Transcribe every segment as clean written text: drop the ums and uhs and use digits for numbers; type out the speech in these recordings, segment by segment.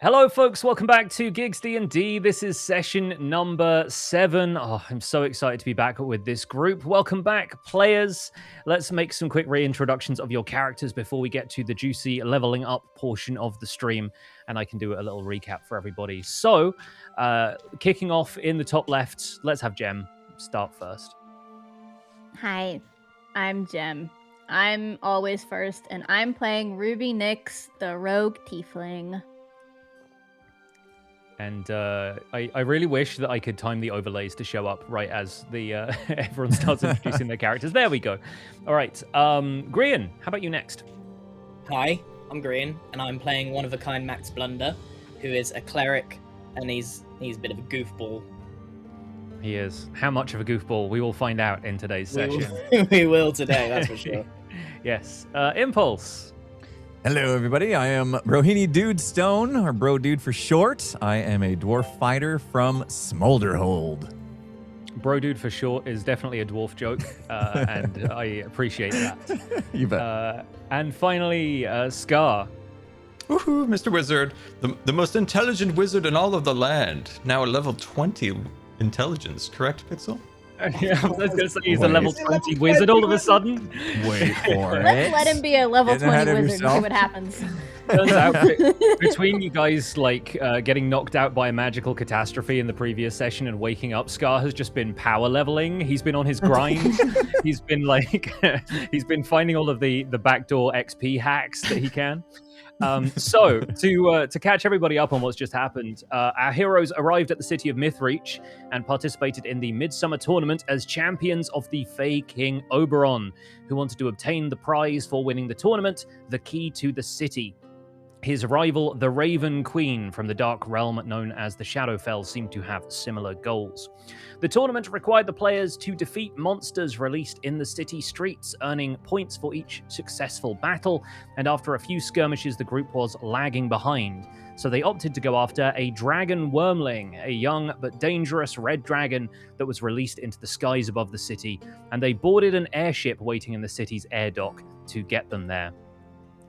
Hello, folks. Welcome back to GIGGS D&D. This is session number 7. Oh, I'm so excited to be back with this group. Welcome back, players. Let's make some quick reintroductions of your characters before we get to the juicy leveling up portion of the stream, and I can do a little recap for everybody. So, kicking off in the top left, let's have Jem start first. Hi, I'm Jem. I'm always first, and I'm playing Ruby Nyx, the rogue tiefling. And I really wish that I could time the overlays to show up right as the everyone starts introducing their characters. There we go. All right. Grian, how about you next? Hi, I'm Grian, and I'm playing one-of-a-kind Max Blunder, who is a cleric, and he's a bit of a goofball. He is. How much of a goofball? We will find out in today's session. We will today, that's for sure. Yes. Impulse. Hello, everybody. I am Rohini Dude Stone, or Bro Dude for short. I am a dwarf fighter from Smolderhold. Bro Dude for short is definitely a dwarf joke, and I appreciate that. You bet. And finally, Scar. Woohoo, Mr. Wizard, the most intelligent wizard in all of the land. Now a level 20 intelligence, correct, Pixel? Yeah, I was going to say he's a level 20 wizard all of a sudden. Wait for Let's it. let him be a level Get ahead 20 of wizard and see yourself. what happens. Turns out, between you guys getting knocked out by a magical catastrophe in the previous session and waking up, Scar has just been power leveling. He's been on his grind. He's been he's been finding all of the backdoor XP hacks that he can. So to catch everybody up on what's just happened, our heroes arrived at the city of Mythreach and participated in the Midsummer Tournament as champions of the Fey King Oberon, who wanted to obtain the prize for winning the tournament, the key to the city. His rival, the Raven Queen from the Dark Realm known as the Shadowfell, seemed to have similar goals. The tournament required the players to defeat monsters released in the city streets, earning points for each successful battle, and after a few skirmishes the group was lagging behind. So they opted to go after a dragon wormling, a young but dangerous red dragon that was released into the skies above the city, and they boarded an airship waiting in the city's air dock to get them there.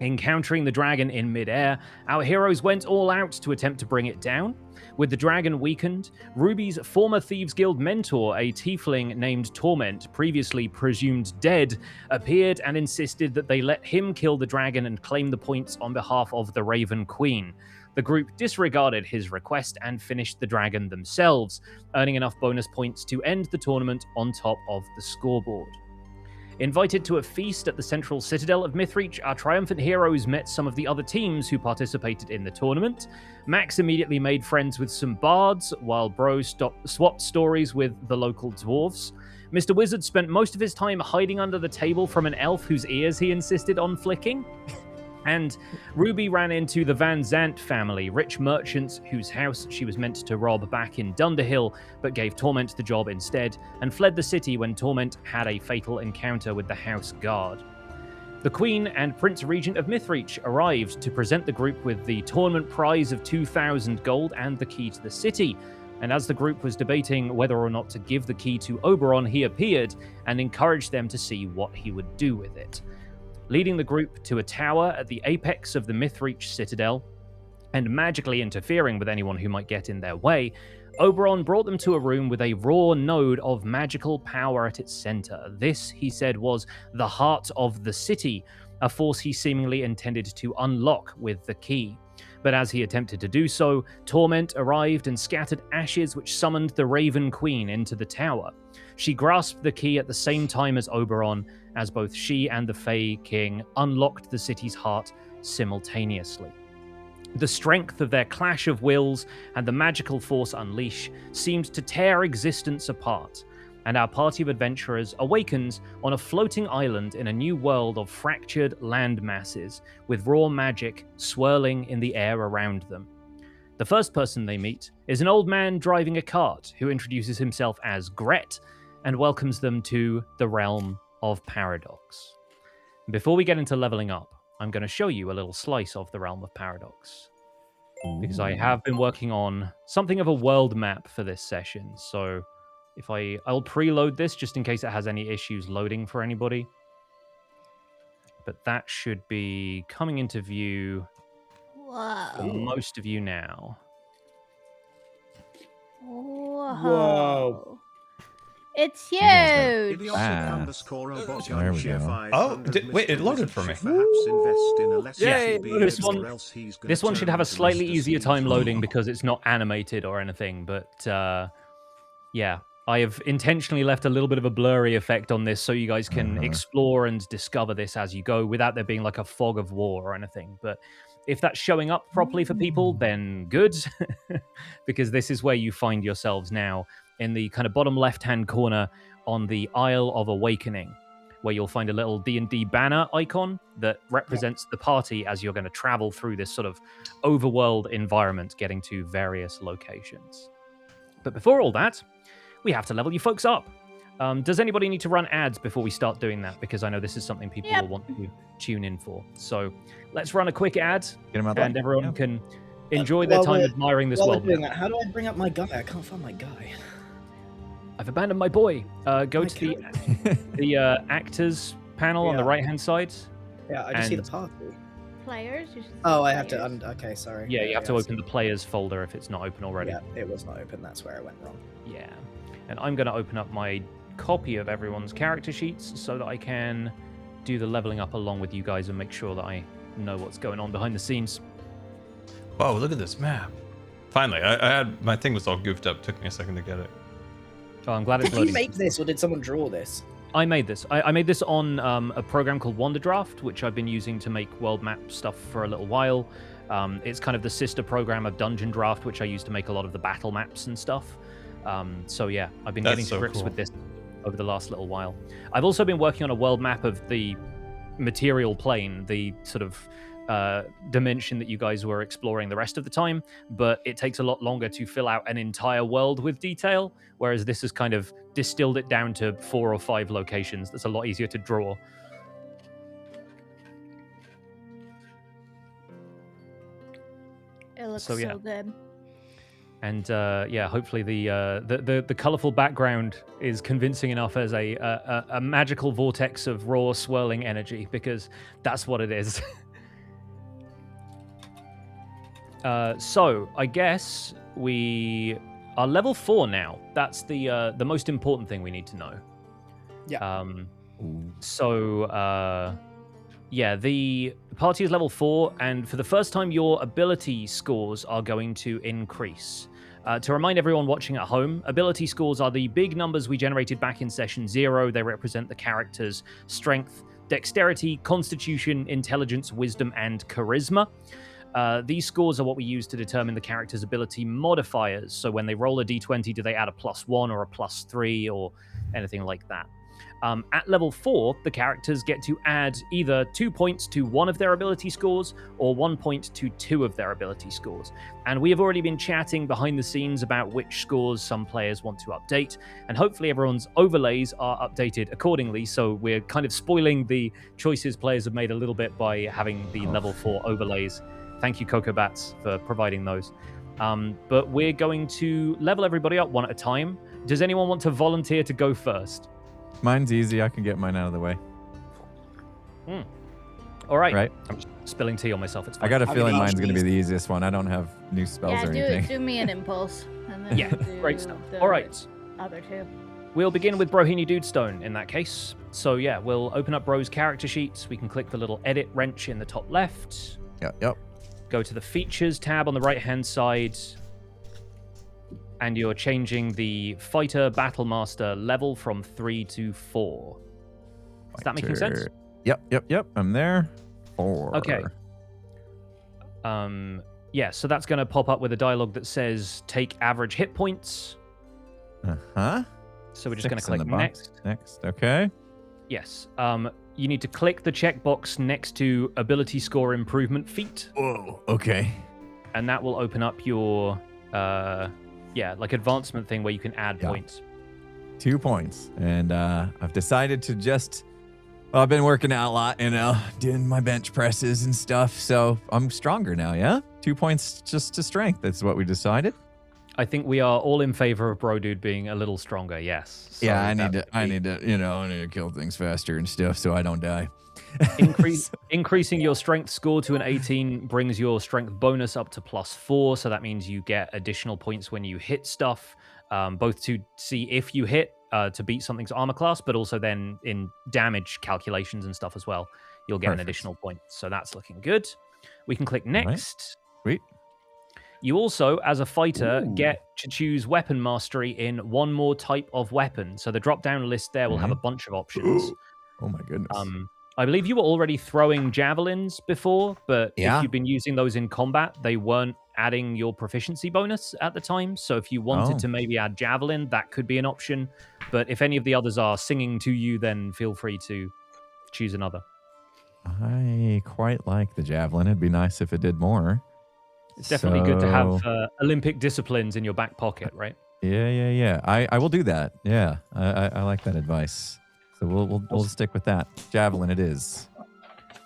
Encountering the dragon in mid-air, our heroes went all out to attempt to bring it down. With the dragon weakened, Ruby's former Thieves Guild mentor, a tiefling named Torment, previously presumed dead, appeared and insisted that they let him kill the dragon and claim the points on behalf of the Raven Queen. The group disregarded his request and finished the dragon themselves, earning enough bonus points to end the tournament on top of the scoreboard. Invited to a feast at the central citadel of Mythreach, our triumphant heroes met some of the other teams who participated in the tournament. Max immediately made friends with some bards, while Bro swapped stories with the local dwarves. Mr. Wizard spent most of his time hiding under the table from an elf whose ears he insisted on flicking. And Ruby ran into the Van Zant family, rich merchants whose house she was meant to rob back in Dunderhill, but gave Torment the job instead, and fled the city when Torment had a fatal encounter with the house guard. The Queen and Prince Regent of Mythreach arrived to present the group with the tournament prize of 2,000 gold and the key to the city. And as the group was debating whether or not to give the key to Oberon, he appeared and encouraged them to see what he would do with it. Leading the group to a tower at the apex of the Mythreach citadel, and magically interfering with anyone who might get in their way, Oberon brought them to a room with a raw node of magical power at its center. This, he said, was the heart of the city, a force he seemingly intended to unlock with the key. But as he attempted to do so, Torment arrived and scattered ashes which summoned the Raven Queen into the tower. She grasped the key at the same time as Oberon, as both she and the Fey King unlocked the city's heart simultaneously. The strength of their clash of wills and the magical force unleashed seemed to tear existence apart, and our party of adventurers awakens on a floating island in a new world of fractured land masses, with raw magic swirling in the air around them. The first person they meet is an old man driving a cart who introduces himself as Gret and welcomes them to the realm of Paradox. Before we get into leveling up, I'm going to show you a little slice of the realm of Paradox, because I have been working on something of a world map for this session. So if I'll preload this just in case it has any issues loading for anybody. But that should be coming into view for Whoa. most of you now. Whoa. It's huge. Idiotic There we go. Oh, wait, it loaded for me. Yeah, Yay! this one should have a slightly easier time loading because it's not animated or anything, but yeah, I have intentionally left a little bit of a blurry effect on this so you guys can explore and discover this as you go without there being like a fog of war or anything. But if that's showing up properly for people, then good, because this is where you find yourselves now, in the kind of bottom left-hand corner on the Isle of Awakening, where you'll find a little D&D banner icon that represents the party as you're going to travel through this sort of overworld environment, getting to various locations. But before all that, we have to level you folks up. Does anybody need to run ads before we start doing that? Because I know this is something people will want to tune in for. So let's run a quick ad, and everyone can enjoy their time admiring this world. Doing that, how do I bring up my guy? I can't find my guy. I've abandoned my boy. Go to the actors panel on the right-hand side. Yeah, I just see the party. Players? You should Oh, I say have to. players. Okay, sorry. Yeah, you have to open the players folder if it's not open already. Yeah, it was not open. That's where I went wrong. Yeah. And I'm going to open up my copy of everyone's character sheets so that I can do the leveling up along with you guys and make sure that I know what's going on behind the scenes. Whoa, look at this map. Finally, I had my thing was all goofed up. Took me a second to get it. Oh, I'm glad it's Did loading. you make this, or did someone draw this? I made this. I made this on a program called Wonderdraft, which I've been using to make world map stuff for a little while. It's kind of the sister program of Dungeon Draft, which I use to make a lot of the battle maps and stuff. So yeah, I've been getting to grips with this over the last little while. I've also been working on a world map of the material plane, the sort of dimension that you guys were exploring the rest of the time, but it takes a lot longer to fill out an entire world with detail, whereas this has kind of distilled it down to 4 or 5 locations. That's a lot easier to draw. It looks So, yeah. so good. And yeah, hopefully the colorful background is convincing enough as a magical vortex of raw swirling energy, because that's what it is. So I guess we are level 4 now. That's the most important thing we need to know. Yeah. Yeah, the party is level 4, and for the first time, your ability scores are going to increase. To remind everyone watching at home, ability scores are the big numbers we generated back in session 0. They represent the character's strength, dexterity, constitution, intelligence, wisdom, and charisma. These scores are what we use to determine the character's ability modifiers. So when they roll a d20, do they add a +1 or a +3 or anything like that? At level 4, the characters get to add either 2 points to one of their ability scores or 1 point to 2 of their ability scores. And we have already been chatting behind the scenes about which scores some players want to update, and hopefully everyone's overlays are updated accordingly, so we're kind of spoiling the choices players have made a little bit by having the level 4 overlays. Thank you, Coco Bats, for providing those. But we're going to level everybody up one at a time. Does anyone want to volunteer to go first? Mine's easy. I can get mine out of the way. All right. Right. I'm just spilling tea on myself. It's fine. I got a I'm feeling gonna mine's going to be use- the easiest one. I don't have new spells Yeah, or anything. do me an impulse. And then Yeah, do great stuff. the All right. Other two. We'll begin with Brohini Dudestone in that case. So yeah, we'll open up Bro's character sheets. We can click the little edit wrench in the top left. Yep. Go to the features tab on the right-hand side. And you're changing the fighter battlemaster level from 3 to 4. Is that making sense? Yep. I'm there. 4. Okay. Yeah, so that's going to pop up with a dialogue that says take average hit points. Uh-huh. So we're just going to 6 in click the box. next. Next. Okay. Yes. You need to click the checkbox next to ability score improvement feat, Whoa. Okay. and that will open up your like advancement thing where you can add points. 2 points. And I've decided to just... Well, I've been working out a lot, doing my bench presses and stuff. So I'm stronger now, yeah? 2 points just to strength. That's what we decided. I think we are all in favor of Bro Dude being a little stronger. Yes. So Yeah, I that need would be- to kill things faster and stuff so I don't die. Increasing your strength score to an 18 brings your strength bonus up to +4, so that means you get additional points when you hit stuff, both to see if you hit to beat something's armor class, but also then in damage calculations and stuff as well, you'll get an Perfect. additional point. So that's looking good. We can click next. Sweet. You also, as a fighter, Ooh. get to choose weapon mastery in one more type of weapon. So the drop-down list there will have a bunch of options. Oh my goodness. I believe you were already throwing javelins before, but Yeah. if you've been using those in combat, they weren't adding your proficiency bonus at the time. So if you wanted to maybe add javelin, that could be an option. But if any of the others are singing to you, then feel free to choose another. I quite like the javelin. It'd be nice if it did more. It's definitely good to have Olympic disciplines in your back pocket, right? Yeah. I will do that. Yeah, I like that advice. So we'll stick with that. Javelin it is.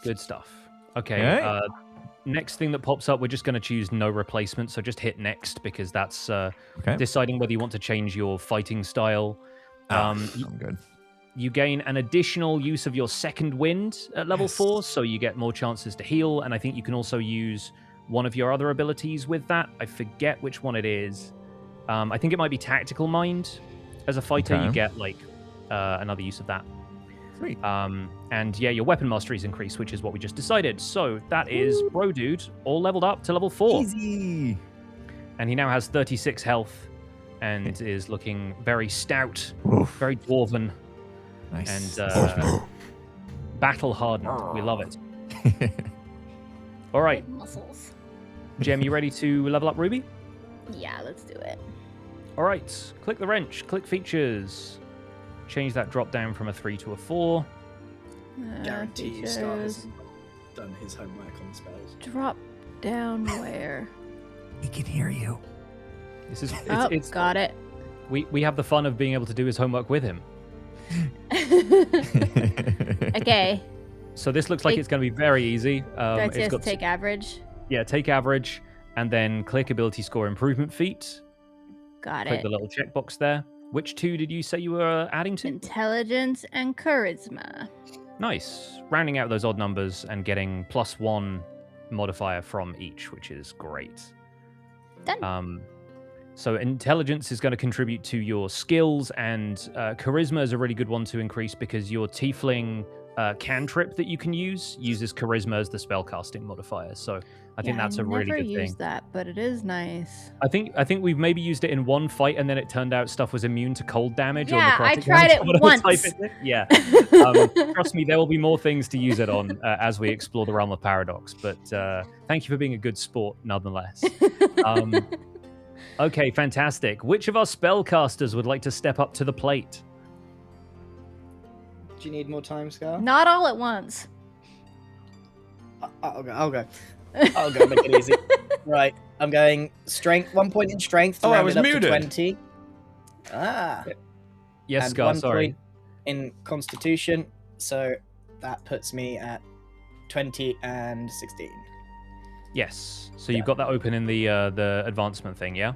Good stuff. Okay. Next thing that pops up, we're just going to choose no replacement. So just hit next because that's deciding whether you want to change your fighting style. I'm good. You gain an additional use of your second wind at level 4, so you get more chances to heal. And I think you can also use one of your other abilities with that. I forget which one it is. I think it might be Tactical Mind. As a fighter, you get like another use of that. Sweet. And yeah, your weapon mastery is increased, which is what we just decided. So that is Bro Dude, all leveled up to level 4. Easy. And he now has 36 health and is looking very stout, very dwarven, Nice. and battle hardened. We love it. All right, Muscles. Gem, you ready to level up Ruby? Yeah, let's do it. All right, click the wrench, click features. Change that drop down from a 3 to a 4. Guarantee you Scar Features. hasn't done his homework on the spells. Drop down where? He can hear you. This is It's got it. we have the fun of being able to do his homework with him. Okay. So this looks like it's going to be very easy. Do I It's just got take average? take average, and then click ability score improvement feat. Got Click it. the little checkbox there. Which two did you say you were adding to? Intelligence and charisma. Nice. Rounding out those odd numbers and getting +1 modifier from each, which is great. Done. So intelligence is going to contribute to your skills, and charisma is a really good one to increase because your tiefling cantrip that you can use uses charisma as the spellcasting modifier. So I think that's a really good thing. I never thing. used that, but it is nice. I think we've maybe used it in one fight, and then it turned out stuff was immune to cold damage. Yeah, or I necrotic tried damage, it whatever once. type it is. Yeah. Trust me, there will be more things to use it on as we explore the realm of paradox. But thank you for being a good sport, nonetheless. Okay, fantastic. Which of our spellcasters would like to step up to the plate? Do you need more time, Scar? Not all at once. I'll go. Make it easy. Right, I'm going strength. 1 point in strength to Oh, I round was it up muted. to 20. Yes, And Scar, 1 sorry. point in constitution, so that puts me at 20 and 16. Yes. So you've got that open in the advancement thing, yeah?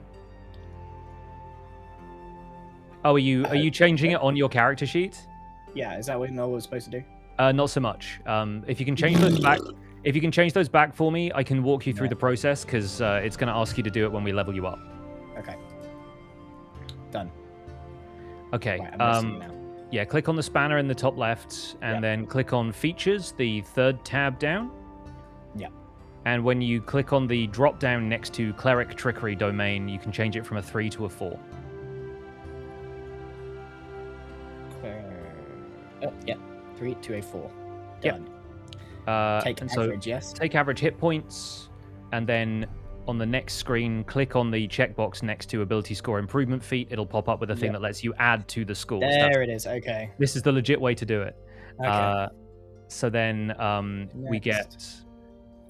Oh, are you changing it on your character sheet? Yeah, is that what Noel was supposed to do? Not so much. If you can change those back for me, I can walk you through the process because it's going to ask you to do it when we level you up. Okay. Done. Okay. Right, I'm listening now. Yeah, click on the spanner in the top left, and then click on features, the third tab down. Yeah. And when you click on the drop down next to cleric trickery domain, you can change it from a 3 to a 4. Oh, yeah. 3 to a 4. Yep. Done. Take and average, yes. Take average hit points, and then on the next screen, click on the checkbox next to ability score improvement feat. It'll pop up with a thing that lets you add to the scores. There it is. Okay. This is the legit way to do it. Okay. So then we get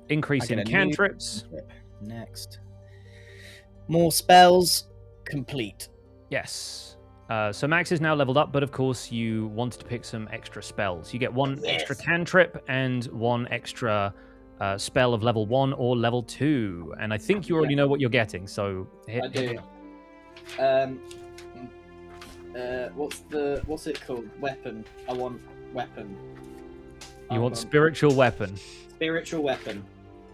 increase I get in a new cantrips. cantrip. Next. More spells. Complete. Yes. So Max is now leveled up, but of course you wanted to pick some extra spells. You get one extra cantrip and one extra spell of level 1 or level 2. And I think you already know what you're getting, so hit. I do. What's it called? Weapon. I want weapon. You want spiritual weapon? Spiritual weapon.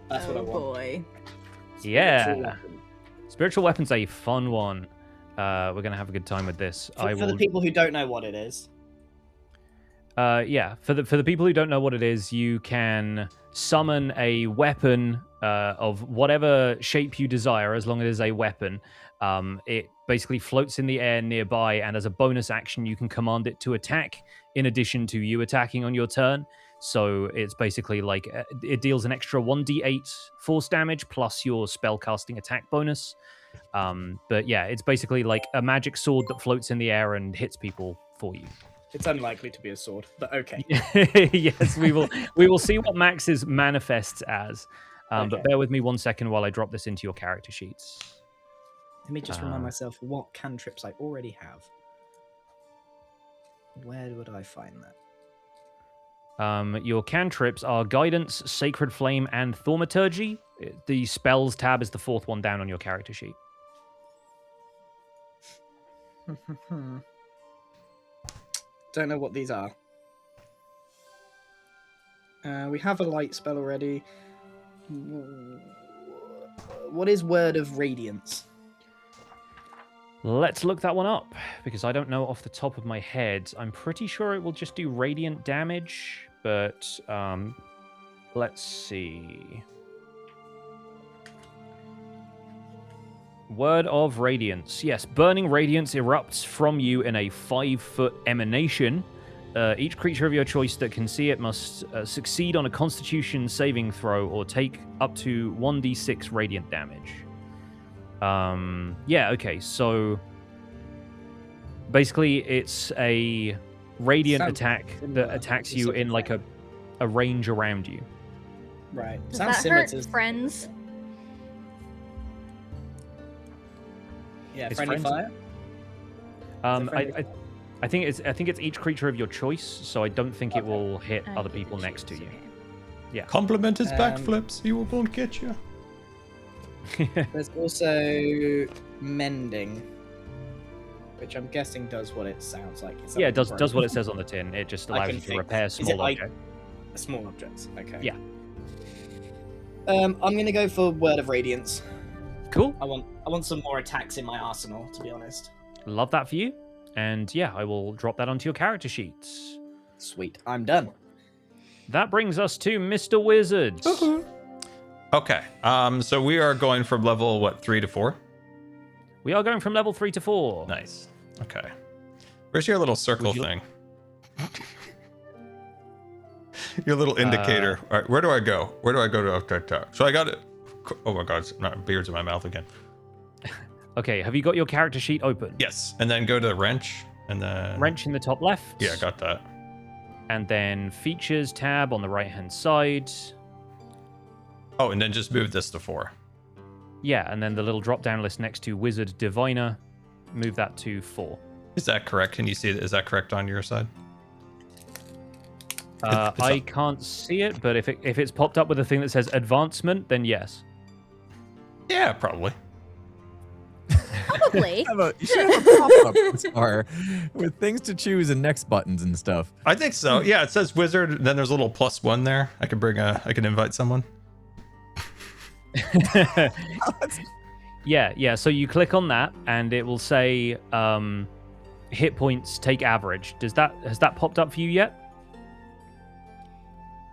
That's what I Oh want. boy. Yeah. Spiritual weapon. Spiritual weapon's a fun one. We're gonna have a good time with this. For the people who don't know what it is. Yeah, for the people who don't know what it is, you can summon a weapon of whatever shape you desire, as long as it is a weapon. It basically floats in the air nearby, and as a bonus action, you can command it to attack in addition to you attacking on your turn. So it's basically like it deals an extra 1d8 force damage plus your spellcasting attack bonus. But yeah, it's basically like a magic sword that floats in the air and hits people for you. It's unlikely to be a sword, but okay. Yes, we will see what Max's manifests as. Okay. But bear with me 1 second while I drop this into your character sheets. Let me just remind myself what cantrips I already have. Where would I find that? Your cantrips are Guidance, Sacred Flame, and Thaumaturgy. The Spells tab is the fourth one down on your character sheet. Don't know what these are. We have a light spell already. What is Word of Radiance? Let's look that one up, because I don't know off the top of my head. I'm pretty sure it will just do radiant damage, but let's see. Word of Radiance. Yes, burning radiance erupts from you in a 5-foot emanation. Each creature of your choice that can see it must succeed on a Constitution saving throw or take up to 1d6 radiant damage. Yeah, okay, so basically it's a radiant attack that attacks you in like a range around you. Right. Does Sounds that similar hurt to friends? yeah, It's friendly friends? fire. I think it's each creature of your choice, so I don't think it Okay. will hit I other get people the next to choice, you. okay. Compliment his Um, backflips. He won't get you. There's also mending, which I'm guessing does what it sounds like. It's Yeah, it does something what it says on the tin. It just I allows can you to fix- repair is it small like- objects. Small objects. Okay. Yeah. I'm gonna go for Word of Radiance. Cool. I want some more attacks in my arsenal, to be honest. Love that for you. And yeah, I will drop that onto your character sheets. Sweet. I'm done. That brings us to Mr. Wizards. Okay. So we are going from level 3 to 4. We are going from level 3 to 4. Nice. Okay. Where's your little circle Would you- thing? Your little indicator. All right, where do I go? Where do I go to attack? So I got it. Oh my god, beards in my mouth again. Okay, have you got your character sheet open? Yes, and then go to wrench, and then Wrench in the top left. Yeah, got that. And then Features tab on the right-hand side. Oh, and then just move this to 4. Yeah, and then the little drop-down list next to Wizard Diviner. Move that to 4. Is that correct? Can you see it? Is that correct on your side? It's I up. can't see it, but if it's popped up with a thing that says advancement, then yes. Yeah, probably. Probably. You should have a pop-up bar with things to choose and next buttons and stuff. I think so. Yeah, it says wizard. Then there's a little +1 there. I can invite someone. Yeah. So you click on that, and it will say hit points take average. Has that popped up for you yet?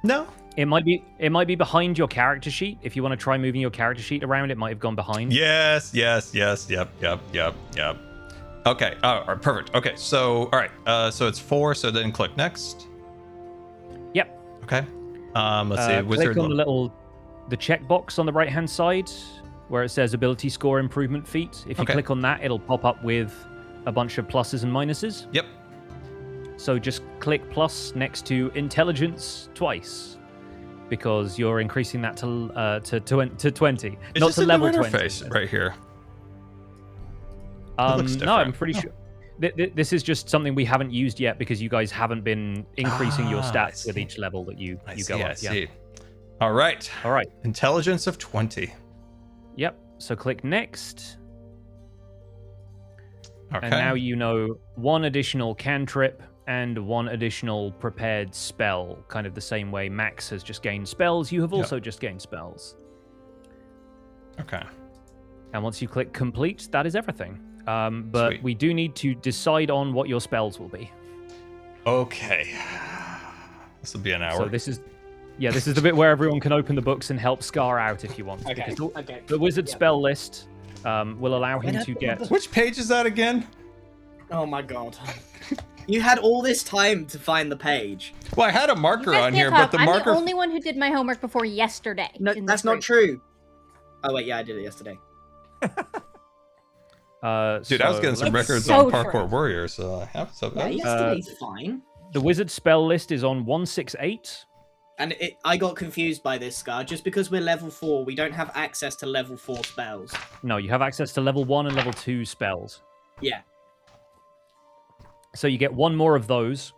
No. It might be behind your character sheet. If you want to try moving your character sheet around, it might have gone behind. Yes. Yep. Okay. All right, perfect. Okay. So, all right. So it's 4. So then click next. Yep. Okay. Let's see. Wizard. Click on the checkbox on the right hand side where it says ability score improvement feat. If you Okay. click on that, it'll pop up with a bunch of pluses and minuses. Yep. So just click plus next to intelligence twice, because you're increasing that to 20, It's not just to in level the 20. interface right here. looks No, I'm different. pretty sure. This is just something we haven't used yet because you guys haven't been increasing your I stats with see. each level that you I go see. up. I see. All right. All right. Intelligence of 20. Yep. So click next. Okay. And now you know one additional cantrip and 1 additional prepared spell, kind of the same way Max has just gained spells. You have also just gained spells. Okay. And once you click complete, that is everything. But Sweet. we do need to decide on what your spells will be. Okay. This will be an hour. So this is the bit where everyone can open the books and help Scar out if you want. Okay. Because Okay. the wizard Yeah. spell list will allow him to get... Which page is that again? Oh my god. You had all this time to find the page. Well, I had a You marker guys on can't here, talk. but the I'm marker. the only one who did my homework before yesterday. No, in that's this not group. true. Oh wait, yeah, I did it yesterday. Dude, I was getting some It's records so on Parkour true. Warrior, so I have some. Yeah, yesterday's fine. The wizard spell list is on 168. And I got confused by this, Scar. Just because we're level 4, we don't have access to level 4 spells. No, you have access to level 1 and level 2 spells. Yeah. So you get 1 more of those,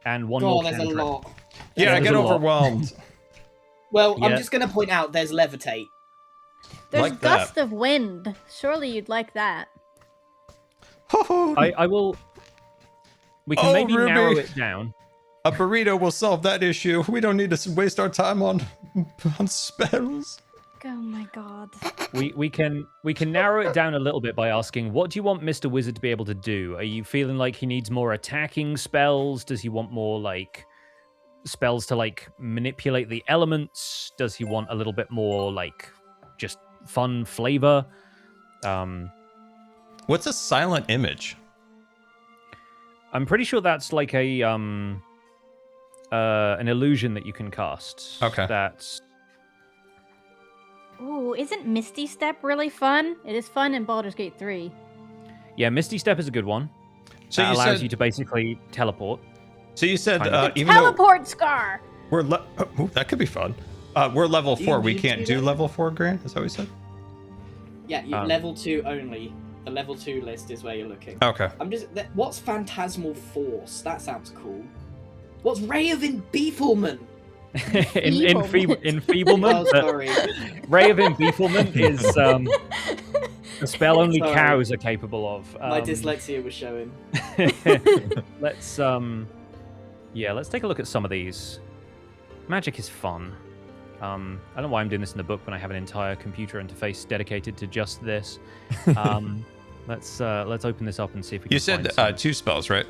and 1 Oh, more there's a cantrip. lot. Yeah, I There's get a lot. overwhelmed. Well, Yeah. I'm just going to point out there's levitate. There's Like that. gust of wind. Surely you'd like that. I will... We can Oh, maybe Ruby. narrow it down. A burrito will solve that issue. We don't need to waste our time on spells. Oh my god. We can narrow it down a little bit by asking, what do you want Mr. Wizard to be able to do? Are you feeling like he needs more attacking spells? Does he want more like spells to like manipulate the elements? Does he want a little bit more like just fun flavor? What's a silent image? I'm pretty sure that's like a an illusion that you can cast. Okay. That's Ooh, isn't Misty Step really fun? It is fun in Baldur's Gate 3. yeah, Misty Step is a good one. So That you allows said. you to basically teleport. So you said Kind of. even though Teleport Scar! we're that could be fun. We're level Do you 4. We need to can't do do that? level 4, Grant. Is that what you said? Yeah, level 2 only. The level 2 list is where you're looking. Okay. What's Phantasmal Force? That sounds cool. What's Ray of Beefleman? Enfeeblement. Oh, sorry. Ray of Enfeeblement is a spell only Sorry. cows are capable of. My dyslexia was showing. Let's let's take a look at some of these. Magic is fun. I don't know why I'm doing this in the book when I have an entire computer interface dedicated to just this. Let's open this up and see if we can You said find some. 2 spells, right?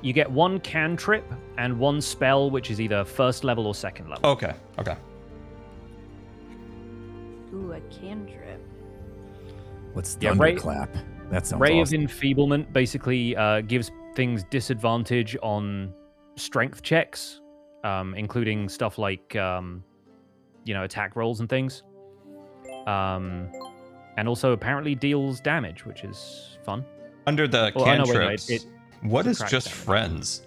You get 1 cantrip and 1 spell, which is either first level or second level. Okay. Okay. Ooh, a cantrip. What's Yeah, Ray- thunderclap? That sounds Ray awesome. of Enfeeblement basically gives things disadvantage on strength checks, including stuff like attack rolls and things. And also apparently deals damage, which is fun. Under the Oh, no, wait, no, cantrips, what is subtracts just damage. friends?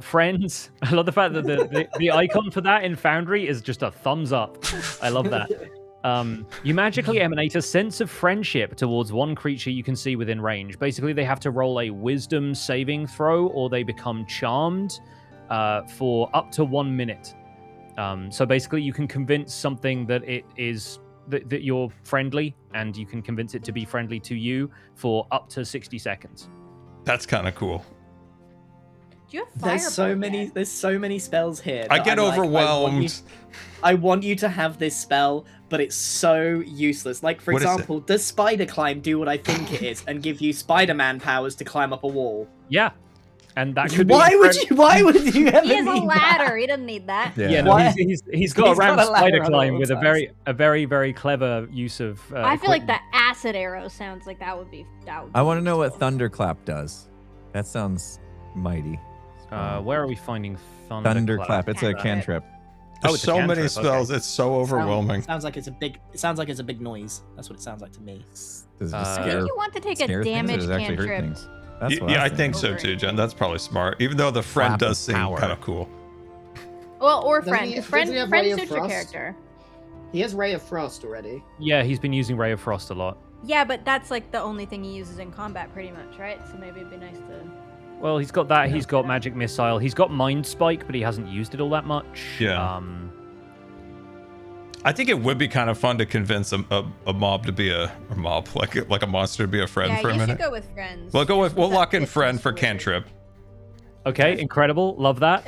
Friends. I love the fact that the icon for that in Foundry is just a thumbs up. I love that. You magically emanate a sense of friendship towards one creature you can see within range. Basically, they have to roll a wisdom saving throw or they become charmed for up to 1 minute. So basically, you can convince something that it is that you're friendly, and you can convince it to be friendly to you for up to 60 seconds. That's kind of cool. Do you have There's so Firebolt many. yet? There's so many spells here. I that get I'm like, overwhelmed. I want you to have this spell, but it's so useless. Like, for What is it? example, does Spider Climb do what I think it is and give you Spider-Man powers to climb up a wall? Yeah, and that could Why be would you? Why would you ever He has a need ladder. He doesn't need that. Yeah. Yeah, no, Why- he's got He's a ramp got a ladder spider on climb all with a times. very, very clever use of. I feel like equipment. the acid arrow sounds like that would be. I want to know what thunderclap does. That sounds mighty. Where are we finding Thunderclap. It's a Cantrip. cantrip. There's it's a so many cantrip, spells. It's so overwhelming. Sounds like it's a big. It sounds like it's a big noise. That's what it sounds like to me. Does it just I I scare, think you want to take a scare things, or damage does it actually hurt cantrip. things? That's what Yeah, I was think so Over too, it. Jen. That's probably smart. Even though the friend Clap does of seem power. kind of cool. Well, or Doesn't friend. he- 'Cause friend, doesn't he have friend Ray of suits your Frost? character. He has Ray of Frost already. Yeah, he's been using Ray of Frost a lot. Yeah, but that's like the only thing he uses in combat, pretty much, right? So maybe it'd be nice to. Well, he's got that. He's got Magic Missile. He's got Mind Spike, but he hasn't used it all that much. Yeah. I think it would be kind of fun to convince a mob to be a mob, like a monster to be a friend Yeah, for a you minute. should go with friends. We'll lock in That friend fits for Mr. Wizard. cantrip. Okay, incredible. Love that.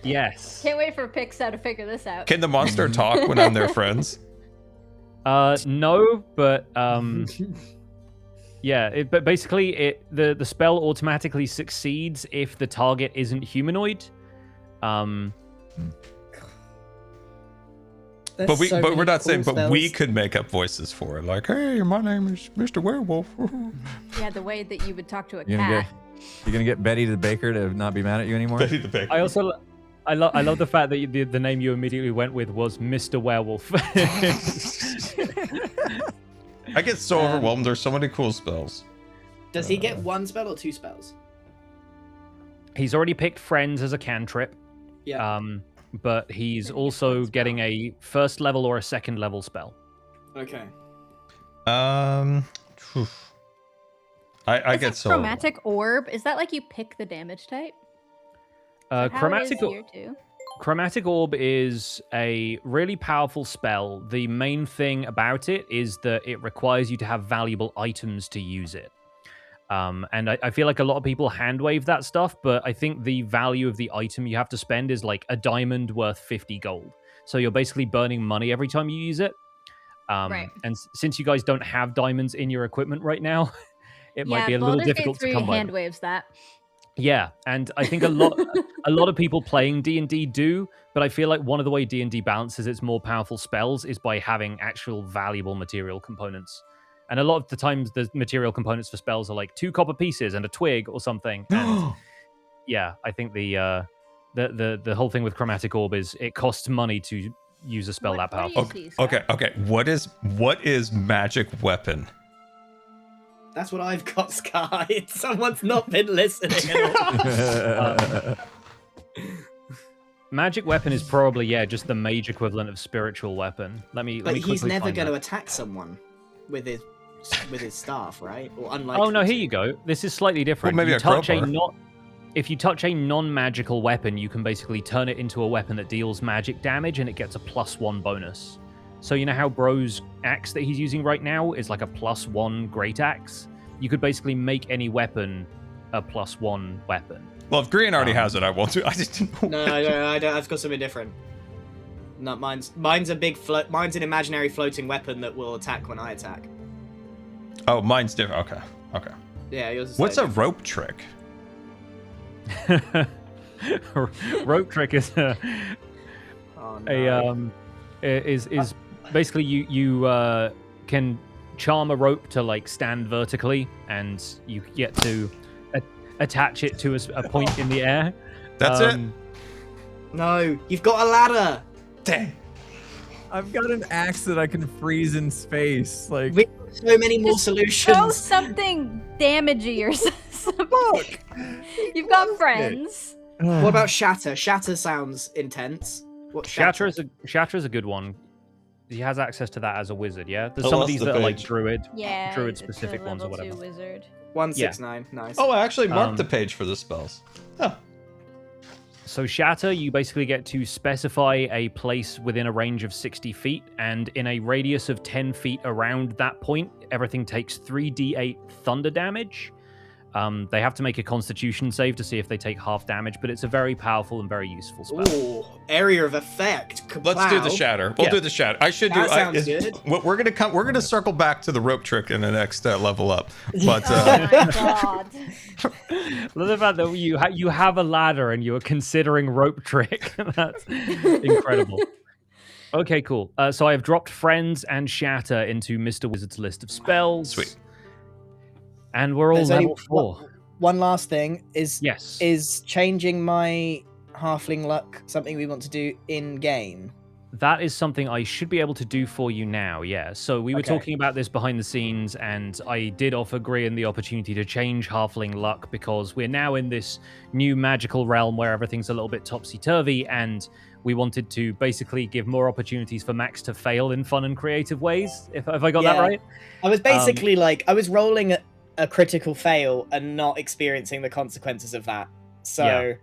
Yes. Can't wait for Pixar to figure this out. Can the monster talk when I'm their friends? No, but yeah, but basically the spell automatically succeeds if the target isn't humanoid. But we're not saying, but we could make up voices for it, like, hey, my name is Mr. Werewolf. Yeah, the way that you would talk to a You're cat. gonna get Betty the baker to not be mad at you anymore? Betty the Baker. I also I love the fact that the name you immediately went with was Mr. Werewolf. I get so overwhelmed. There's so many cool spells. Does he get 1 spell or 2 spells? He's already picked friends as a cantrip. Yeah. But he's Then he gets also one spell. getting a first level or a second level spell. Okay. Phew. I get so chromatic orb. Is that like you pick the damage type? Chromatic Here too. Chromatic Orb is a really powerful spell. The main thing about it is that it requires you to have valuable items to use it. And I feel like a lot of people hand wave that stuff, but I think the value of the item you have to spend is like a diamond worth 50 gold. So you're basically burning money every time you use it. Right. And since you guys don't have diamonds in your equipment right now, it might be a little Baldur's Gate difficult to 3 come by. hand waves that. Yeah, and I think a lot of people playing D&D do, but I feel like one of the way D&D balances its more powerful spells is by having actual valuable material components. And a lot of the times the material components for spells are like 2 copper pieces and a twig or something. And yeah, I think the whole thing with Chromatic Orb is it costs money to use a spell that powerful. What do you see, Scott? Okay. What is magic weapon? That's what I've got, Sky. Someone's not been listening at all. Magic weapon is probably just the mage equivalent of spiritual weapon. Let me But he's quickly never find going to that. attack someone with his staff, right? Or unlike. Oh no, here you go. This is slightly different. Well, maybe You a touch crowbar. If you touch a non-magical weapon, you can basically turn it into a weapon that deals magic damage, and it gets a +1 bonus. So you know how Bro's axe that he's using right now is like a +1 great axe? You could basically make any weapon a +1 weapon. Well, if Green already has it, I won't do. I just didn't know. No, I don't. I've got something different. No, mine's a big mine's an imaginary floating weapon that will attack when I attack. Oh, mine's different. Okay. Yeah, yours is What's a slightly rope trick? Rope trick is different. Oh, no. is basically you can charm a rope to like stand vertically, and you get to attach it to a point in the air. That's it. No, you've got a ladder. Dang. I've got an axe that I can freeze in space. Like, We have so many more Just Show solutions. something damagey or something. You've got friends. What about Shatter? Shatter sounds intense. What Shatter is a good one. He has access to that as a wizard. Yeah, there's I some of lost these the that are like page. druid. Yeah. Druid it's a specific ones or level 2 whatever. wizard. 169. Nice. Oh, I actually marked the Um, page for the spells. Oh. So Shatter, you basically get to specify a place within a range of 60 feet, and in a radius of 10 feet around that point, everything takes 3d8 thunder damage. They have to make a Constitution save to see if they take half damage, but it's a very powerful and very useful spell. Ooh, area of effect. Let's do the Kaplow. shatter. We'll Yeah. do the shatter. I should That do. sounds good. We're gonna circle back to the rope trick in the next level up. But Oh my god. Love the fact that you have a ladder and you are considering rope trick. That's incredible. Okay, cool. So I have dropped Friends and Shatter into Mr. Wizard's list of spells. Sweet. And we're all There's only level 4. one last thing Yes. is changing my halfling luck something we want to do in game. That is something I should be able to do for you now, yeah. So we were Okay. talking about this behind the scenes, and I did offer Grian the opportunity to change Halfling Luck because we're now in this new magical realm where everything's a little bit topsy-turvy, and we wanted to basically give more opportunities for Max to fail in fun and creative ways, if I got that Yeah. right. I was basically I was rolling a critical fail and not experiencing the consequences of that. So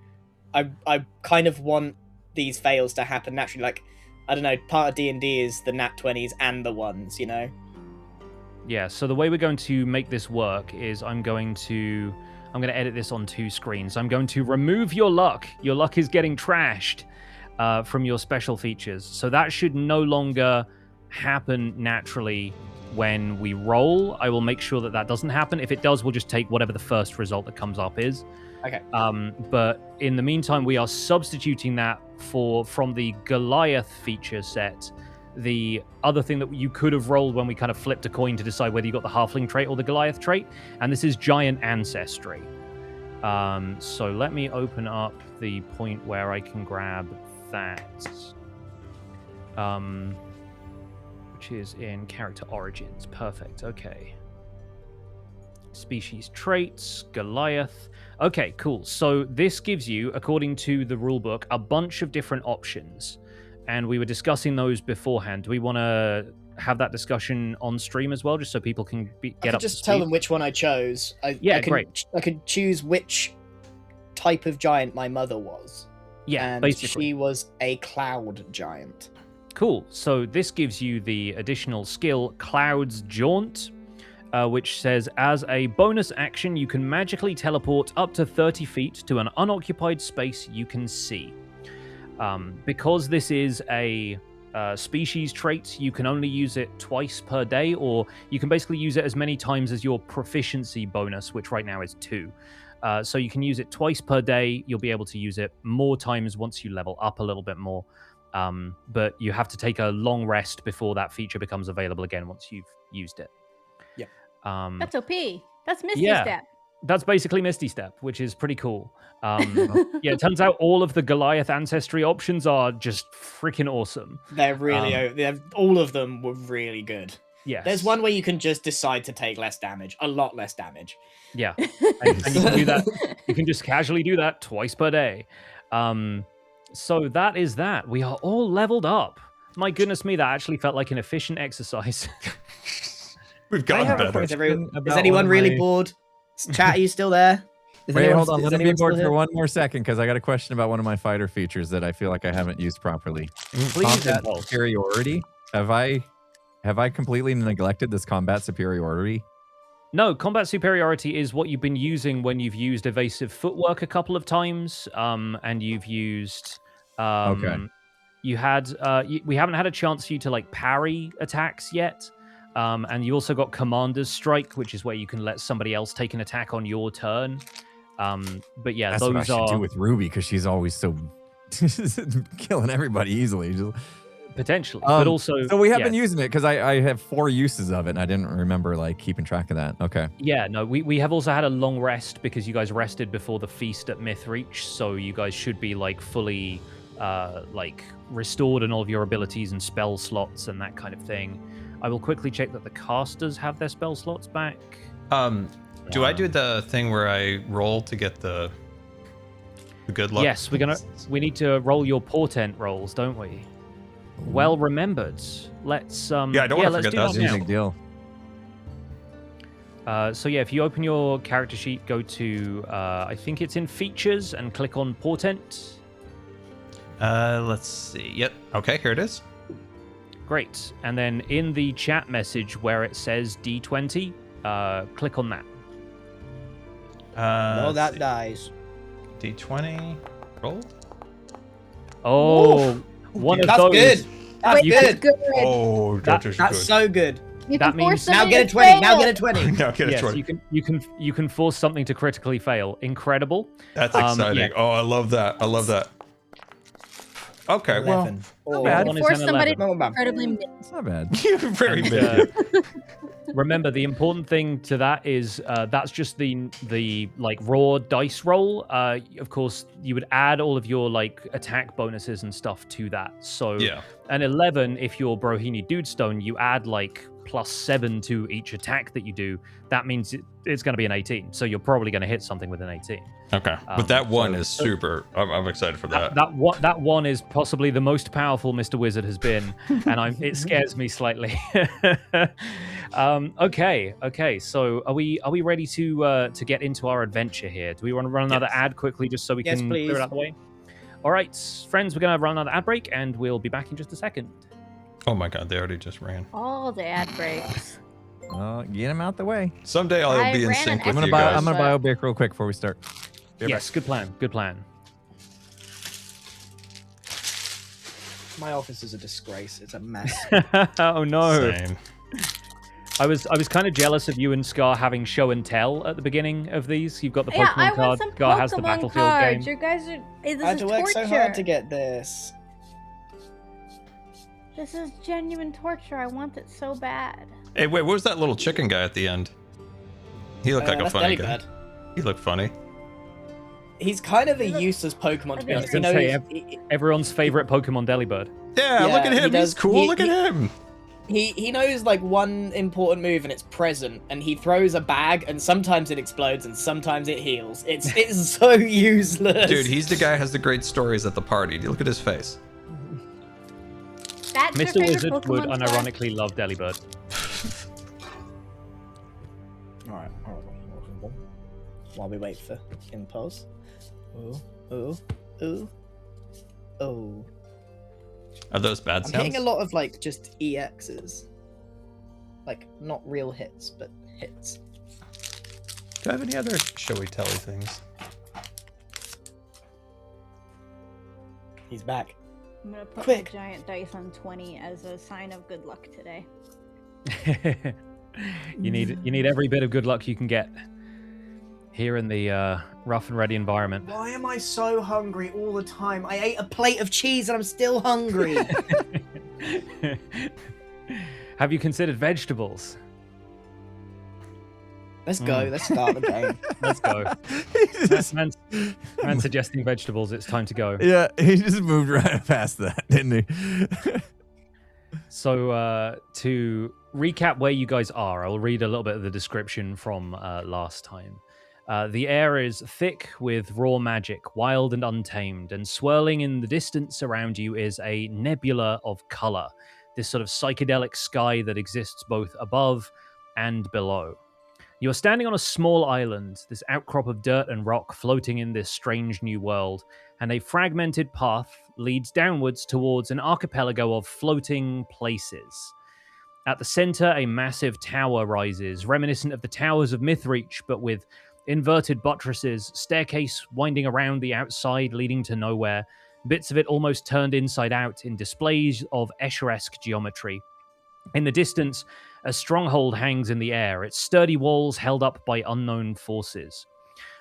I kind of want these fails to happen naturally. Like I don't know, part of D&D is the nat 20s and the ones, you know? Yeah, so the way we're going to make this work is I'm going to edit this on 2 screens. I'm going to remove your luck. Your luck is getting trashed from your special features. So that should no longer happen naturally when we roll. I will make sure that that doesn't happen. If it does, we'll just take whatever the first result that comes up is. Okay. But in the meantime, we are substituting that from the Goliath feature set, the other thing that you could have rolled when we kind of flipped a coin to decide whether you got the Halfling trait or the Goliath trait, and this is Giant Ancestry. So let me open up the point where I can grab that, which is in Character Origins. Perfect. Okay. Species traits, Goliath. Okay, cool. So this gives you, according to the rulebook, a bunch of different options. And we were discussing those beforehand. Do we want to have that discussion on stream as well, just so people can get up to Just tell speed? them which one I chose. Great. I could choose which type of giant my mother was. Yeah, and basically. she was a cloud giant. Cool. So this gives you the additional skill, Cloud's Jaunt, which says, as a bonus action, you can magically teleport up to 30 feet to an unoccupied space you can see. Because this is a species trait, you can only use it twice per day, or you can basically use it as many times as your proficiency bonus, which right now is 2. So you can use it twice per day. You'll be able to use it more times once you level up a little bit more. But you have to take a long rest before that feature becomes available again once you've used it. Yeah. That's OP. That's Misty yeah. Step. That's basically Misty Step, which is pretty cool. Yeah, it turns out all of the Goliath ancestry options are just freaking awesome. They're really, all of them were really good. Yes. There's one where you can just decide to take less damage, a lot less damage. Yeah, and you can do that. You can just casually do that twice per day. So that is that. We are all leveled up. My goodness me, that actually felt like an efficient exercise. We've gotten better. Is anyone really bored? Chat, are you still there? Wait, hold on. Let me be bored for one more second because I got a question about one of my fighter features that I feel like I haven't used properly. Combat superiority. Have I completely neglected this combat superiority? No, combat superiority is what you've been using when you've used evasive footwork a couple of times, and you've used. Okay. We haven't had a chance for you to like parry attacks yet. And you also got Commander's Strike, which is where you can let somebody else take an attack on your turn. But yeah, that's those what I should do with Ruby because she's always so killing everybody easily. Potentially, but also. So we have been using it because I have 4 uses of it, and I didn't remember like keeping track of that. Okay. Yeah, no, we have also had a long rest because you guys rested before the feast at Mythreach, so you guys should be like fully like restored in all of your abilities and spell slots and that kind of thing. I will quickly check that the casters have their spell slots back. Do I do the thing where I roll to get the good luck? Yes, we need to roll your portent rolls, don't we? Well remembered. Let's I don't want to forget that. That's a big deal. So yeah, if you open your character sheet, go to I think it's in features and click on portent. Let's see. Yep. Okay, here it is. Great. And then in the chat message where it says D20, click on that. No, that dies. D20 rolled. Oh, one of That's those. good. That's Wait, good. that's good. Oh, That- that's That's good. so good. You that can force means- Now somebody get a to 20. Now fail. get a 20. Now get a Yes, 20. you can force something to critically fail. Incredible. That's exciting. yeah. Oh, I love that. I love that. Okay, well, 11. Oh, bad. you One is force an somebody 11. to incredibly miss. It's not bad. you're very And, big. Remember, the important thing to that is that's just the like raw dice roll. Of course, you would add all of your like attack bonuses and stuff to that. So Yeah. an 11, if you're Brohini Dudestone, you add like +7 to each attack that you do. That means it's going to be an 18. So you're probably going to hit something with an 18. Okay, but that one so- is super. I'm excited for that. That one is possibly the most powerful Mr. Wizard has been, and it scares me slightly. Okay. So are we ready to get into our adventure here? Do we want to run another Yes. ad quickly just so we Yes, can please. clear it out the way? All right, friends, we're going to run another ad break, and we'll be back in just a second. Oh my god, they already just ran. All the ad breaks. Get him out the way. Someday I'll I be in ran sync an with I'm you gonna buy. guys. I'm gonna buy a beer real quick before we start. Be right Yes, good plan. Good plan. My office is a disgrace. It's a mess. Oh no! Same. I was kind of jealous of you and Scar having show and tell at the beginning of these. You've got the Pokemon Yeah, I card. want some Scar has the Pokemon Battlefield cards. game. You guys are. This I had is to work torture. so hard to get this. This is genuine torture. I want it so bad. Hey, wait, what was that little chicken guy at the end? He looked like a That's funny guy. Delibird. He looked funny. He's kind of a useless Pokemon, to be I I was honest. going to say, everyone's favorite Pokemon Delibird. Yeah, look Yeah, at he him. does- He's cool. he- Look at him. He knows like one important move and it's present, and he throws a bag and sometimes it explodes and sometimes it heals. It's so useless. Dude, he's the guy who has the great stories at the party. Look at his face. That's your Mr. favorite Wizard would Pokemon card? unironically love Delibird. Alright. While we wait for impulse. Oh. Are those bad I'm sounds? getting a lot of like just EXs. Like not real hits, but hits. Do I have any other showy telly things? He's back. I'm gonna put Quick. the giant dice on 20 as a sign of good luck today. you need every bit of good luck you can get here in the rough and ready environment. Why am I so hungry all the time? I ate a plate of cheese and I'm still hungry. Have you considered vegetables? Let's go. Let's start the game. Let's go. Just- Man suggesting vegetables. It's time to go. yeah, he just moved right past that, didn't he? So to recap where you guys are, I'll read a little bit of the description from last time. The air is thick with raw magic, wild and untamed, and swirling in the distance around you is a nebula of color, this sort of psychedelic sky that exists both above and below. You're standing on a small island, this outcrop of dirt and rock floating in this strange new world, and a fragmented path leads downwards towards an archipelago of floating places. At the center, a massive tower rises, reminiscent of the towers of Mythreach, but with inverted buttresses, staircase winding around the outside leading to nowhere, bits of it almost turned inside out in displays of Escher-esque geometry. In the distance, a stronghold hangs in the air, its sturdy walls held up by unknown forces.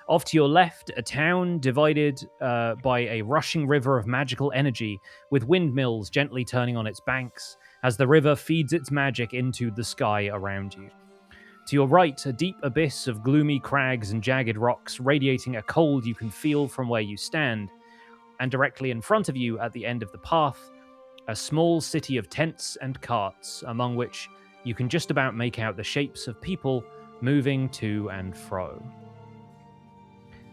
Off to your left, a town divided by a rushing river of magical energy, with windmills gently turning on its banks as the river feeds its magic into the sky around you. To your right, a deep abyss of gloomy crags and jagged rocks radiating a cold you can feel from where you stand. And directly in front of you, at the end of the path, a small city of tents and carts, among which you can just about make out the shapes of people moving to and fro.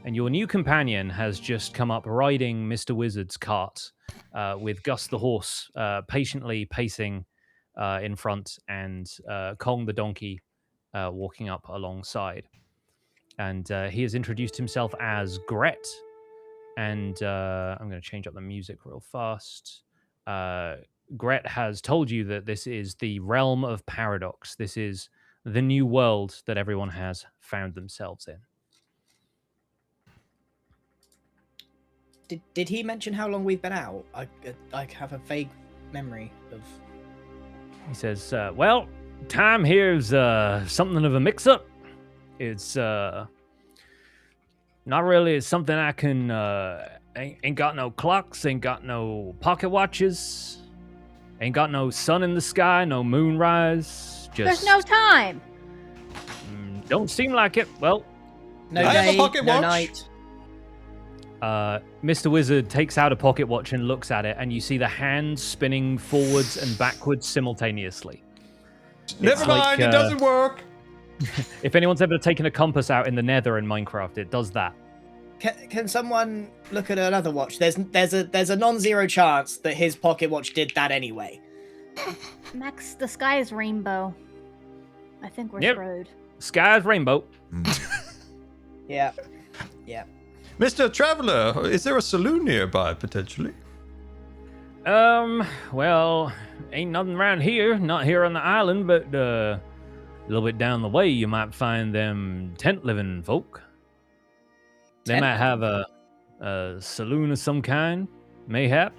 And your new companion has just come up riding Mr. Wizard's cart, with Gus the horse patiently pacing in front, and Kong the donkey walking up alongside. And he has introduced himself as Gret. And I'm going to change up the music real fast. Gret has told you that this is the realm of paradox. This is the new world that everyone has found themselves in. Did he mention how long we've been out? I have a vague memory of. He says, well, time here is something of a mix-up. It's not really something I can... ain't got no clocks, ain't got no pocket watches, ain't got no sun in the sky, no moonrise. Just There's no time. Don't seem like it. Well, No I have a day, pocket no watch. night. Mr. Wizard takes out a pocket watch and looks at it, and you see the hands spinning forwards and backwards simultaneously. Never It's mind, like, it doesn't work. If anyone's ever taken a compass out in the Nether in Minecraft, it does that. Can someone look at another watch? There's a non-zero chance that his pocket watch did that anyway. Max, the sky is rainbow. I think we're Yep. screwed. Sky's rainbow. Yeah. Mr. Traveler, is there a saloon nearby, potentially? Well, ain't nothing around here. Not here on the island, but a little bit down the way, you might find them tent-living folk. They might have a saloon of some kind, mayhap.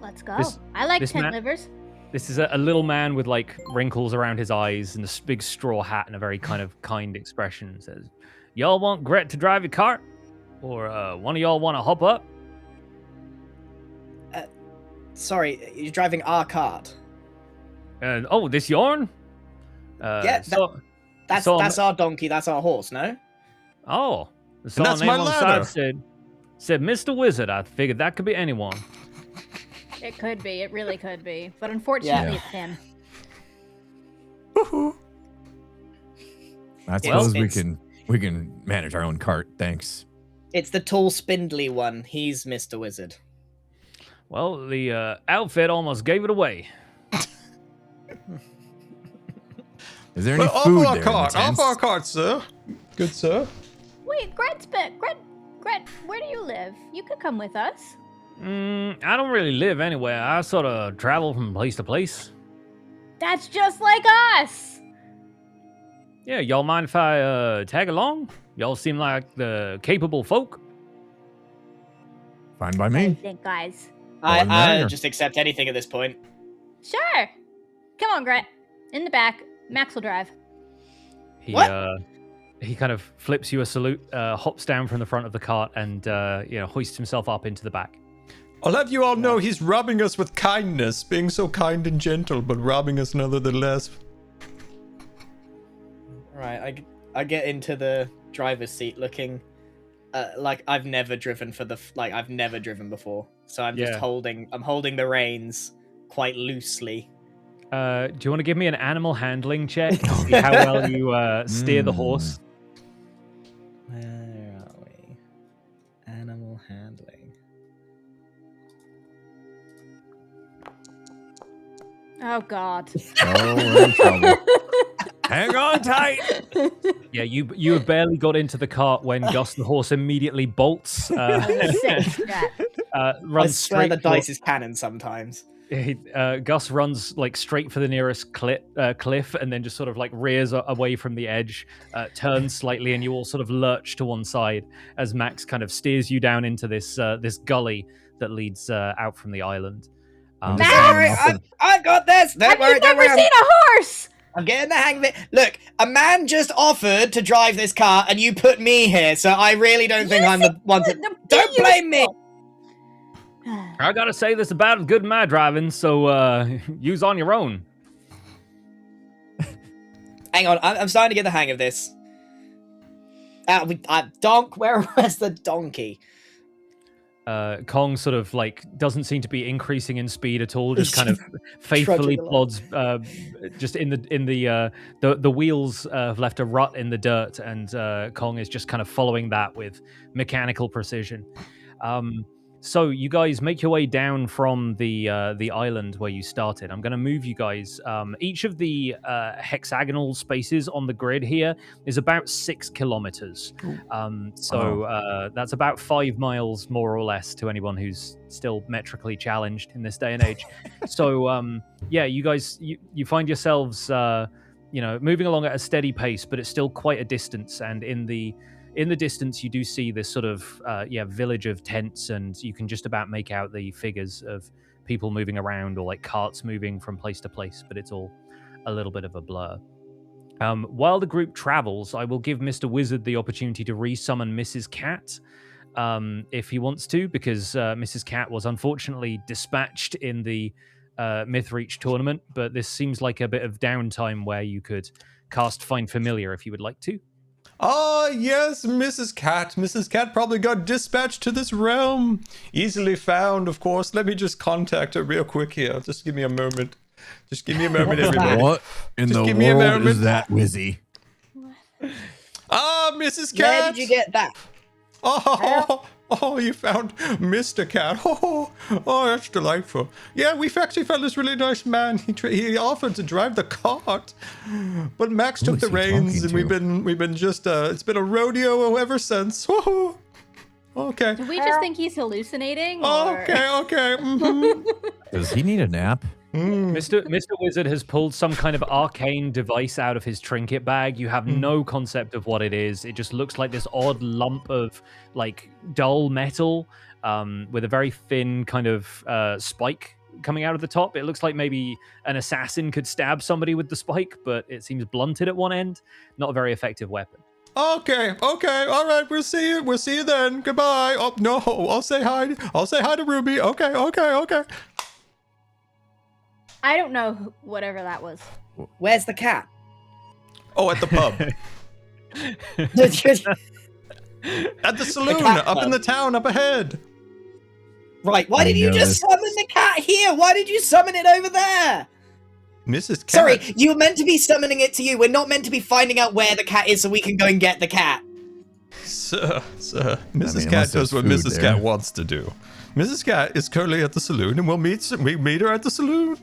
Let's go. This- I like this tent ma- livers. This is a little man with like wrinkles around his eyes and a big straw hat and a very kind of kind expression. Says, "Y'all want Gret to drive your cart, or one of y'all want to hop up?" Sorry, you're driving our cart. Oh, this yarn? Yeah, so, That's so I'm- that's our donkey. That's our horse. No. Oh, I saw that's a name my on the ladder. side said Mr. Wizard. I figured that could be anyone. It could be. It really could be. But unfortunately, it's him. I Well, suppose we it's- can manage our own cart. Thanks. It's the tall, spindly one. He's Mr. Wizard. Well, the outfit almost gave it away. Is there any Well, food off our there? cart, in the off tents? our cart, sir. Good sir. Wait, Gret, where do you live? You could come with us. I don't really live anywhere. I sort of travel from place to place. That's just like us. Yeah, y'all mind if I tag along? Y'all seem like the capable folk. Fine by What do you me. think, guys? I matter. just accept anything at this point. Sure. Come on, Gret. In the back. Max will drive. He What? he kind of flips you a salute, hops down from the front of the cart, and hoists himself up into the back. I'll have you all know he's robbing us with kindness, being so kind and gentle, but robbing us nonetheless. Right, I get into the driver's seat looking like I've never driven I've never driven before. So I'm just Yeah. holding the reins quite loosely. Do you want to give me an animal handling check to see how well you steer the horse? Where are we? Animal handling. Oh, God. Oh, we're in trouble. Hang on tight. Yeah, you have barely got into the cart when Gus the horse immediately bolts. Sick, Gret. I Runs swear straight the for- dice is cannon sometimes. Gus runs like straight for the nearest cliff and then just sort of like rears away from the edge, turns slightly, and you all sort of lurch to one side as Max kind of steers you down into this gully that leads out from the island. I'm Don't just worry, hanging off I've got this. Don't Have worry, you don't never worry. seen a horse? I'm getting the hang of it. Look, a man just offered to drive this car, and you put me here, so I really don't think I'm the one to. Don't blame me. I gotta say, this is about as good as my driving, so use on your own. Hang on, I'm starting to get the hang of this. Where's the donkey? Kong sort of like doesn't seem to be increasing in speed at all. Just kind of faithfully Trudging along. plods. Just in the wheels have left a rut in the dirt, and Kong is just kind of following that with mechanical precision. So you guys make your way down from the island where you started. I'm going to move you guys. Each of the hexagonal spaces on the grid here is about 6 kilometers. That's about 5 miles more or less to anyone who's still metrically challenged in this day and age. So you guys you find yourselves moving along at a steady pace, but it's still quite a distance. And in the distance, you do see this sort of village of tents, and you can just about make out the figures of people moving around or like carts moving from place to place, but it's all a little bit of a blur. While the group travels, I will give Mr. Wizard the opportunity to resummon Mrs. Cat if he wants to, because Mrs. Cat was unfortunately dispatched in the Mythreach tournament, but this seems like a bit of downtime where you could cast Find Familiar if you would like to. Ah, yes, Mrs. Cat. Mrs. Cat probably got dispatched to this realm. Easily found, of course. Let me just contact her real quick here. Just give me a moment. Just give me a moment, everybody. What in Just the give me a world moment. is that, Wizzy? Ah, Mrs. Where Cat. did you get that? Oh, Oh, you found Mr. Cat. Oh, that's delightful. Yeah, we've actually found this really nice man. He offered to drive the cart, but Max Who took is the he reins, talking and we've been just it's been a rodeo ever since. Okay. Do we just think he's hallucinating? Or... Okay. Mhm. Does he need a nap? Mr. Wizard has pulled some kind of arcane device out of his trinket bag. You have no concept of what it is. It just looks like this odd lump of like dull metal with a very thin kind of spike coming out of the top. It looks like maybe an assassin could stab somebody with the spike, but it seems blunted at one end. Not a very effective weapon. Okay, all right, we'll see you then. Goodbye. Oh no, I'll say hi to Ruby. Okay. I don't know whatever that was. Where's the cat? Oh, at the pub. At the saloon, up in the town, up ahead. Right, why did you just summon the cat here? Why did you summon it over there? Mrs. Cat. Sorry, you were meant to be summoning it to you. We're not meant to be finding out where the cat is so we can go and get the cat. Sir. Mrs. Cat does what Mrs. Cat wants to do. Mrs. Cat is currently at the saloon, and we meet her at the saloon.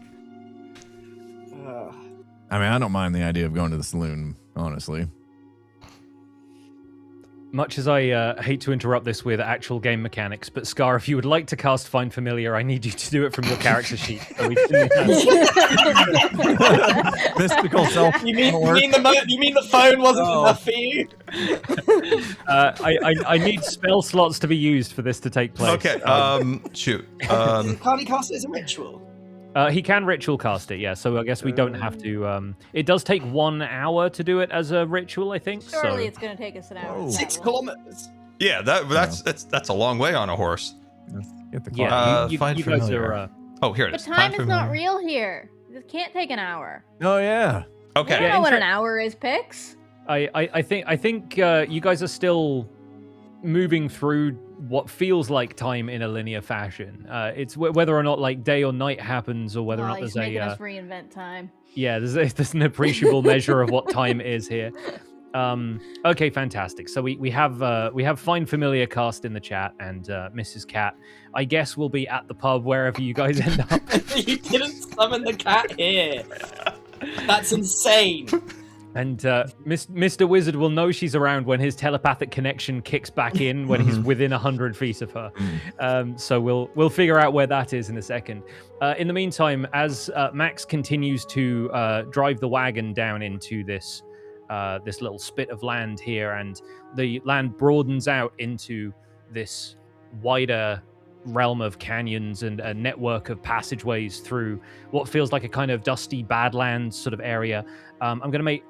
I mean, I don't mind the idea of going to the saloon, honestly. Much as I hate to interrupt this with actual game mechanics, but Scar, if you would like to cast Find Familiar, I need you to do it from your character sheet. So we can, Mystical self. You mean the phone wasn't enough for you? I need spell slots to be used for this to take place. Okay, shoot. Can't he cast it as a ritual? He can ritual cast it, yeah. So I guess we don't have to. It does take 1 hour to do it as a ritual, I think. Surely it's going to take us an hour. 6 kilometers. Yeah, that's a long way on a horse. Get the Yeah, you find guys familiar. are. Oh, here it But is. time is not real here. It can't take an hour. Oh yeah. Okay. You don't know what an hour is, Pix. I think you guys are still moving through what feels like time in a linear fashion. It's whether or not like day or night happens, or whether or not He's there's making a us reinvent time. yeah, there's an appreciable measure of what time is here. Okay, fantastic. So we have Find Familiar cast in the chat, and Mrs. Cat, I guess, will be at the pub wherever you guys end up. You didn't summon the cat here. That's insane. And Mr. Wizard will know she's around when his telepathic connection kicks back in when he's within 100 feet of her. So we'll figure out where that is in a second. In the meantime, as Max continues to drive the wagon down into this little spit of land here, and the land broadens out into this wider realm of canyons and a network of passageways through what feels like a kind of dusty badlands sort of area. I'm going to make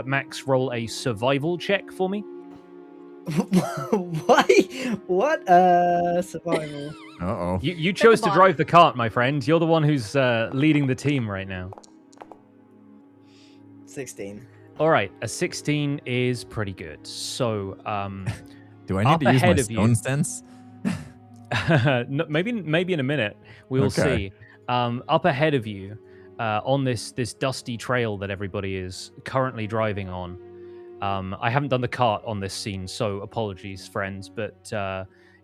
Max roll a survival check for me. Why? What? Survival. Uh-oh. You chose to drive the cart, my friend. You're the one who's leading the team right now. 16. All right, a 16 is pretty good. So, do I need to use my stone sense? No, maybe in a minute we'll see. Up ahead of you, on this dusty trail that everybody is currently driving on. I haven't done the cart on this scene, so apologies, friends. But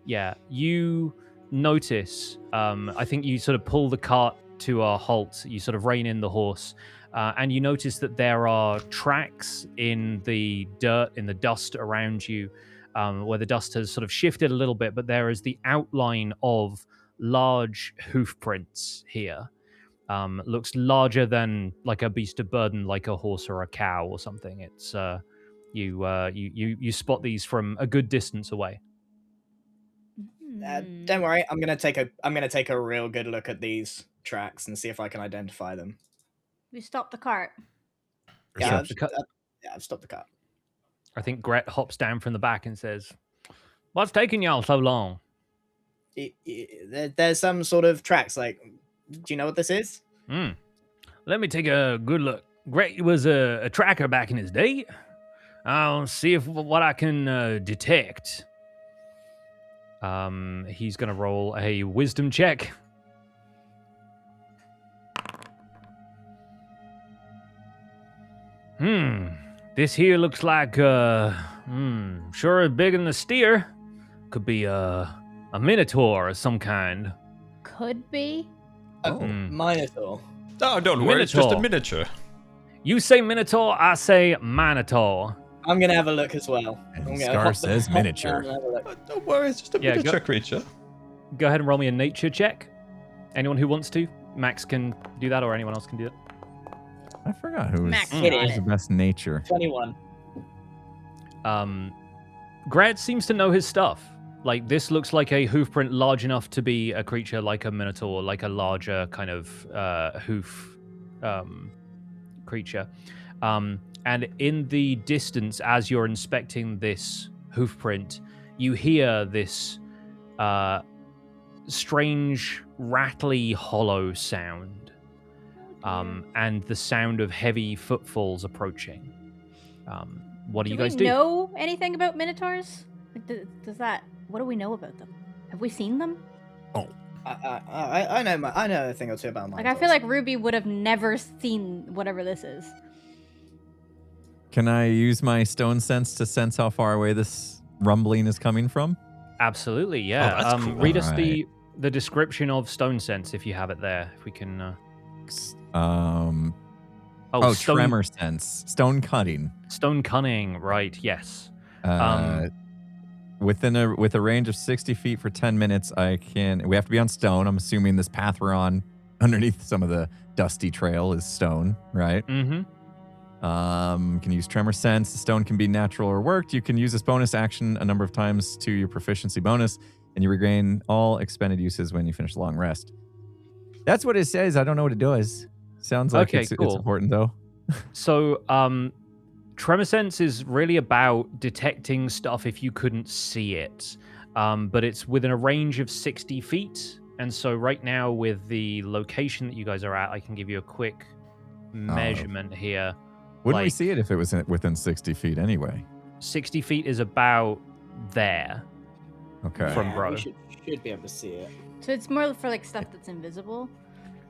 yeah, you notice. I think you sort of pull the cart to a halt. You sort of rein in the horse, and you notice that there are tracks in the dirt, in the dust around you. Where the dust has sort of shifted a little bit, but there is the outline of large hoof prints here. Looks larger than like a beast of burden, like a horse or a cow or something. It's you spot these from a good distance away. Don't worry, I'm gonna take a real good look at these tracks and see if I can identify them. We stopped the cart. Yeah, I've stopped the cart. I think Gret hops down from the back and says, "What's taking y'all so long?" There's some sort of tracks. Like, do you know what this is? Let me take a good look. Gret was a tracker back in his day. I'll see what I can detect. He's gonna roll a wisdom check. This here looks like, sure bigger than the steer. Could be a minotaur of some kind. Could be. Minotaur. Oh, don't worry, it's just a miniature. You say minotaur, I say minotaur. I'm gonna have a look as well. And Scar says miniature. Don't worry, it's just a miniature creature. Go ahead and roll me a nature check. Anyone who wants to. Max can do that, or anyone else can do it. I forgot who Max was got the it. best nature. 21. Grad seems to know his stuff. Like, this looks like a hoof print large enough to be a creature like a minotaur, like a larger kind of hoof creature. And in the distance, as you're inspecting this hoof print, you hear this strange, rattly, hollow sound, and the sound of heavy footfalls approaching. What do you guys do? Do we know anything about minotaurs? Like, does that? What do we know about them? Have we seen them? I know a thing or two about mine. Like, I feel like Ruby would have never seen whatever this is. Can I use my stone sense to sense how far away this rumbling is coming from? Absolutely, yeah. Oh, that's cool. Read us Alright. the description of stone sense if you have it there. If we can. Stone tremor sense, stone cutting. Stone cunning, right? Yes. With a range of 60 feet for 10 minutes, we have to be on stone. I'm assuming this path we're on underneath some of the dusty trail is stone, right? Mm-hmm. Can use tremor sense. The stone can be natural or worked. You can use this bonus action a number of times to your proficiency bonus, and you regain all expended uses when you finish a long rest. That's what it says. I don't know what it does. Sounds like Okay, it's cool. important though. So, tremor sense is really about detecting stuff if you couldn't see it, but it's within a range of 60 feet. And so right now with the location that you guys are at, I can give you a quick measurement here. Wouldn't we Like- see it if it was within 60 feet anyway? 60 feet is about there. Okay. From bro. We should be able to see it. So it's more for like stuff that's invisible.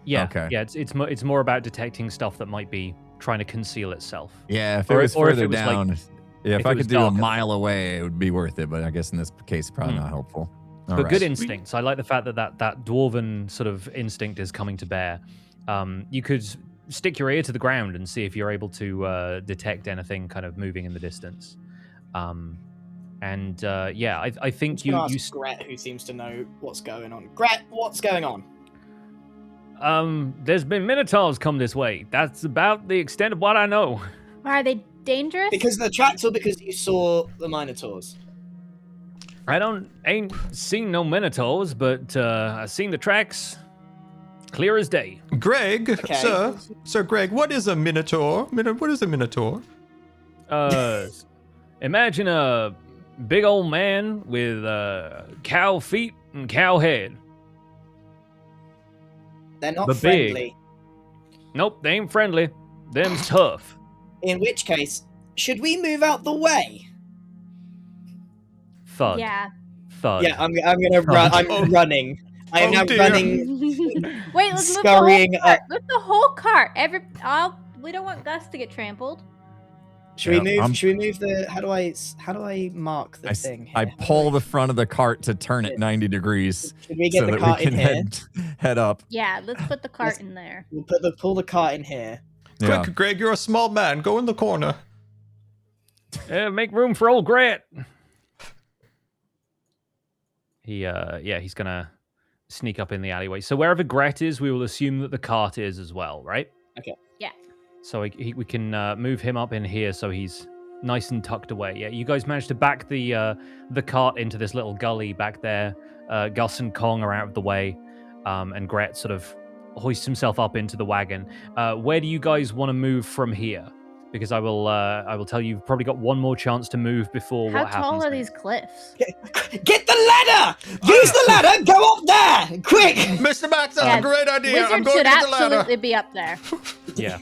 Yeah, Okay. yeah. It's more about detecting stuff that might be trying to conceal itself. Yeah, if it Or- was or if further it was, like, down, if if I it was could do a darker. mile away, it would be worth it. But I guess in this case, probably not helpful. All But right. good instincts. I like the fact that dwarven sort of instinct is coming to bear. You could stick your ear to the ground and see if you're able to detect anything kind of moving in the distance. Yeah, I think You you ask Gret, who seems to know what's going on. Gret, what's going on? there's been minotaurs come this way. That's about the extent of what I know. Are they dangerous? Because of the tracks or because you saw the Minotaurs? I ain't seen no minotaurs, but I seen the tracks clear as day. Greg, Okay. Sir Greg, what is a minotaur? What is a minotaur? Imagine a big old man with cow feet and cow head. They're not But big. friendly. Nope, they ain't friendly. Them's tough. In which case, should we move out the way? Thud. Yeah. Thud. Yeah, I'm gonna run. I'm running. I am Oh, now dear. running. Wait, let's move Scurrying the whole cart. up. Lift the whole cart. We don't want Gus to get trampled. Should we Yeah, move? Should we move the? How do I mark the thing? I here? pull the front of the cart to turn it 90 degrees Should we get so the that cart we can in here? head up. Yeah, let's put the cart Let's- in there. We'll pull the cart in here. Yeah. Quick, Greg, you're a small man. Go in the corner. Make room for old Gret. He's gonna sneak up in the alleyway. So wherever Gret is, we will assume that the cart is as well, right? Okay. Yeah. So we can move him up in here so he's nice and tucked away. Yeah, you guys managed to back the cart into this little gully back there. Gus and Kong are out of the way, and Gret sort of hoists himself up into the wagon. Where do you guys want to move from here? Because I will tell you, you've probably got one more chance to move before How what happens. tall are next. these cliffs? Get the ladder! Use the ladder! Go up there! Quick! Mr. Max, that's Yeah, a great idea. I'm Wizards going should to get the ladder. absolutely be up there. Yeah.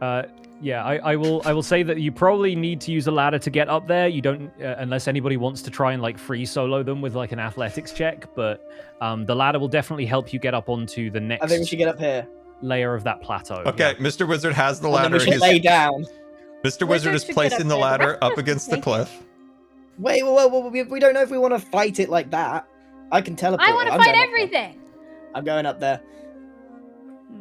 I will say that you probably need to use a ladder to get up there. You don't, unless anybody wants to try and like free solo them with like an athletics check. But the ladder will definitely help you get up onto the next I think we should get up here. layer of that plateau. Okay, Mr. Wizard has the And then ladder. we should lay down. Mr. Wizard is should get placing up the there. ladder That's up just against the me. cliff. Wait, whoa, we don't know if we want to fight it like that. I can teleport. I want to I'm fight going up there. everything. I'm going up there.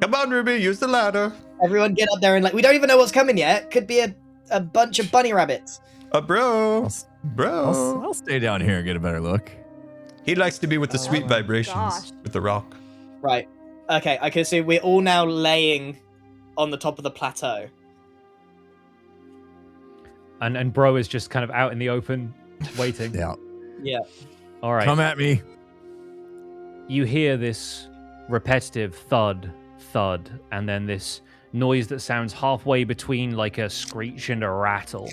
Come on, Ruby, use the ladder. Everyone get up there and we don't even know what's coming yet. Could be a bunch of bunny rabbits. Bro. I'll stay down here and get a better look. He likes to be with the sweet Oh, vibrations gosh. with the rock. Right. Okay, I can see we're all now laying on the top of the plateau. And bro is just kind of out in the open, waiting. Yeah. Yeah. All right. Come at me. You hear this repetitive thud, thud, and then this noise that sounds halfway between like a screech and a rattle.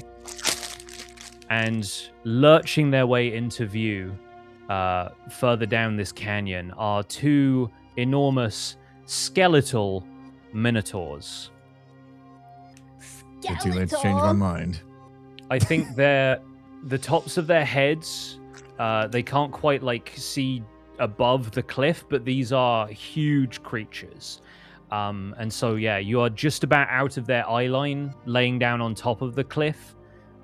And lurching their way into view, further down this canyon, are two enormous skeletal minotaurs. Too late to change my mind. I think the tops of their heads, they can't quite see above the cliff, but these are huge creatures. And so, yeah, you are just about out of their eye line, laying down on top of the cliff.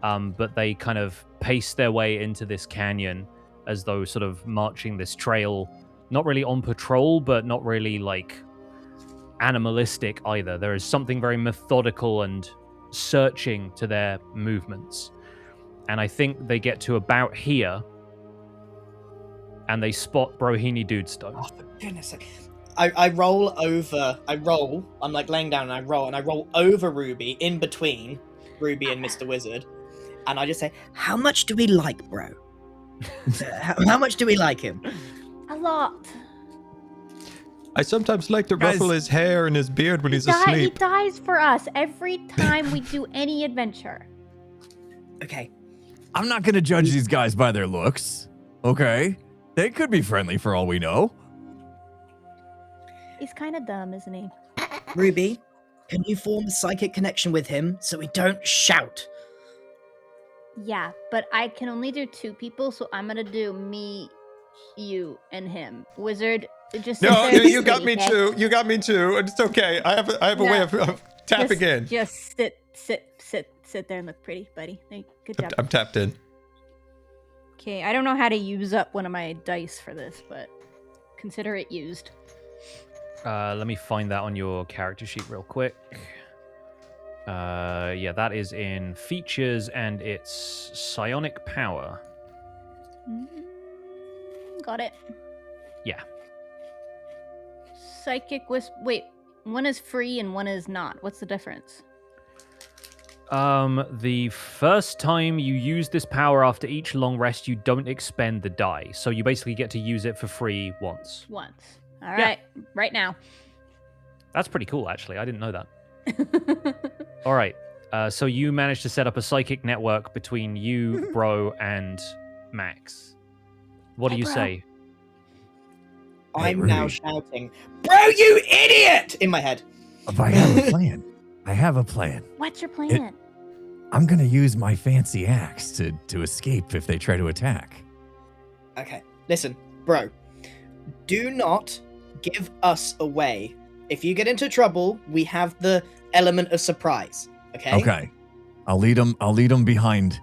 But they kind of pace their way into this canyon as though sort of marching this trail, not really on patrol, but not really animalistic either. There is something very methodical and searching to their movements. And I think they get to about here and they spot Brohini Dudestone. Oh, for goodness sake. I roll over. I'm laying down and I roll over Ruby in between Ruby and Mr. Wizard. And I just say, how much do we like bro? How much do we like him? A lot. I sometimes like to Guys. ruffle his hair and his beard when he's He asleep. dies for us every time we do any adventure. Okay. I'm not going to judge these guys by their looks. Okay? They could be friendly for all we know. He's kind of dumb, isn't he? Ruby, can you form a psychic connection with him so we don't shout? Yeah, but I can only do 2 people, so I'm gonna do me, you, and him. Wizard, just sit No, there and you got sleep, me okay? too. You got me too. It's okay. I have a way of tapping in. Just sit there and look pretty, buddy. Hey, good job. I'm tapped in. Okay, I don't know how to use up one of my dice for this, but consider it used. Let me find that on your character sheet real quick. Yeah, that is in features and it's psionic power. Got it. Yeah. Psychic wait, one is free and one is not. What's the difference? The first time you use this power after each long rest, you don't expend the die. So you basically get to use it for free once. Once. All right, right now. That's pretty cool, actually. I didn't know that. All right. So you managed to set up a psychic network between you, Bro, and Max. What do Hey, you Bro. say? I'm Ruby. now shouting, bro, you idiot! In my head. I have a plan. I have a plan. What's your plan? I'm going to use my fancy axe to escape if they try to attack. Okay, listen, bro. Do not give us away. If you get into trouble, we have the element of surprise. Okay? Okay. I'll lead them behind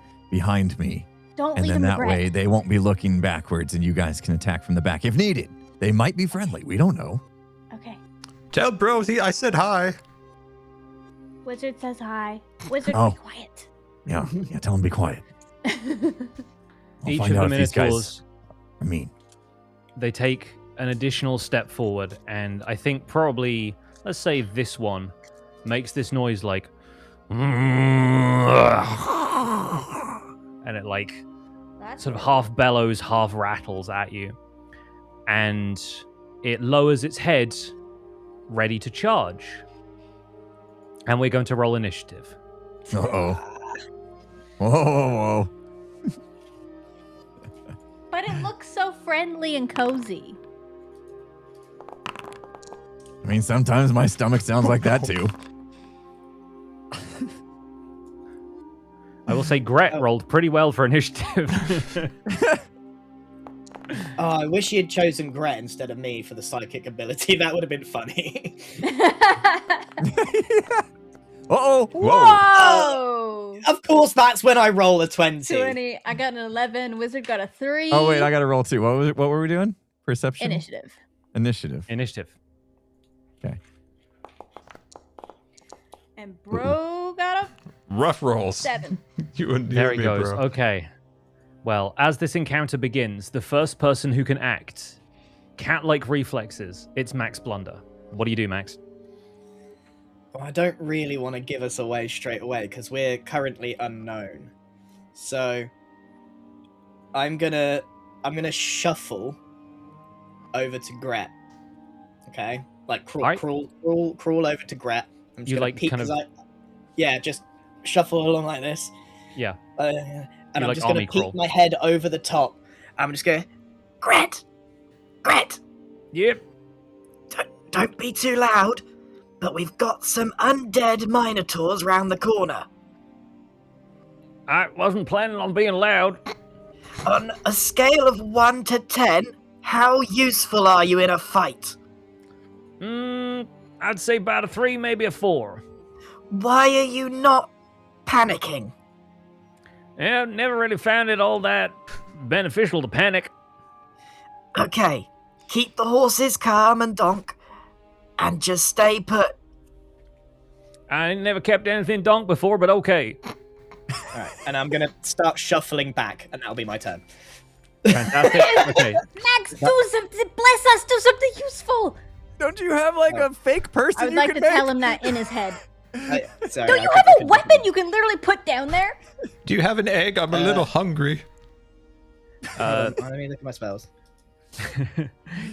me. Don't And leave then him that way they won't be looking backwards and you guys can attack from the back if needed. They might be friendly. We don't know. Okay. Tell bro I said hi. Wizard says hi. Wizard, Oh. be quiet. Yeah, tell them to be quiet. I'll Each find of out the if these guys Minotaurs, are mean. they take an additional step forward, and I think probably, let's say this one makes this noise like... And it That's sort of weird. half bellows, half rattles at you. And it lowers its head, ready to charge. And we're going to roll initiative. Uh-oh. Whoa. But it looks so friendly and cozy. I mean, sometimes my stomach sounds like that too. I will say Gret rolled pretty well for initiative. Oh, I wish you had chosen Gret instead of me for the psychic ability. That would have been funny. Uh-oh. Whoa. Whoa! Of course course, that's when I roll a 20. 20. I got an 11. Wizard got a 3. Oh wait, I got to roll 2. What were we doing? Perception. Initiative. Initiative. Okay. And bro got a Rough rolls. 7. There he goes. Okay. Well, as this encounter begins, the first person who can act cat-like reflexes, it's Max Blunder. What do you do, Max? Well, I don't really want to give us away straight away because we're currently unknown. So I'm gonna shuffle over to Gret. Okay, like crawl over to Gret. I'm just You gonna like peek kind of- just shuffle along like this. Yeah. And I'm like just gonna army peek crawl. my head over the top. I'm just going, Gret, Yep. don't be too loud. But we've got some undead minotaurs round the corner. I wasn't planning on being loud. On a scale of 1 to 10, how useful are you in a fight? I'd say about a 3, maybe a 4. Why are you not panicking? Yeah, never really found it all that beneficial to panic. Okay, keep the horses calm and donk, and just stay put. I ain't never kept anything donk before, but okay. Alright, and I'm gonna start shuffling back, and that'll be my turn. Fantastic. Okay. Max, do something. Bless us. Do something useful. Don't you have like a fake person I would you like can to make? tell him that in his head. Sorry, Don't you have a weapon you can literally put down there? Do you have an egg? I'm a little hungry. Let me look at my spells.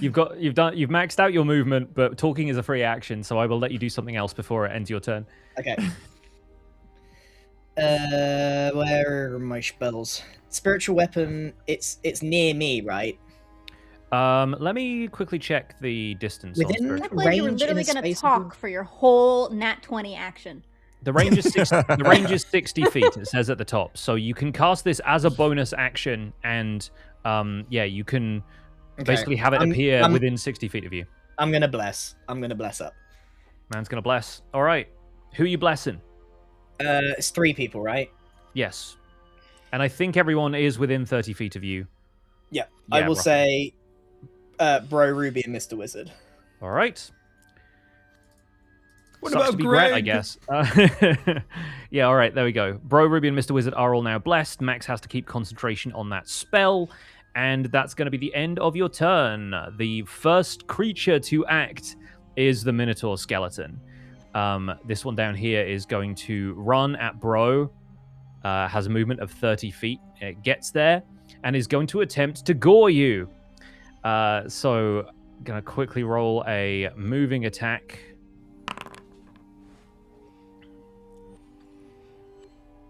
You've maxed out your movement, but talking is a free action, so I will let you do something else before it ends your turn. Okay. Where are my spells? Spiritual weapon. It's near me, right? Let me quickly check the distance. on Within spiritual. Like you were range literally in a going to space talk for your whole nat 20 action. The range is 60, the range is 60 feet. It says at the top, so you can cast this as a bonus action, and you can basically have it appear within 60 feet of you. I'm gonna bless up. Man's gonna bless. All right, who are you blessing? It's 3 people, right? Yes, and I think everyone is within 30 feet of you. Yeah. I will roughly. say, Bro, Ruby, and Mr. Wizard. All right. What Sucks about to be Gret, I Greg? guess. Yeah, all right, there we go. Bro, Ruby, and Mr. Wizard are all now blessed. Max has to keep concentration on that spell, and that's going to be the end of your turn. The first creature to act is the Minotaur skeleton. This one down here is going to run at Bro, has a movement of 30 feet. It gets there, and is going to attempt to gore you. So, going to quickly roll a moving attack.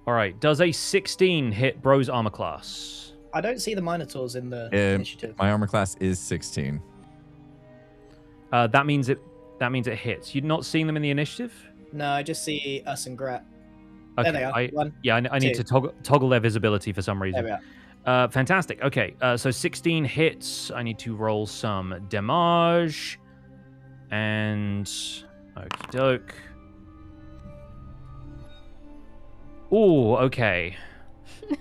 All right, does a 16 hit Bro's armor class? I don't see the Minotaurs in the initiative. My armor class is 16. That means it hits. You're not seeing them in the initiative? No, I just see us and Gret. Okay, There they are. 1. I need to toggle their visibility for some reason. There we are. Fantastic. Okay, so 16 hits. I need to roll some damage. And okie doke. Ooh, okay.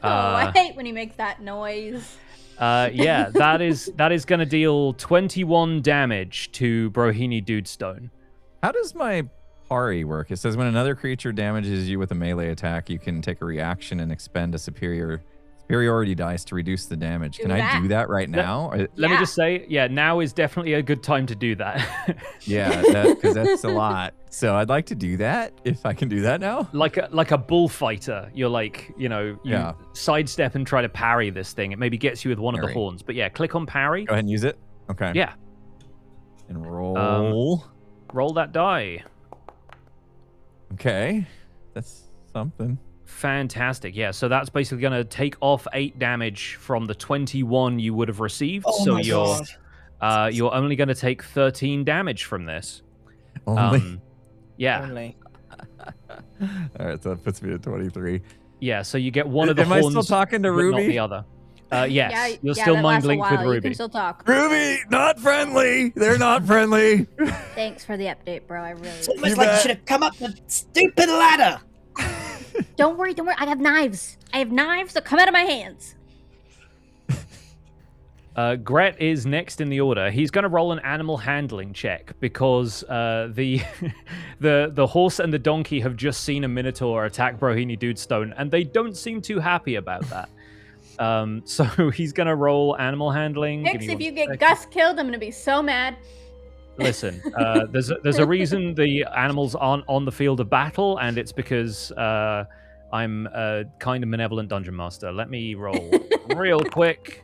I hate when he makes that noise. Yeah, that is going to deal 21 damage to Brohini Dudestone. How does my parry work? It says when another creature damages you with a melee attack, you can take a reaction and expend a superiority dice to reduce the damage. Can I do that right now? Let me just say, yeah, now is definitely a good time to do that. Yeah, because that's a lot. So I'd like to do that if I can do that now. Like a bullfighter, you're like, you sidestep and try to parry this thing. It maybe gets you with one of the horns. But yeah, click on parry. Go ahead and use it. Okay. Yeah. And roll. Roll that die. Okay. That's something. Fantastic. Yeah, so that's basically going to take off 8 damage from the 21 you would have received. Oh so my God. you're only going to take 13 damage from this. Only. Yeah. Only. All right, so that puts me at 23. Yeah, so you get one of the Am I horns, still talking to but Ruby? not the other. Yes, Yeah, you're still that mind lasts a linked with while. You Ruby. can still talk. Ruby, not friendly. They're not friendly. Thanks for the update, bro. I really It's almost like you should have come up the stupid ladder. Don't worry. I have knives. I have knives that come out of my hands. Gret is next in the order. He's going to roll an animal handling check because the the horse and the donkey have just seen a minotaur attack Brohini Dudestone, and they don't seem too happy about that. So he's going to roll animal handling. Hicks, if you get Gus killed, I'm going to be so mad. Listen, there's a reason the animals aren't on the field of battle, and it's because I'm a kind of malevolent dungeon master. Let me roll real quick.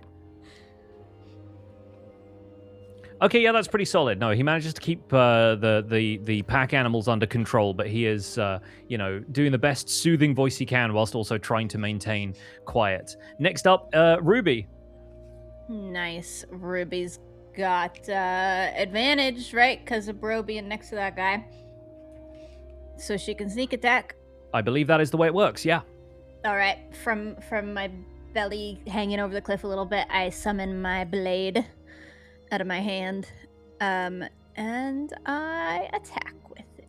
Okay, yeah, that's pretty solid. No, he manages to keep the pack animals under control, but he is, doing the best soothing voice he can whilst also trying to maintain quiet. Next up, Ruby. Nice. Ruby's got advantage, right? Because of Bro being next to that guy. So she can sneak attack. I believe that is the way it works, yeah. All right. From my belly hanging over the cliff a little bit, I summon my blade out of my hand, and I attack with it.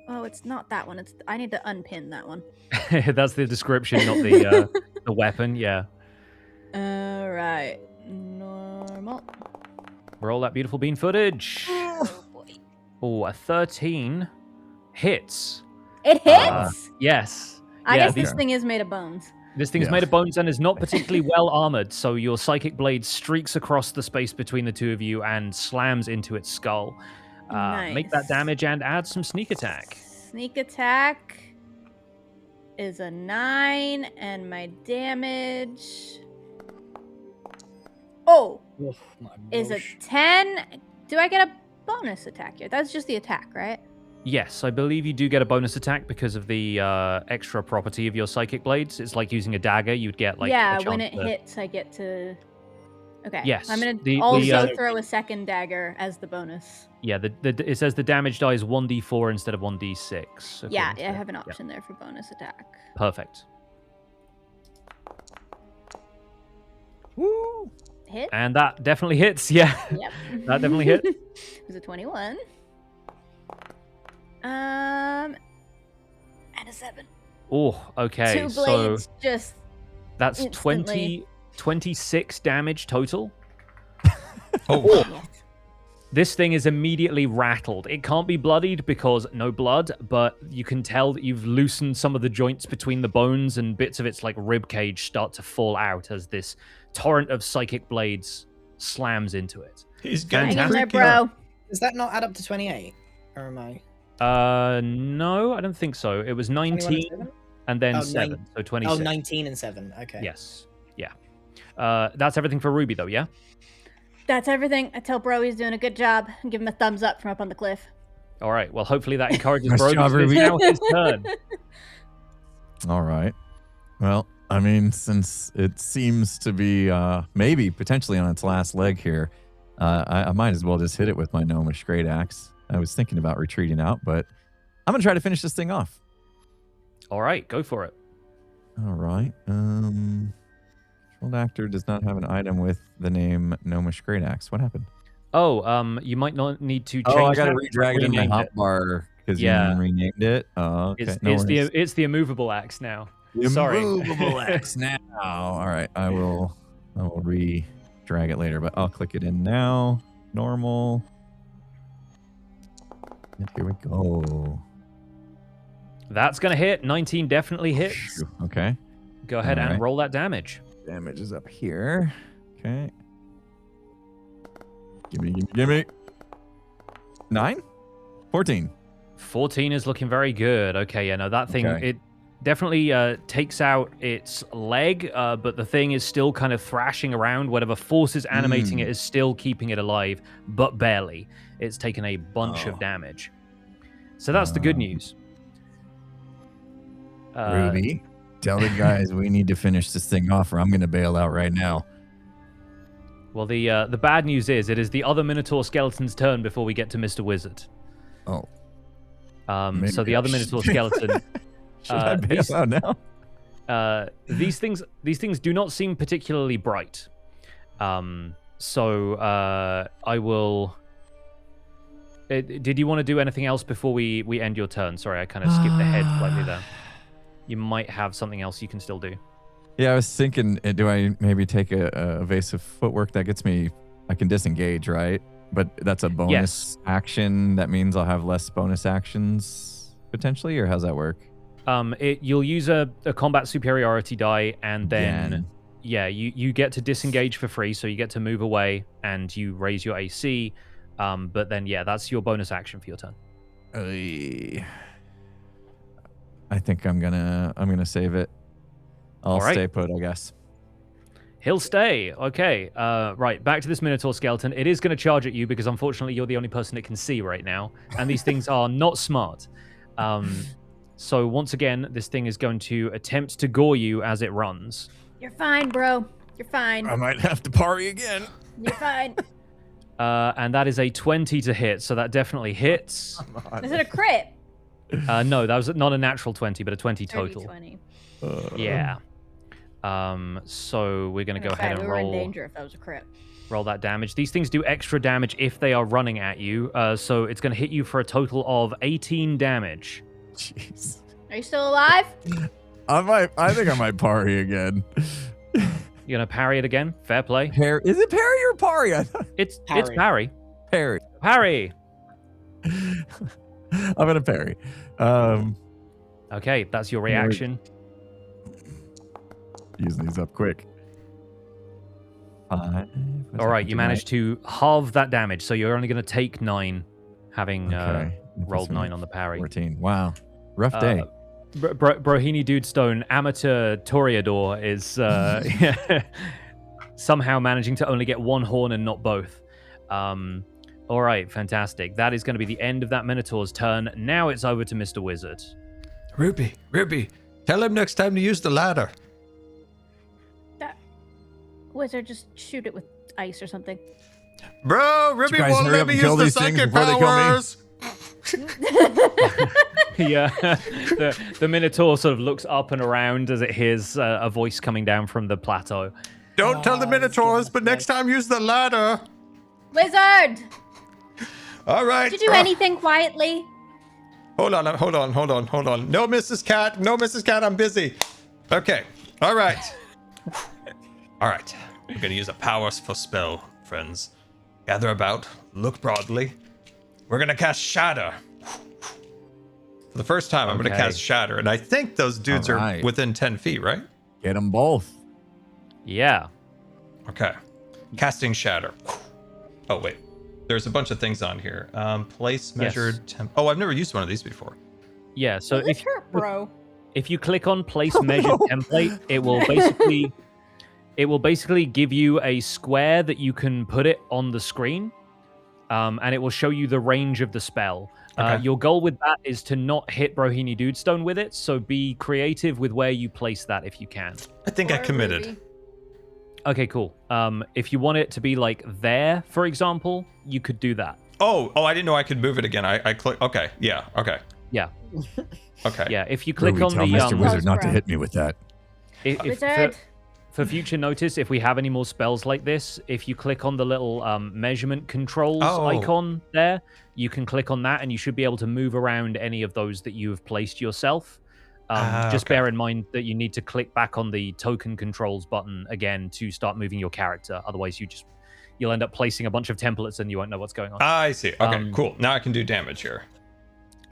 Oh, it's not that one. I need to unpin that one. That's the description, not the the weapon, yeah. All right. Normal. Roll that beautiful bean footage. Oh, boy. Oh, a 13 hits. It hits? Yes. I Yeah, guess this thing is made of bones. This thing's made of bones and is not particularly well armored, so your psychic blade streaks across the space between the two of you and slams into its skull. Make that Nice. damage and add some sneak attack. Sneak attack is a 9, and my damage Oof, my is a gosh. 10. Do I get a bonus attack here? That's just the attack, right? Yes, I believe you do get a bonus attack because of the extra property of your psychic blades. It's like using a dagger. You'd get like yeah, a chance when it to... hits, I get to. Okay. Yes, I'm gonna the, also throw a second dagger as the bonus. Yeah, it says the damage die is 1d4 instead of 1d6. Yeah, according I to- have an yeah, option there for bonus attack. perfect. Woo! Hit? And that definitely hits. Yeah, Yep. that definitely hit. It was a 21. And a 7. Oh, okay. Two So blades just that's instantly. 26 damage total. Oh, Yes. This thing is immediately rattled. It can't be bloodied because no blood, but you can tell that you've loosened some of the joints between the bones, and bits of its like rib cage start to fall out as this torrent of psychic blades slams into it. he's getting Hang in there, freaky. bro. Does that not add up to 28? Or am I? No, I don't think so. It was 21 and 19 7? and then Oh, 7, so 26. Oh, 19 and 7. Okay. Yes. Yeah. That's everything for Ruby, though, yeah? That's everything. I tell Bro he's doing a good job and give him a thumbs up from up on the cliff. All right. Well, hopefully that encourages Nice Bro. job, because it's Ruby. now his turn. All right. Well, I mean, since it seems to be maybe potentially on its last leg here, I might as well just hit it with my gnomish great axe. I was thinking about retreating out, but I'm gonna try to finish this thing off. All right. Go for it. All right. Controlled actor does not have an item with the name gnomish great axe. What happened? Oh, you might not need to change Oh, I gotta that. re-drag it in my Renamed it. hotbar because Yeah. you renamed it. Oh, okay. It's, no it's worries. the it's the immovable axe now. The Sorry. immovable axe now. All right, I will re-drag it later, but I'll click it in now. Normal. And here we go. That's gonna hit. 19 definitely hits. Phew, okay. Go ahead All and right. roll that damage. Damage is up here. Okay. Gimme. 9? 14. 14 is looking very good. Okay, yeah, no, that thing, Okay. it definitely takes out its leg, but the thing is still kind of thrashing around. Whatever force is animating it is still keeping it alive, but barely. It's taken a bunch of Oh. damage. So that's the good news. Ruby, tell the guys we need to finish this thing off or I'm going to bail out right now. Well, the bad news is it is the other Minotaur skeleton's turn before we get to Mr. Wizard. Oh. So the other Minotaur skeleton... Should I bail these- out now? These things do not seem particularly bright. So I will. Did you want to do anything else before we end your turn? Sorry, I kind of skipped ahead slightly there. You might have something else you can still do. Yeah, I was thinking, do I maybe take a evasive footwork that gets me? I can disengage, right? But that's a bonus action. That means I'll have less bonus actions potentially, or how's that work? You'll use a combat superiority die, and then Again. yeah, you get to disengage for free, so you get to move away and you raise your AC. But then yeah, that's your bonus action for your turn. I think I'm gonna save it. I'll stay put, I guess. He'll stay. Okay. Right. Back to this Minotaur skeleton. It is going to charge at you because unfortunately you're the only person it can see right now, and these things are not smart. So once again, this thing is going to attempt to gore you as it runs. You're fine, bro. You're fine. I might have to parry again. You're fine. And that is a 20 to hit, so that definitely hits. Is it a crit? No, that was not a natural 20, but a 20 total. 20. Yeah. So we're going to go ahead and we were in roll. danger if that was a crit. Roll that damage. These things do extra damage if they are running at you. So it's going to hit you for a total of 18 damage. Jeez. Are you still alive? I think I might parry again. You're going to parry it again? Fair play. Is it parry or parry? It's Parry. parry. Parry. Parry. I'm gonna parry. Okay, that's your reaction. Using these up quick. 5. All right, you managed to halve that damage, so you're only going to take 9, having rolled 9 on the parry. 14. Wow. Rough day. Brohini Dudestone, amateur Toreador, is somehow managing to only get one horn and not both. All right, fantastic. That is going to be the end of that Minotaur's turn. Now it's over to Mr. Wizard. Ruby, tell him next time to use the ladder. Wizard, just shoot it with ice or something. Bro, Ruby guys won't hurry let up me and use kill the these things psychic before they kill me? powers. Yeah, the Minotaur sort of looks up and around as it hears a voice coming down from the plateau. Don't tell the Minotaurs, but next time use the ladder. Wizard! All right. Did you do anything quietly? Hold on. No, Mrs. Cat, I'm busy. Okay. All right. All right. We're going to use a powerful spell, friends. Gather about, look broadly. We're going to cast Shatter. For the first time, I'm going to cast Shatter. And I think those dudes are within 10 feet, right? Get them both. Yeah. Okay. Casting Shatter. Oh, wait. There's a bunch of things on here. Place, measured, Oh, I've never used one of these before. Yeah, so This hurt, bro. if you click on place measured template, it will basically give you a square that you can put it on the screen, and it will show you the range of the spell. Okay. Your goal with that is to not hit Brohini Dudestone with it, so be creative with where you place that if you can. I think I Or committed. Ruby. Okay, cool. If you want it to be like there, for example, you could do that. Oh, I didn't know I could move it again. I click. Okay. Yeah. Okay. Yeah. Okay. Yeah, if you click Ruby, on tell the Mr. Wizard Close not to breath. hit me with that. Wizard! For future notice, if we have any more spells like this, if you click on the little measurement controls icon there, you can click on that and you should be able to move around any of those that you have placed yourself. Just bear in mind that you need to click back on the token controls button again to start moving your character. Otherwise, you'll end up placing a bunch of templates and you won't know what's going on. I see. Okay, cool. Now I can do damage here.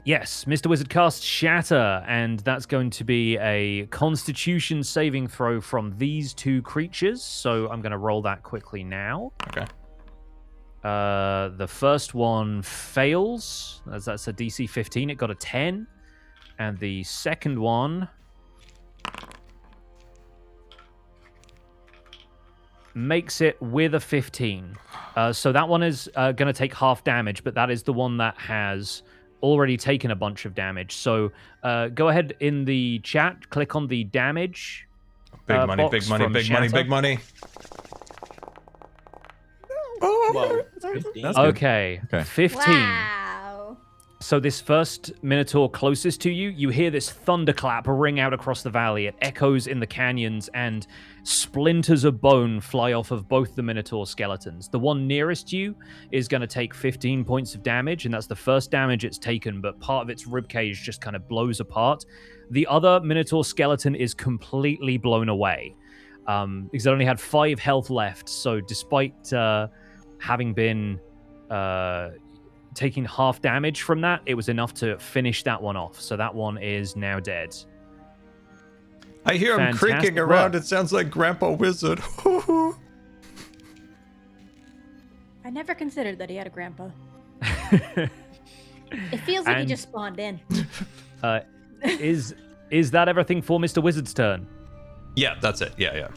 Yes, Mr. Wizard casts Shatter, and that's going to be a Constitution saving throw from these two creatures. So I'm going to roll that quickly now. Okay. The first one fails, as that's a DC 15. It got a 10. And the second one makes it with a 15. So that one is going to take half damage, but that is the one that has already taken a bunch of damage. So go ahead in the chat, click on the damage. Big money, box big money, from big money, Shatter. big money. Whoa. 15. That's good. Okay, Okay. 15. Wow. So this first Minotaur closest to you, you hear this thunderclap ring out across the valley. It echoes in the canyons, and splinters of bone fly off of both the Minotaur skeletons. The one nearest you is going to take 15 points of damage, and that's the first damage it's taken, but part of its ribcage just kind of blows apart. The other Minotaur skeleton is completely blown away, because it only had 5 health left, so despite having been... taking half damage from that, it was enough to finish that one off. So that one is now dead. I hear him Fantastic creaking around. work. It sounds like Grandpa Wizard. I never considered that he had a grandpa. It feels like he And- just spawned in. Is that everything for Mr. Wizard's turn? Yeah, that's it. Yeah.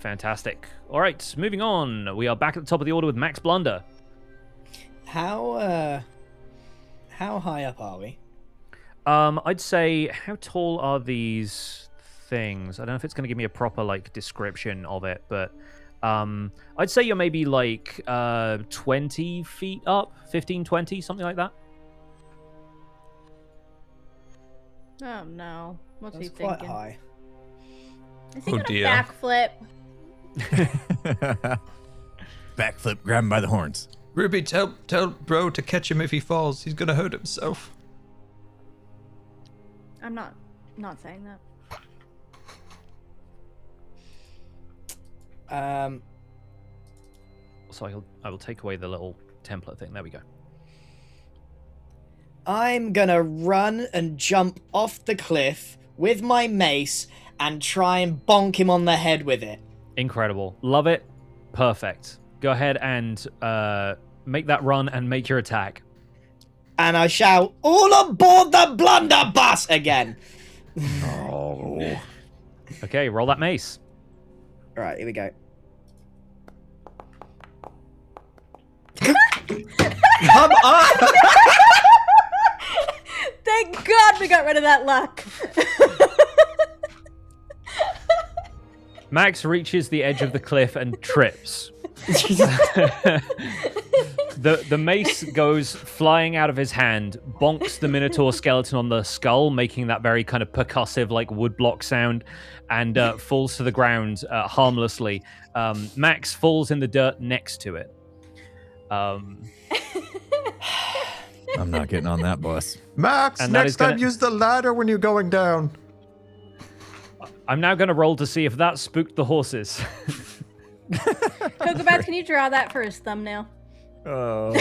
Fantastic. All right, moving on. We are back at the top of the order with Max Blunder. How high up are we? I'd say, how tall are these things? I don't know if it's going to give me a proper description of it, but I'd say you're maybe 20 feet up, 15, 20, something like that. Oh no. What's That's he quite thinking? high. Is he Oh, gonna dear. backflip? Backflip, grab him by the horns. Ruby, tell bro to catch him if he falls. He's gonna hurt himself. I'm not saying that. So I will take away the little template thing. There we go. I'm gonna run and jump off the cliff with my mace and try and bonk him on the head with it. Incredible. Love it. Perfect. Go ahead and make that run and make your attack. And I shout, "All aboard the blunderbuss!" again. Oh. Okay, roll that mace. All right, here we go. Come on! Thank God we got rid of that luck. Max reaches the edge of the cliff and trips. The mace goes flying out of his hand, bonks the Minotaur skeleton on the skull, making that very kind of percussive, woodblock sound, and falls to the ground harmlessly. Max falls in the dirt next to it. I'm not getting on that bus. Max, And that next is gonna- time use the ladder when you're going down. I'm now going to roll to see if that spooked the horses. Cocobats, can you draw that for his thumbnail? Oh.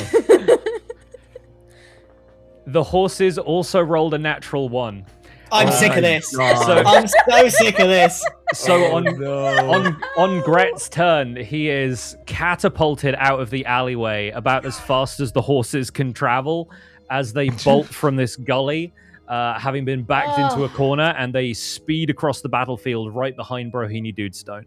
The horses also rolled a natural 1. I'm Oh sick my of this. God. I'm so sick of this. So Oh, on no. on Gret's turn, he is catapulted out of the alleyway about as fast as the horses can travel as they bolt from this gully, having been backed into a corner, and they speed across the battlefield right behind Brohini Dudestone.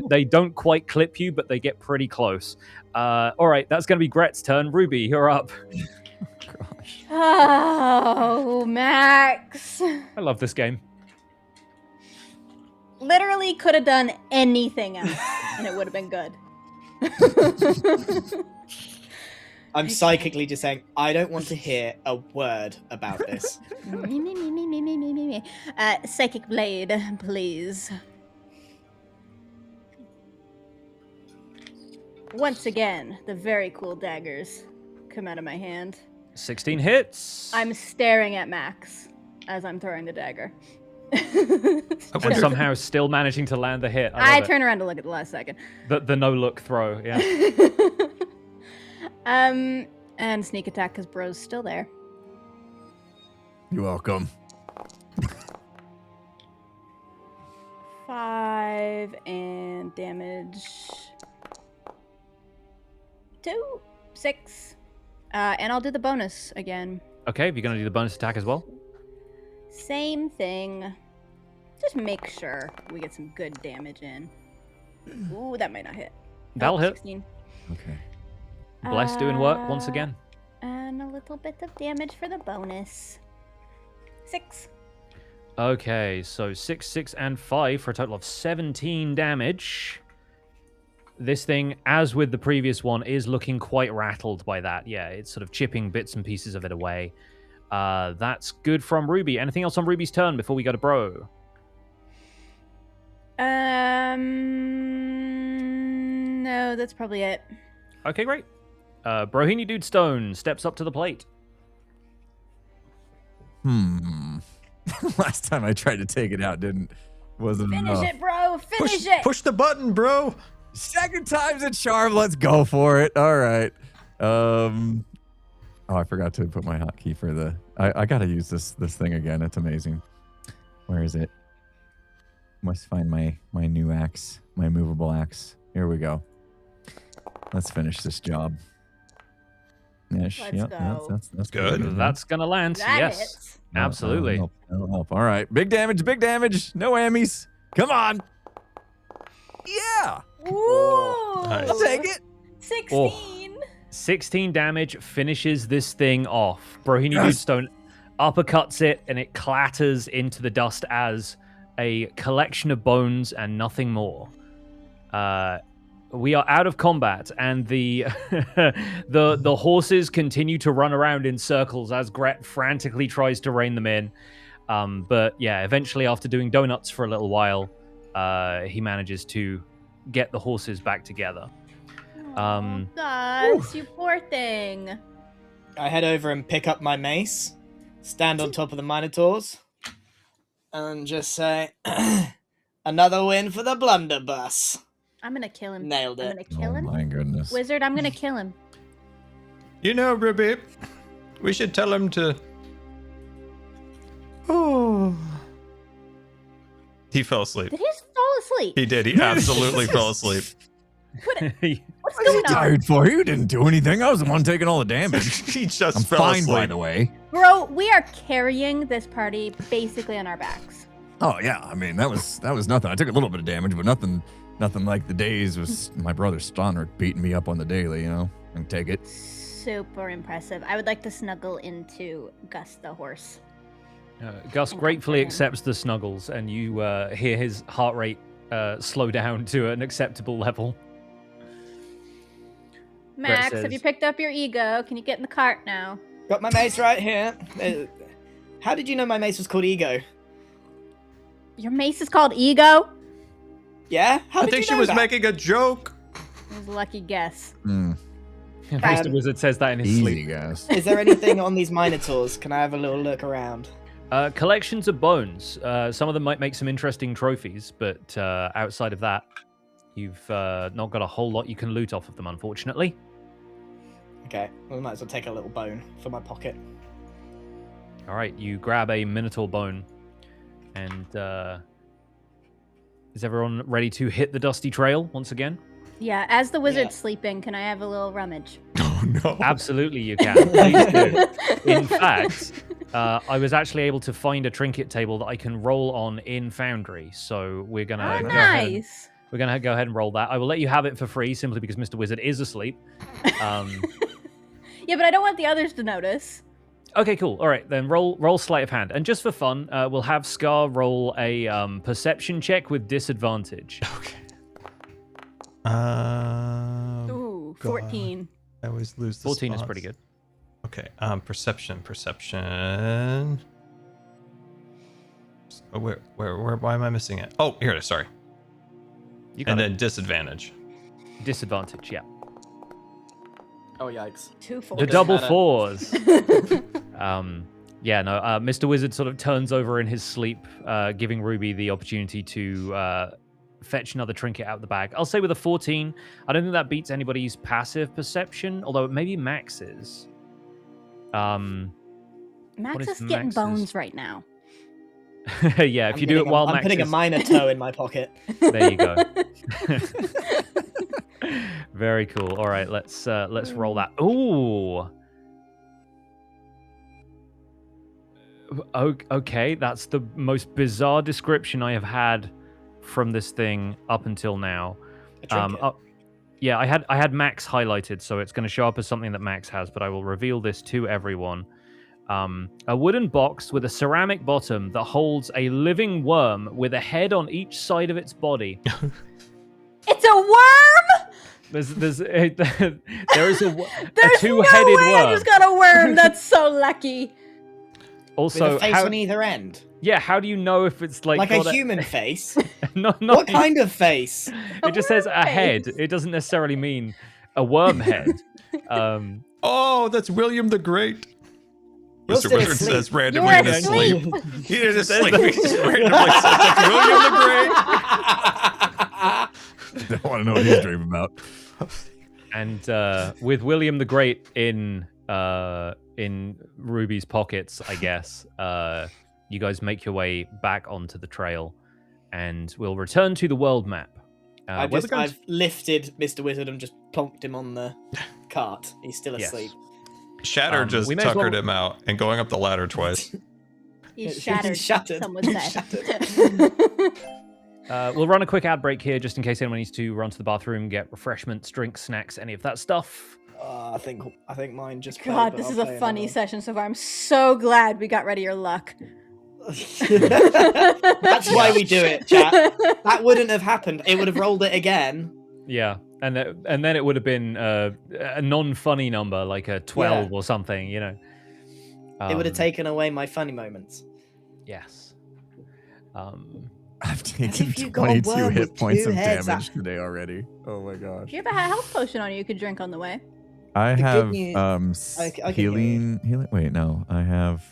They don't quite clip you, but they get pretty close. All right, that's going to be Gret's turn. Ruby, you're up. Oh, Max. I love this game. Literally could have done anything else, and it would have been good. I'm psychically just saying, I don't want to hear a word about this. Me. Psychic blade, please. Once again, the very cool daggers come out of my hand. 16 hits. I'm staring at Max as I'm throwing the dagger. And somehow still managing to land the hit. I love it. turn around to look at the last second. The no-look throw, yeah. And sneak attack because bro's still there. You're welcome. 5 and damage. 2, 6. And I'll do the bonus again. Okay, you're going to do the bonus attack as well? Same thing. Just make sure we get some good damage in. Ooh, that might not hit. That'll hit. 16. Okay. Bless doing work once again. And a little bit of damage for the bonus. 6. Okay, so 6, 6, and 5 for a total of 17 damage. This thing, as with the previous one, is looking quite rattled by that. Yeah, it's sort of chipping bits and pieces of it away. That's good from Ruby. Anything else on Ruby's turn before we go to Bro? No, that's probably it. Okay, great. Brohini Dude Stone steps up to the plate. Last time I tried to take it out, wasn't Finish enough. it, bro. Finish it. Push the button, bro. Second time's a charm. Let's go for it. All right. Oh, I forgot to put my hotkey for the. I gotta use this thing again. It's amazing. Where is it? Must find my new axe, my movable axe. Here we go. Let's finish this job. Ish. Let's Yep, go. That's Good. That's gonna land. That Yes, hits. absolutely. That'll help. All right. Big damage. Big damage. No whammies. Come on. Yeah. Ooh. Nice. I'll take it. 16. 16 damage finishes this thing off. Brohini Yes. Dude Stone uppercuts it, and it clatters into the dust as a collection of bones and nothing more. We are out of combat, and the the horses continue to run around in circles as Gret frantically tries to rein them in. But yeah, eventually, after doing donuts for a little while, he manages to get the horses back together. Oh, Gus, you poor thing. I head over and pick up my mace, stand on top of the Minotaurs, and just say, another win for the blunderbuss. I'm gonna kill him. Nailed I'm it. gonna kill Oh him. my goodness. Wizard, I'm gonna kill him. You know, Ruby, we should tell him to. Oh. He fell asleep. Did he just fall asleep? He did. He absolutely fell asleep. What's What is he going on? tired for? You didn't do anything. I was the one taking all the damage. He just I'm fell fine, asleep. by the way. Bro, we are carrying this party basically on our backs. Oh yeah, I mean that was nothing. I took a little bit of damage, but nothing like the days was my brother Stonrick beating me up on the daily. You know, I can take it. Super impressive. I would like to snuggle into Gus the horse. Gus And gratefully comfort him. accepts the snuggles, and you hear his heart rate slow down to an acceptable level. Max, says- have you picked up your ego? Can you get in the cart now? Got my mace right here. How did you know my mace was called Ego? Your mace is called Ego? Yeah? How I did think you she know was that? making a joke. It was a lucky guess. Mr. Wizard says that in his Easy, sleep. guys. Is there anything on these Minotaurs? Can I have a little look around? Collections of bones. Some of them might make some interesting trophies, but outside of that, you've not got a whole lot you can loot off of them, unfortunately. Okay, well, I might as well take a little bone for my pocket. All right, you grab a Minotaur bone, and is everyone ready to hit the dusty trail once again? Yeah, as the wizard's Yeah. sleeping, can I have a little rummage? Oh no. Absolutely, you can. Please do. In fact, I was actually able to find a trinket table that I can roll on in Foundry, so we're gonna Oh, go ahead and- nice. we're gonna go ahead and roll that. I will let you have it for free simply because Mr. Wizard is asleep. Yeah, but I don't want the others to notice. Okay, cool. All right, then roll sleight of hand, and just for fun, we'll have Scar roll a perception check with disadvantage. Okay. Ooh, God. 14. I always lose the 14 is spots. pretty good. Okay. Perception. Oh, where? Why am I missing it? Oh, here it is. Sorry. You got And it. then disadvantage. Disadvantage, yeah. Oh, yikes. 2 4. The doesn't double matter. fours. Yeah, no. Mr. Wizard sort of turns over in his sleep, giving Ruby the opportunity to fetch another trinket out of the bag. I'll say with a 14. I don't think that beats anybody's passive perception, although maybe Max's. Max is is getting Max's? bones right now. Yeah, if you do it while I'm Max putting is... a minor toe in my pocket. There you go. Very cool. All right, let's roll that. Ooh. Okay, that's the most bizarre description I have had from this thing up until now. A trinket. Yeah, I had Max highlighted, so it's going to show up as something that Max has, but I will reveal this to everyone. A wooden box with a ceramic bottom that holds a living worm with a head on each side of its body. It's a worm? There is a There's two-headed no way worm. I just got a worm. That's so lucky. Also, With a face how, on either end. yeah, how do you know if it's like Like got a human face. not What kind of face? It just says worm a head. face. It doesn't necessarily mean a worm head. Oh, that's William the Great. You're Mr. still Wizard asleep. says randomly You're in his asleep. sleep. He didn't sleep. He just randomly says that's William the Great. I don't want to know what he's dreaming about. And with William the Great in Ruby's pockets, I guess, you guys make your way back onto the trail, and we'll return to the world map. I've lifted Mr. Wizard and just plonked him on the cart. He's still Yes. asleep. Shatter just we may as tuckered well- him out and going up the ladder twice. He's He's shattered. shattered. Some would He's say. We'll run a quick ad break here, just in case anyone needs to run to the bathroom, get refreshments, drinks, snacks, any of that stuff. I think mine just. played, God, but this I'll is a play funny another session so far. I'm so glad we got rid of your luck. one. That's why we do it, chat. That wouldn't have happened. It would have rolled it again. Yeah, and then it would have been a non-funny number, like a 12 or something, you know. It would have taken away my funny moments. Yes. I've As taken if you got a 22 worm hit with points two of heads, damage today already. Oh my gosh. If you ever had a health potion on you could drink on the way. I The good have news- I can healing. Wait, no, I have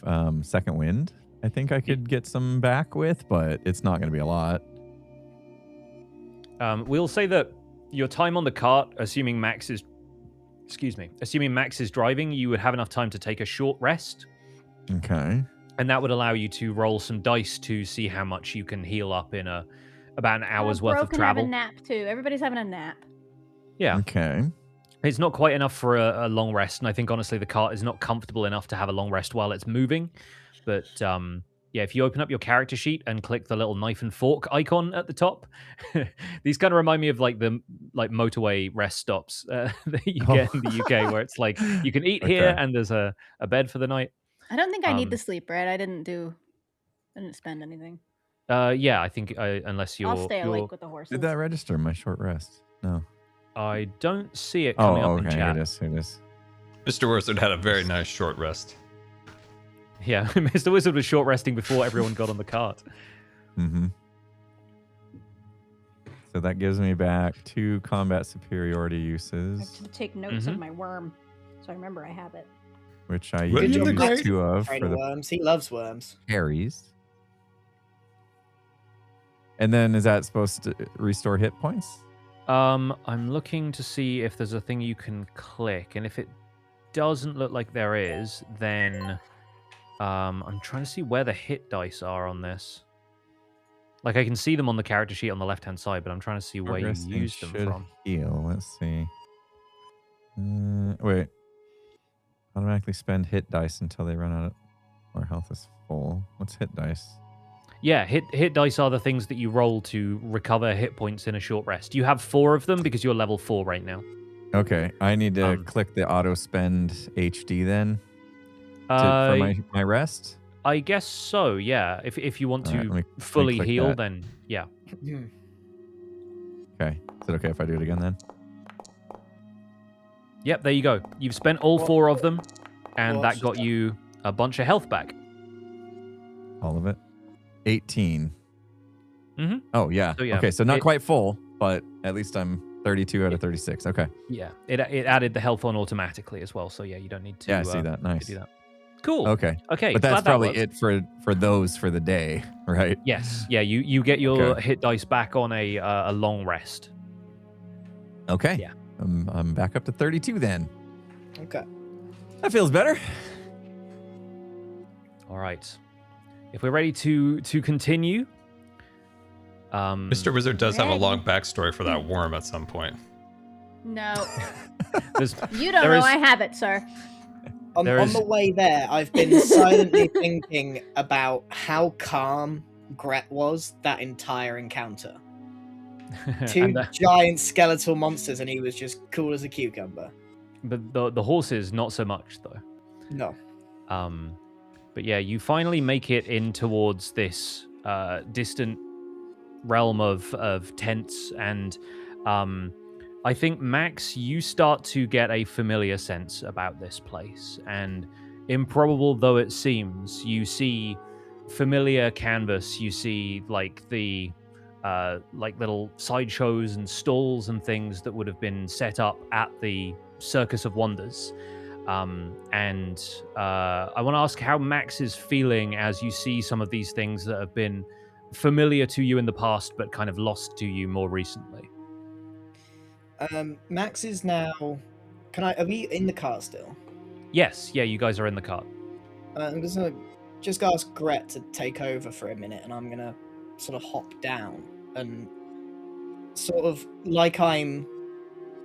second wind. I think I could get some back with, but it's not going to be a lot. We'll say that your time on the cart, assuming Max is driving, you would have enough time to take a short rest, Okay. and that would allow you to roll some dice to see how much you can heal up in about an hour's worth of Bro can travel. have a nap too. Everybody's having a nap. Yeah. Okay. It's not quite enough for a long rest, and I think honestly the cart is not comfortable enough to have a long rest while it's moving. But yeah, if you open up your character sheet and click the little knife and fork icon at the top, these kind of remind me of like the motorway rest stops that you get in the UK, where it's like you can eat here Okay. and there's a bed for the night. I don't think I need Um, the sleep, right? I didn't spend anything. Yeah, I think unless you're, I'll stay awake with the horses. Did that register my short rest? No. I don't see it Oh, coming up in okay. chat. It is. It is. Mr. Wizard had a very nice short rest. Yeah, Mr. Wizard was short resting before everyone got on the cart. Mm-hmm. So that gives me back 2 combat superiority I uses, have to take notes of my worm, so I remember I have it. which I William use the Great. 2 of Afraid for of the worms. He loves worms. carries. And then is that supposed to restore hit points? I'm looking to see if there's a thing you can click, and if it doesn't look like there is, then I'm trying to see where the hit dice are on this. Like I can see them on the character sheet on the left-hand side, but I'm trying to see where you Progressing used them should from. heal. Let's see. Wait. Automatically spend hit dice until they run out of, or health is full. What's hit dice? Yeah, hit dice are the things that you roll to recover hit points in a short rest. You have 4 of them because you're level 4 right now. Okay, I need to click the auto spend HD then for my rest. I guess so. Yeah, if you want All right, to let me fully click heal, that. then yeah. Okay, is it okay if I do it again then? Yep, there you go. You've spent all 4 of them, and What's that got you a bunch of health back. All of it. 18. Mhm. Oh yeah. So, yeah, Okay, so not it- quite full, but at least I'm 32 out of 36. Okay. Yeah, it added the health on automatically as well. So yeah, you don't need to. Yeah, I see that. to Nice. do that. Cool. Okay. Okay, But that's glad that probably works. it for those for the day, right? Yes. Yeah, you get your Okay. hit dice back on a long rest. Okay. Yeah. I'm back up to 32 then. Okay. That feels better. All right. If we're ready to continue, Mr. Wizard does have a Ready. long backstory for that worm at some point. No, there's you don't There know is- I have it, sir. On There is- the way there, I've been silently thinking about how calm Gret was that entire encounter. 2 and giant skeletal monsters, and he was just cool as a cucumber. but the horses not so much though. No. But yeah, you finally make it in towards this distant realm of tents, and I think, Max, you start to get a familiar sense about this place, and improbable though it seems, you see familiar canvas, you see like the like little sideshows and stalls and things that would have been set up at the Circus of Wonders. And I want to ask how Max is feeling as you see some of these things that have been familiar to you in the past, but kind of lost to you more recently. Max is now. Are we in the car still? Yes, yeah, you guys are in the cart. I'm just gonna ask Gret to take over for a minute, and I'm gonna sort of hop down and sort of like I'm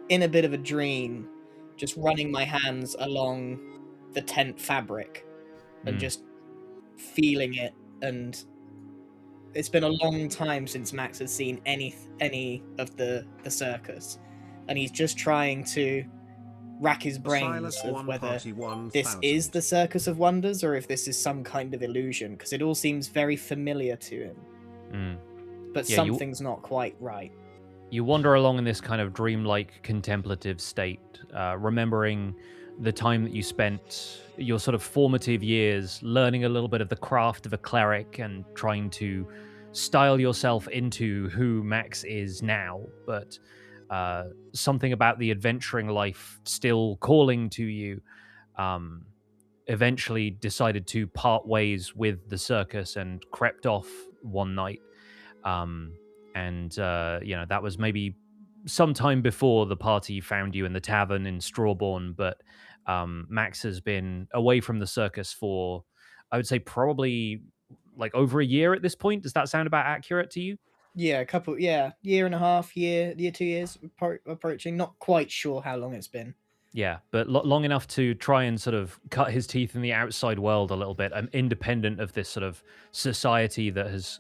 in a bit of a dream, just running my hands along the tent fabric and Mm. just feeling it. And it's been a long time since Max has seen any of the circus, and he's just trying to rack his brains of whether this is the Circus of Wonders or if this is some kind of illusion, because it all seems very familiar to him. Mm. But Yeah, something's not quite right. You wander along in this kind of dreamlike contemplative state, remembering the time that you spent, your sort of formative years, learning a little bit of the craft of a cleric and trying to style yourself into who Max is now. But something about the adventuring life still calling to you, eventually decided to part ways with the circus and crept off one night. And that was maybe sometime before the party found you in the tavern in Strawborn. But Max has been away from the circus for, I would say, probably like over a year at this point. Does that sound about accurate to you? Yeah, year and a half, 2 years approaching. Not quite sure how long it's been. Yeah, but long enough to try and sort of cut his teeth in the outside world a little bit, independent of this sort of society that has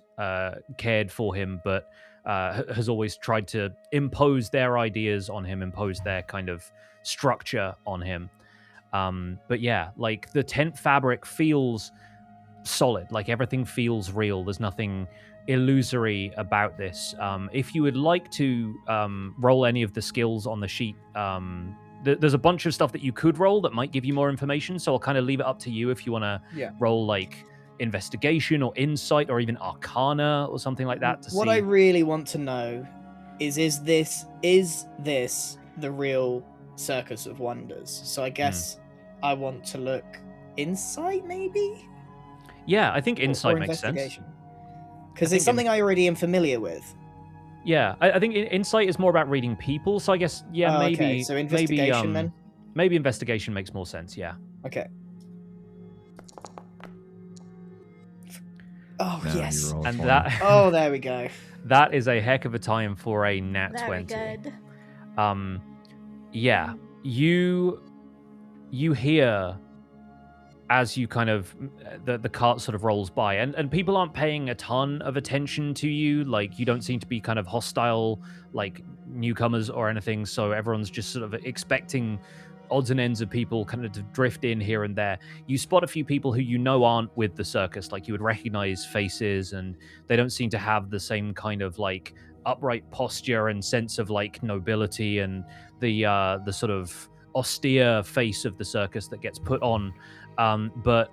cared for him, but has always tried to impose their ideas on him, impose their kind of structure on him. But yeah, like the tent fabric feels solid, like everything feels real. There's nothing illusory about this. If you would like to roll any of the skills on the sheet, there's a bunch of stuff that you could roll that might give you more information. So I'll kind of leave it up to you if you want to roll like investigation or insight or even arcana or something like that to what see. I really want to know is this the real Circus of Wonders? So I guess I want to look insight, maybe. Yeah, I think insight or makes sense. investigation. Because it's something I already am familiar with. Yeah, I think insight is more about reading people. So I guess maybe. Okay. So investigation then. Maybe investigation makes more sense. Yeah. Okay. Oh Now yes. you roll a And 20. that. Oh, there we go. That is a heck of a time for a nat Very 20. good. Yeah, you hear as you kind of the cart sort of rolls by, and people aren't paying a ton of attention to you. Like, you don't seem to be kind of hostile like newcomers or anything, so everyone's just sort of expecting odds and ends of people kind of to drift in here and there. You spot a few people who you know aren't with the circus, like you would recognize faces, and they don't seem to have the same kind of like upright posture and sense of like nobility and the sort of austere face of the circus that gets put on. But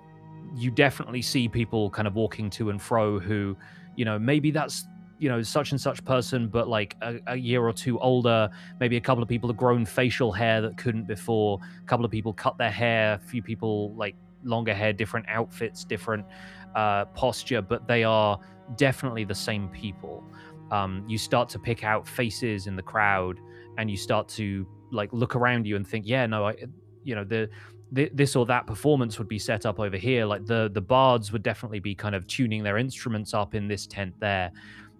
you definitely see people kind of walking to and fro who, maybe that's, such and such person, but like a year or two older. Maybe a couple of people have grown facial hair that couldn't before. A couple of people cut their hair. A few people like longer hair, different outfits, different posture, but they are definitely the same people. You start to pick out faces in the crowd, and you start to like look around you and think, this or that performance would be set up over here. Like the bards would definitely be kind of tuning their instruments up in this tent there,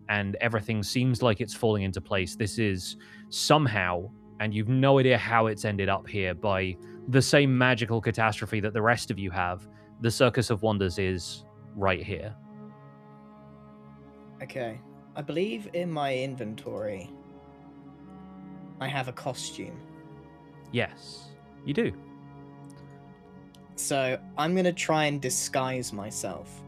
and everything seems like it's falling into place. This is somehow, and you've no idea how it's ended up here, by the same magical catastrophe that the rest of you have. The Circus of Wonders is right here. Okay. I believe in my inventory I have a costume. Yes, you do. So I'm going to try and disguise myself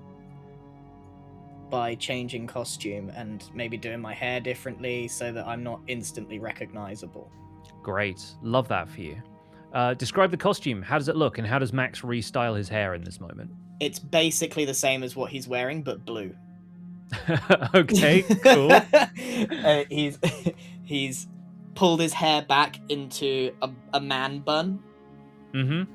by changing costume and maybe doing my hair differently so that I'm not instantly recognizable. Great. Love that for you. Describe the costume. How does it look, and how does Max restyle his hair in this moment? It's basically the same as what he's wearing, but blue. Okay, cool. He's pulled his hair back into a man bun. Mm-hmm.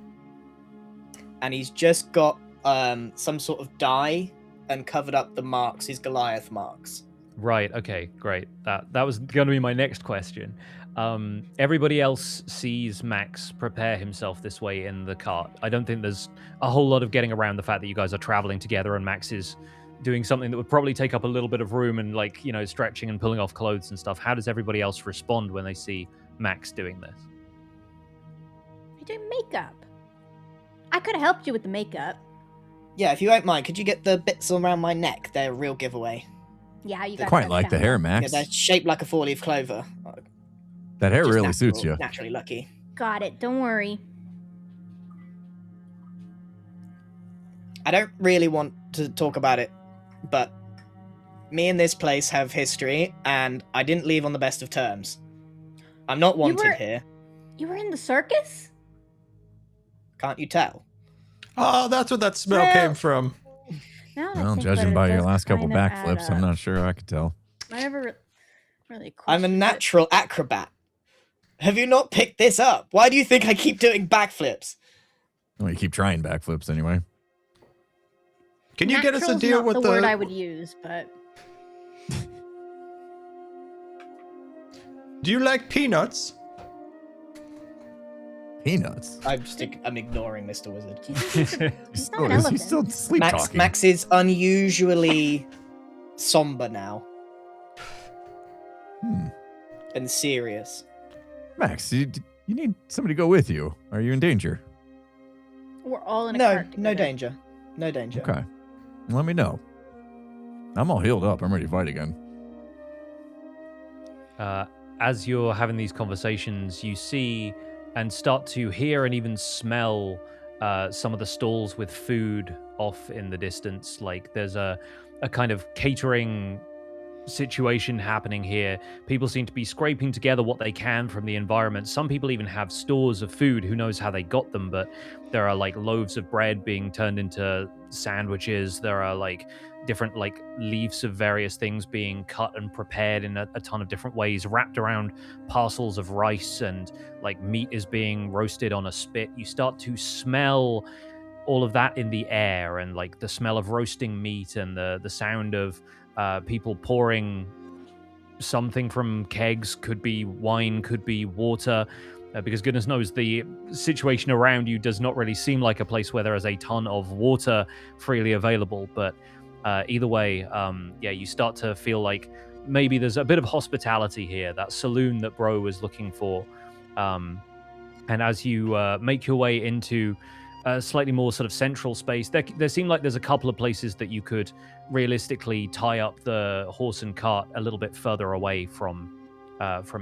And he's just got some sort of dye and covered up the marks, his Goliath marks. Right. Okay. Great. That was going to be my next question. Everybody else sees Max prepare himself this way in the cart. I don't think there's a whole lot of getting around the fact that you guys are traveling together and Max is doing something that would probably take up a little bit of room and, like, you know, stretching and pulling off clothes and stuff. How does everybody else respond when they see Max doing this? You're doing makeup. I could have helped you with the makeup. Yeah, if you don't mind, could you get the bits around my neck? They're a real giveaway. Yeah, you I got quite that like the down. hair, Yeah, Max. they're shaped like a four-leaf clover. That hair Just really suits you. Naturally lucky. Got it. Don't worry. I don't really want to talk about it, but me and this place have history, and I didn't leave on the best of terms. I'm not wanted here. You were in the circus? Can't you tell? Oh, that's what that smell came from. Now that I Well, think judging about it, by it your does last couple kind of add backflips, I'm up. not sure I could tell. I never really I'm a questioned it. natural acrobat. Have you not picked this up? Why do you think I keep doing backflips? Well, you keep trying backflips anyway. Can you get us a Natural's deal not with the word I would use, but Do you like peanuts? Peanuts. I'm ignoring Mr. Wizard. do you think he's not an He's elephant? still sleep talking. Max is unusually somber now Hmm. and serious. Max, you need somebody to go with you. Are you in danger? We're all in a No, cart no together. danger. No danger. Okay. Let me know. I'm all healed up. I'm ready to fight again. As you're having these conversations, you see and start to hear and even smell some of the stalls with food off in the distance. Like there's a kind of catering situation happening here. People seem to be scraping together what they can from the environment. Some people even have stores of food. Who knows how they got them, but there are like loaves of bread being turned into sandwiches. There are like different like leaves of various things being cut and prepared in a ton of different ways, wrapped around parcels of rice, and like meat is being roasted on a spit. You start to smell all of that in the air, and like the smell of roasting meat and the sound of people pouring something from kegs. Could be wine, could be water, because goodness knows the situation around you does not really seem like a place where there is a ton of water freely available. But either way, yeah, you start to feel like maybe there's a bit of hospitality here, that saloon that Bro was looking for. And as you make your way into a slightly more sort of central space, there seem like there's a couple of places that you could realistically tie up the horse and cart a little bit further away from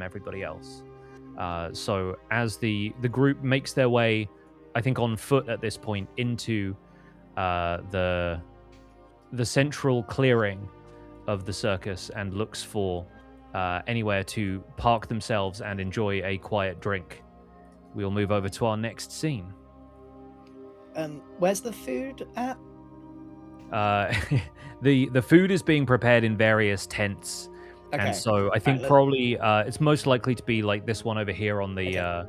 everybody else. So as the group makes their way, I think on foot at this point, into the central clearing of the circus, and looks for anywhere to park themselves and enjoy a quiet drink, we'll move over to our next scene. Where's the food at? The food is being prepared in various tents, Okay. and so I think Right, probably it's most likely to be like this one over here on the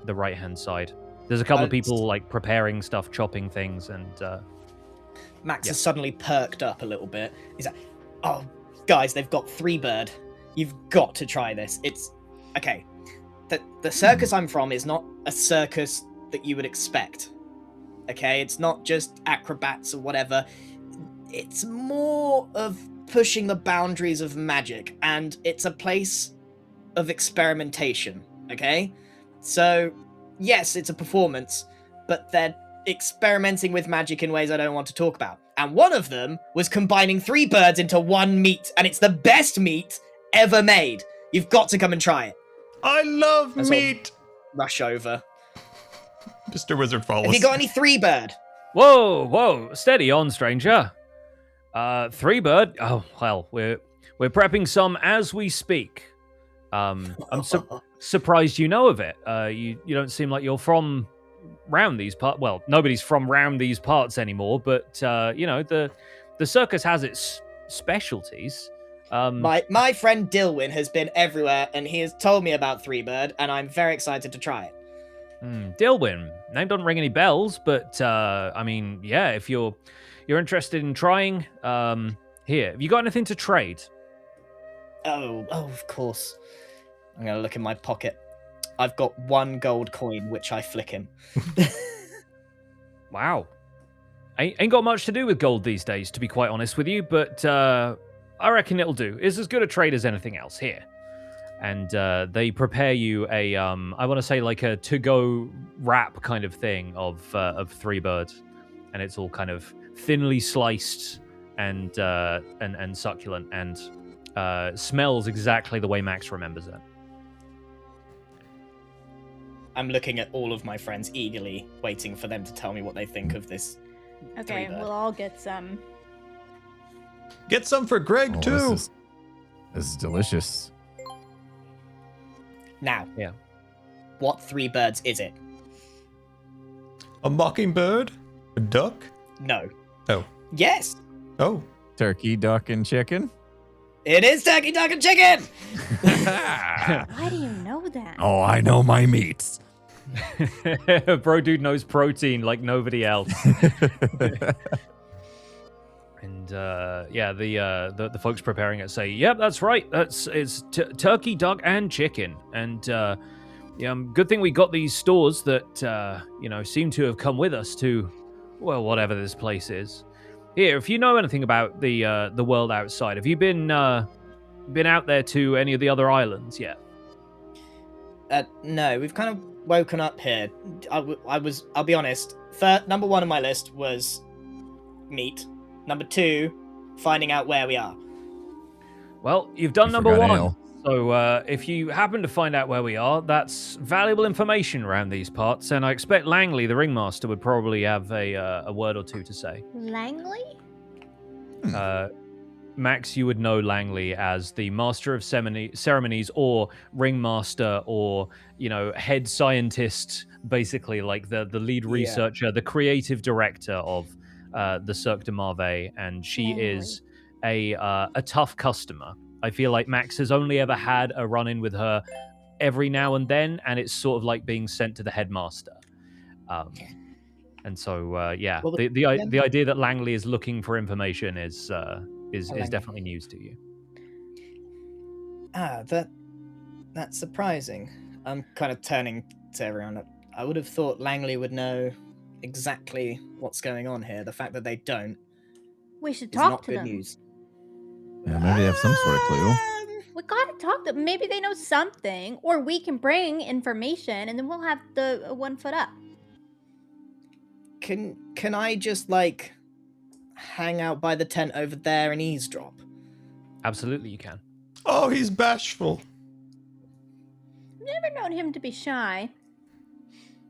right hand side. There's a couple of people like preparing stuff, chopping things, and Max yeah. has suddenly perked up a little bit. He's like, "Oh, guys, they've got 3-bird. You've got to try this. It's okay. The circus I'm from is not a circus that you would expect. Okay, it's not just acrobats or whatever. It's more of pushing the boundaries of magic, and it's a place of experimentation. Okay, so yes, it's a performance, but they're experimenting with magic in ways I don't want to talk about. And one of them was combining 3 birds into one meat, and it's the best meat ever made. You've got to come and try it." I love That's all. meat. Rush over. Mr. Wizard follows. Have you got any 3-bird? whoa, steady on, stranger. 3-bird. Oh well, we're prepping some as we speak. I'm surprised you know of it. You don't seem like you're from round these parts. Well, nobody's from round these parts anymore, but the circus has its specialties. My friend Dilwyn has been everywhere, and he has told me about Three Bird, and I'm very excited to try it. Dilwyn, name doesn't ring any bells, but I mean, yeah, if you're interested in trying, here, have you got anything to trade? Oh, of course. I'm gonna look in my pocket. I've got 1 gold coin, which I flick him. Wow. Ain't got much to do with gold these days, to be quite honest with you, but I reckon it'll do. It's as good a trade as anything else here. And they prepare you a, I want to say like a to-go wrap kind of thing of Three Bird, and it's all kind of thinly sliced and succulent, and smells exactly the way Max remembers it. I'm looking at all of my friends eagerly, waiting for them to tell me what they think of this. Okay, Three Bird. we'll all get some. Get some for Greg too. This is delicious. Now, Yeah. what 3 birds is it? A mockingbird? A duck? No. Oh. Yes, Oh. Turkey, duck, and chicken. it is turkey, duck, and chicken. Why do you know that? Oh, I know my meats. Bro dude knows protein like nobody else. And yeah, the folks preparing it say, "Yep, that's right. It's turkey, duck, and chicken." And yeah, good thing we got these stores that seem to have come with us to, well, whatever this place is. Here, if you know anything about the world outside, have you been out there to any of the other islands yet? No, we've kind of woken up here. I'll be honest. Number 1 on my list was meat. Number 2, finding out where we are. Well, you've done You number forgot 1. ale. So if you happen to find out where we are, that's valuable information around these parts, and I expect Langley, the ringmaster, would probably have a word or two to say. Langley? Max, you would know Langley as the master of ceremonies, or ringmaster, or head scientist, basically like the lead Yeah. researcher, the creative director of the Cirque de Marve, and she Langley. is a tough customer. I feel like Max has only ever had a run-in with her every now and then, and it's sort of like being sent to the headmaster. And so, yeah, Well, the idea that Langley is looking for information is Langley. definitely news to you. That's surprising. I'm kind of turning to everyone. I would have thought Langley would know exactly what's going on here. The fact that they don't We should is talk not to good them. news. Yeah, maybe they have some sort of clue. We gotta talk to them. Maybe they know something, or we can bring information, and then we'll have the 1 foot up. Can I just hang out by the tent over there and eavesdrop? Absolutely, you can. Oh, he's bashful. I've never known him to be shy.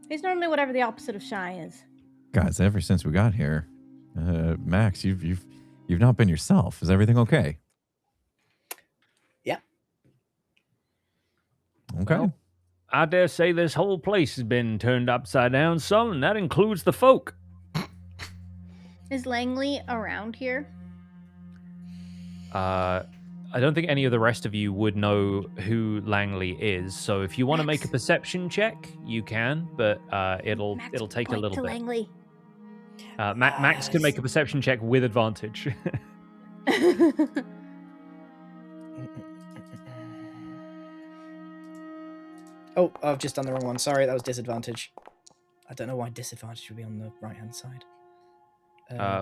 He's normally whatever the opposite of shy is. Guys, ever since we got here, Max, you've not been yourself. Is everything okay? Yeah. Okay. Well, I dare say this whole place has been turned upside down, son, and that includes the folk. Is Langley around here? I don't think any of the rest of you would know who Langley is. So if you want to make a Max. perception check, you can, but it'll Max, take a point little to bit. Langley. Max can make a perception check with advantage. Oh, I've just done the wrong one. Sorry, that was disadvantage. I don't know why disadvantage would be on the right-hand side.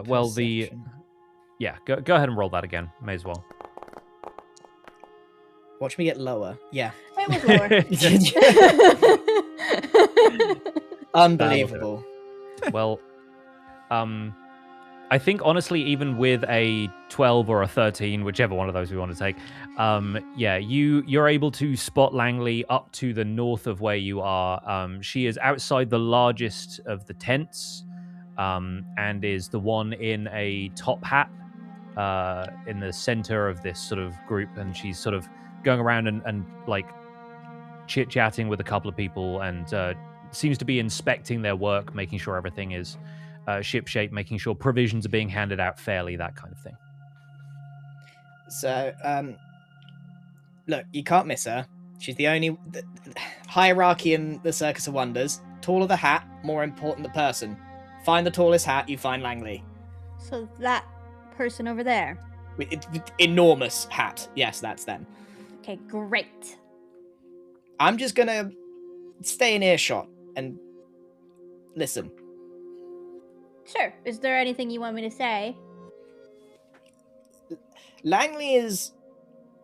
Well, Perception. Yeah, go ahead and roll that again. May as well. Watch me get lower. Yeah. It was lower. Unbelievable. Well, I think honestly, even with a 12 or a 13, whichever one of those we want to take, yeah, you're able to spot Langley up to the north of where you are. She is outside the largest of the tents, and is the one in a top hat in the center of this sort of group, and she's sort of going around and like chit-chatting with a couple of people and seems to be inspecting their work, making sure everything is ship-shape, making sure provisions are being handed out fairly, that kind of thing. So, look, you can't miss her. She's the only hierarchy in the Circus of Wonders. Taller the hat, more important the person. Find the tallest hat, you find Langley. So that person over there. Enormous hat. Yes, that's them. Okay, great. I'm just gonna stay in earshot and listen. Sure. Is there anything you want me to say? Langley is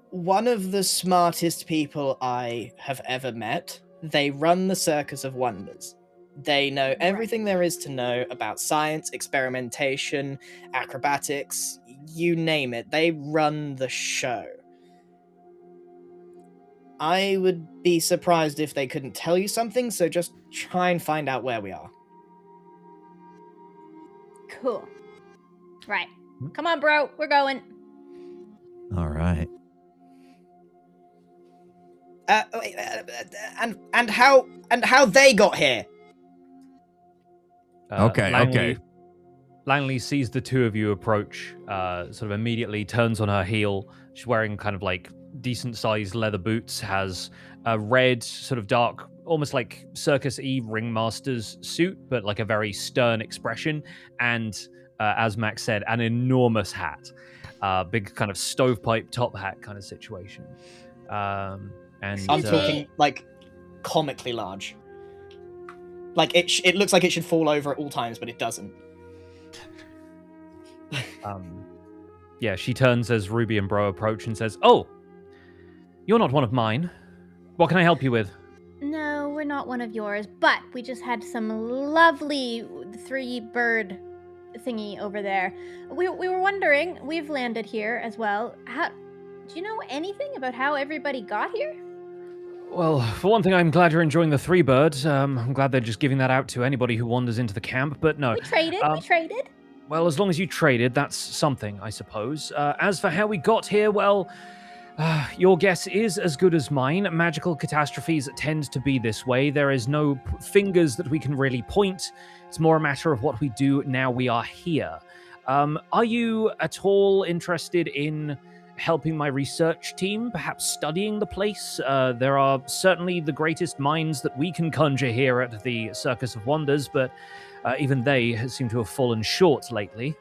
one of the smartest people I have ever met. They run the Circus of Wonders. They know everything there is to know about science, experimentation, acrobatics, you name it. They run the show. I would be surprised if they couldn't tell you something, so just try and find out where we are. Cool. Right. Come on, bro. We're going. All right. And how they got here? Okay. Langley sees the two of you approach, sort of immediately turns on her heel. She's wearing kind of like decent-sized leather boots, has a red, sort of dark, almost like Circus-y ringmaster's suit, but like a very stern expression, and, as Max said, an enormous hat. Big kind of stovepipe top hat kind of situation. And I'm talking, like, comically large. Like, it looks like it should fall over at all times, but it doesn't. Yeah, she turns as Ruby and Bro approach and says, "Oh, you're not one of mine. What can I help you with?" No, we're not one of yours, but we just had some lovely 3-bird thingy over there. We were wondering, we've landed here as well. Do you know anything about how everybody got here? Well, for one thing, I'm glad you're enjoying the 3-bird. I'm glad they're just giving that out to anybody who wanders into the camp, but no. We traded. Well, as long as you traded, that's something, I suppose. As for how we got here, well, your guess is as good as mine. Magical catastrophes tend to be this way. There is no fingers that we can really point. It's more a matter of what we do now we are here. Are you at all interested in helping my research team, perhaps studying the place? There are certainly the greatest minds that we can conjure here at the Circus of Wonders, but even they seem to have fallen short lately.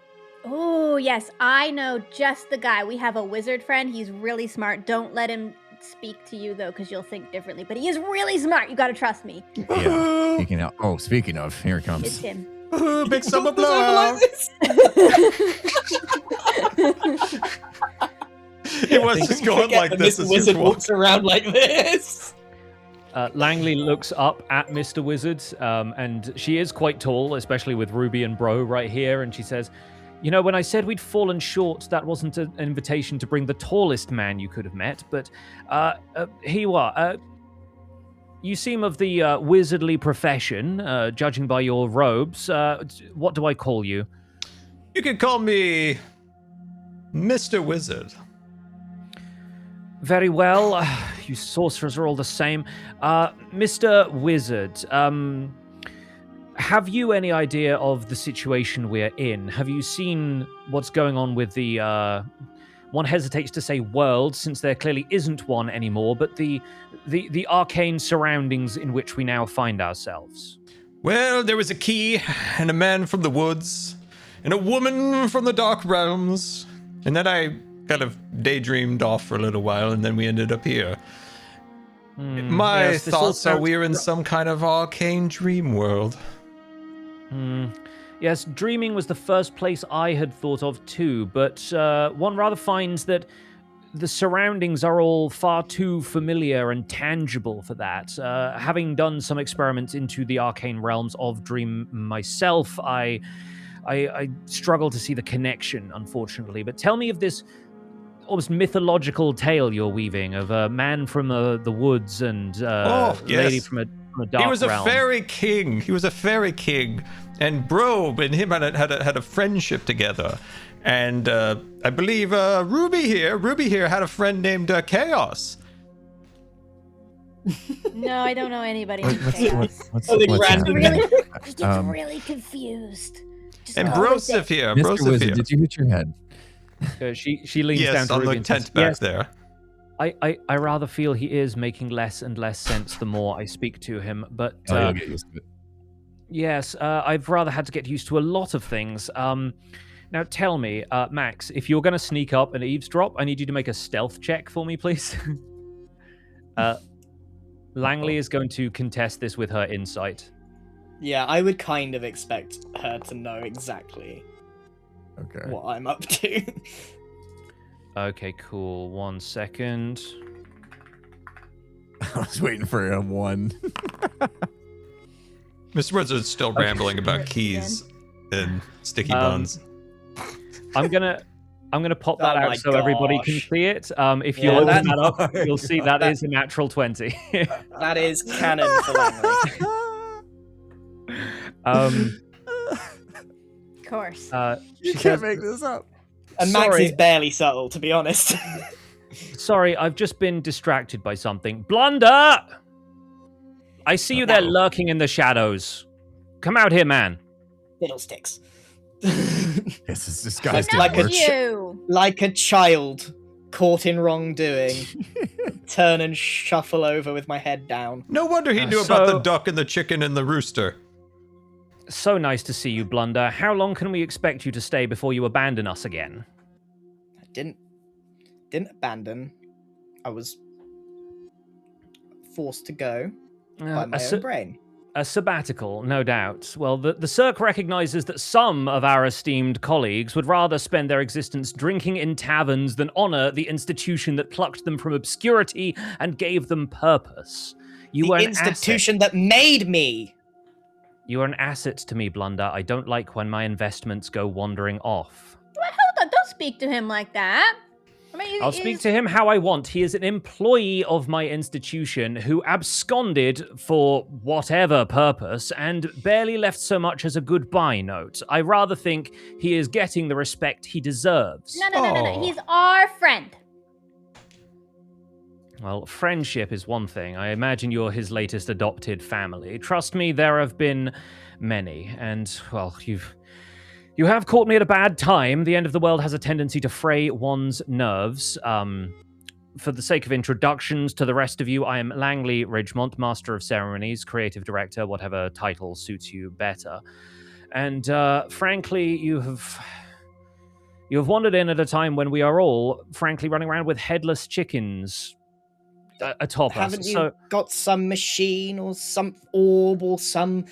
Oh, yes, I know just the guy. We have a wizard friend. He's really smart. Don't let him speak to you, though, because you'll think differently. But he is really smart. You got to trust me. Yeah. Speaking of, here it comes. It's him. Big summer blowout. He was just going like this as Wizard he walks around like this. Langley looks up at Mr. Wizard, and she is quite tall, especially with Ruby and Bro right here, and she says, "You know, when I said we'd fallen short, that wasn't an invitation to bring the tallest man you could have met, but here you are. You seem of the wizardly profession, judging by your robes. What do I call you?" You can call me Mr. Wizard. Very well. You sorcerers are all the same. Mr. Wizard, have you any idea of the situation we're in? Have you seen what's going on with the, one hesitates to say world, since there clearly isn't one anymore, but the arcane surroundings in which we now find ourselves? Well, there was a key, and a man from the woods, and a woman from the dark realms, and then I kind of daydreamed off for a little while, and then we ended up here. My thoughts are we're in some kind of arcane dream world. Yes, dreaming was the first place I had thought of too, but one rather finds that the surroundings are all far too familiar and tangible for that. Having done some experiments into the arcane realms of dream myself, I struggle to see the connection, unfortunately. But tell me of this almost mythological tale you're weaving of a man from the woods and lady from a dark realm. He was a fairy king. He was a fairy king, and Bro and him had a friendship together. And I believe Ruby here had a friend named Chaos. No, I don't know anybody What- in what's- chaos. what's Something He's random. really, he's just Um, really confused. Just And go with Broseph it. here. Mr. Broseph Wizard, here. did you hit your head? She leans down Yes, to on Ruby the and says, tent back yes, there. I rather feel he is making less and less sense the more I speak to him, but Oh, you'll get used to it. yes, I've rather had to get used to a lot of things. Now tell me, Max, if you're going to sneak up and eavesdrop, I need you to make a stealth check for me, please. Langley is going to contest this with her insight. Yeah, I would kind of expect her to know exactly Okay. what I'm up to. Okay, cool. 1 second. I was waiting for a 1. Mr. Wizard's still rambling about keys and sticky buns. I'm gonna pop that Oh out my so everybody can gosh. see it. If you Yeah, open that- that up, you'll see that that- is a natural 20. That is canon for Langley. um, Of course. she You says, can't make this up. And Max Sorry. is barely subtle, to be honest. sorry, I've just been distracted by something. Blunder! I see you there No. lurking in the shadows. Come out here, man. Fiddlesticks. This is disgusting. like a work. you. Like a child caught in wrongdoing. Turn and shuffle over with my head down. No wonder he knew about so- the duck and the chicken and the rooster. So nice to see you, Blunder. How long can we expect you to stay before you abandon us again? I didn't abandon. I was forced to go by my own brain. A sabbatical, no doubt. Well, the Cirque recognizes that some of our esteemed colleagues would rather spend their existence drinking in taverns than honor the institution that plucked them from obscurity and gave them purpose. You were The an institution that made me. asset. You are an asset to me, Blunder. I don't like when my investments go wandering off. Well, hold on, don't speak to him like that. I mean, I'll speak to him how I want. He is an employee of my institution who absconded for whatever purpose and barely left so much as a goodbye note. I rather think he is getting the respect he deserves. No. Oh. He's our friend. Well, friendship is one thing. I imagine you're his latest adopted family. Trust me, there have been many. And, well, you have caught me at a bad time. The end of the world has a tendency to fray one's nerves. For the sake of introductions to the rest of you, I am Langley Ridgemont, Master of Ceremonies, Creative Director, whatever title suits you better. And frankly, you have wandered in at a time when we are all, frankly, running around with headless chickens atop Haven't us. you So got some machine or some orb or some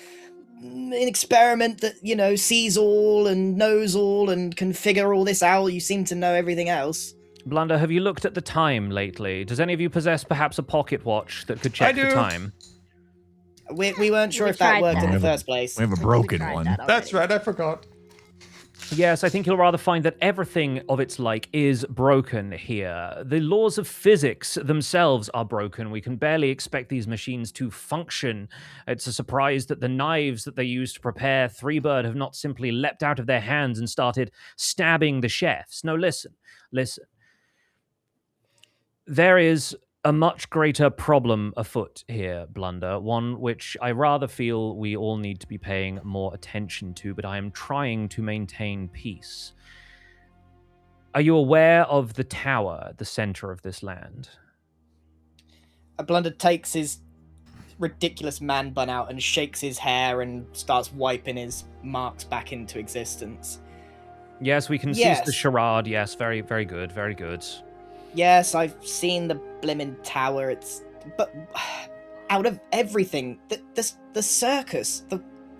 experiment that, you know, sees all and knows all and can figure all this out? You seem to know everything else. Blunder, have you looked at the time lately? Does any of you possess perhaps a pocket watch that could check I the do. time? We weren't sure We if that tried worked in the that. first place. We have a We broken tried one. that That's already. right, I forgot. Yes, I think you'll rather find that everything of its like is broken here. The laws of physics themselves are broken. We can barely expect these machines to function. It's a surprise that the knives that they use to prepare Threebird have not simply leapt out of their hands and started stabbing the chefs. No, listen. There is a much greater problem afoot here, Blunder, one which I rather feel we all need to be paying more attention to, but I am trying to maintain peace. Are you aware of the tower at the center of this land? Blunder takes his ridiculous man bun out and shakes his hair and starts wiping his marks back into existence. Yes, we can cease the Yes. charade. Yes, very, very good, very good. Yes, I've seen the blimmin' tower. But out of everything, the circus,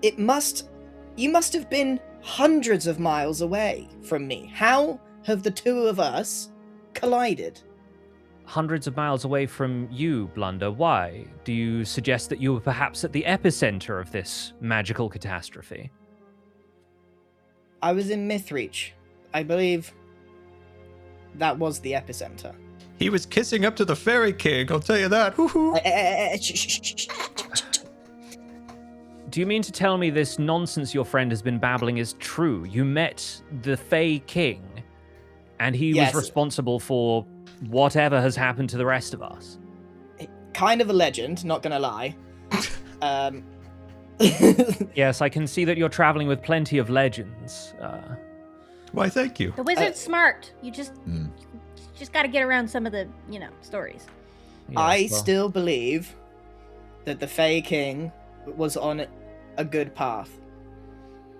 you must have been hundreds of miles away from me. How have the two of us collided? Hundreds of miles away from you, Blunder. Why? Do you suggest that you were perhaps at the epicenter of this magical catastrophe? I was in Mythreach. I believe that was the epicenter. He was kissing up to the Fairy King, I'll tell you that. Woo-hoo. Shh. Do you mean to tell me this nonsense your friend has been babbling is true? You met the Fey King, and he Yes. was responsible for whatever has happened to the rest of us? kind of a legend, not gonna lie. Yes, I can see that you're traveling with plenty of legends. Why, thank you. The wizard's smart. You just got to get around some of the, stories. Yes, I well, still believe that the Fey King was on a good path.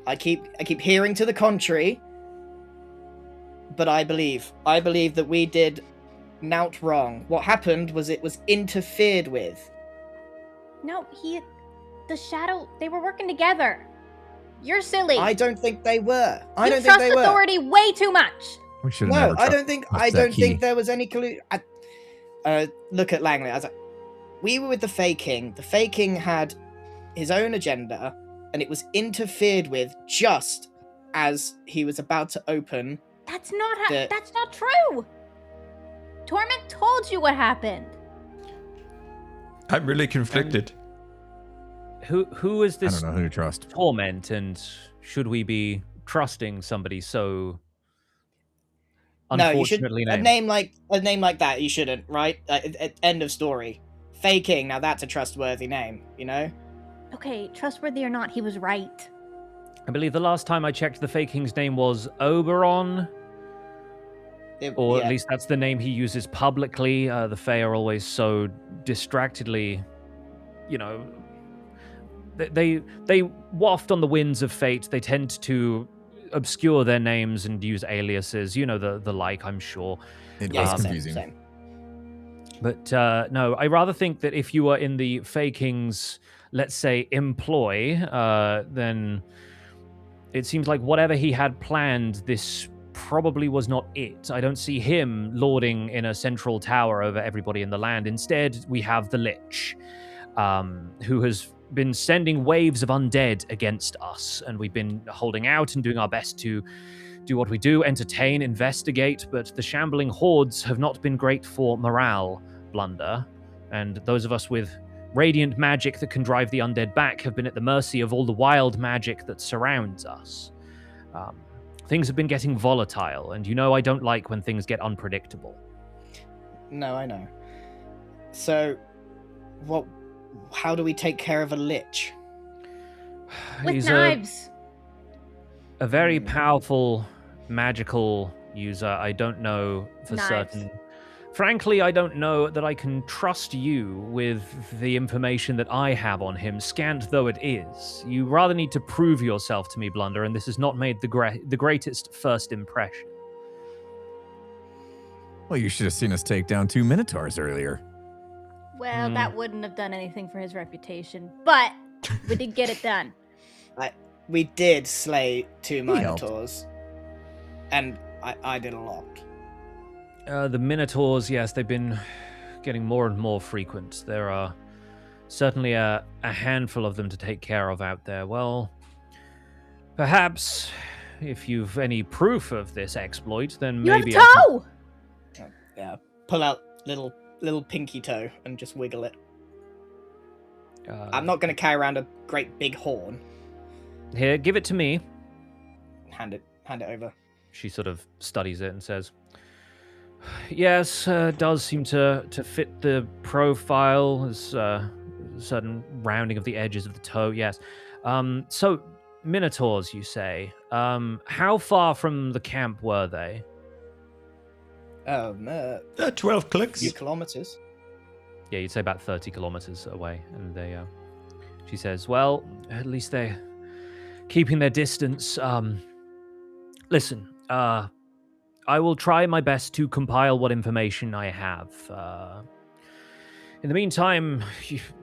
I keep hearing to the contrary, but I believe that we did nought wrong. What happened was it was interfered with. No, the shadow, they were working together. You're silly. I don't think they were. You trust authority way too much. We should have No, never I don't think key. there was any clue. Look at Langley. We were with the Fey King. The Fey King had his own agenda, and it was interfered with just as he was about to open. That's not true. Torment told you what happened. I'm really conflicted. who is I this don't know who to trust. Torment, and should we be trusting somebody so No, you should. unfortunately A named? name like that, you shouldn't. Right? End of story. Fey King. Now that's a trustworthy name. You know. Okay, trustworthy or not, he was right. I believe the last time I checked, the Fey King's name was Oberon, or Yeah. at least that's the name he uses publicly. The Fey are always so distractedly, they waft on the winds of fate. They tend to obscure their names and use aliases. You know the like, I'm sure. It Yeah, was same, confusing. same. But no, I rather think that if you are in the Fey King's, let's say, employ, then it seems like whatever he had planned, this probably was not it. I don't see him lording in a central tower over everybody in the land. Instead, we have the Lich, who has been sending waves of undead against us, and we've been holding out and doing our best to do what we do, entertain, investigate, but the shambling hordes have not been great for morale, Blunder, and those of us with radiant magic that can drive the undead back have been at the mercy of all the wild magic that surrounds us. Things have been getting volatile, and I don't like when things get unpredictable. No, I know. So, how do we take care of a Lich? With He's knives. a very powerful magical user. I don't know for Knives. certain. Frankly, I don't know that I can trust you with the information that I have on him, scant though it is. You rather need to prove yourself to me, Blunder, and this has not made the greatest first impression. Well, you should have seen us take down 2 Minotaurs earlier. Well, that wouldn't have done anything for his reputation, but we did get it done. We did slay 2 helped. Minotaurs, and I did a lot. The Minotaurs, yes, they've been getting more and more frequent. There are certainly a handful of them to take care of out there. Well, perhaps if you've any proof of this exploit, then You maybe have a toe! Yeah, pull out little pinky toe and just wiggle it. I'm not going to carry around a great big horn. Here, give it to me. Hand it over. She sort of studies it and says, yes, does seem to fit the profile. There's a certain rounding of the edges of the toe, yes. So, Minotaurs, you say. How far from the camp were they? 12 clicks. Few kilometers. Yeah, you'd say about 30 kilometers away. And she says, well, at least they're keeping their distance. Listen, I will try my best to compile what information I have. In the meantime,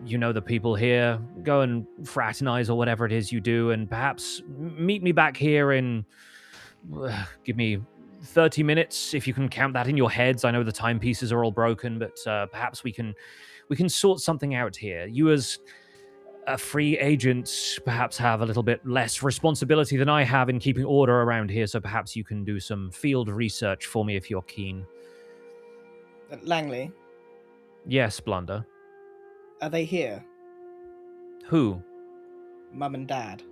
you know the people here. Go and fraternize or whatever it is you do, and perhaps meet me back here in... give me 30 minutes, if you can count that in your heads. I know the timepieces are all broken, but perhaps we can sort something out here. You as a free agent perhaps have a little bit less responsibility than I have in keeping order around here, so perhaps you can do some field research for me if you're keen. Langley, Yes, Blunder. are they here? Who? Mum and Dad?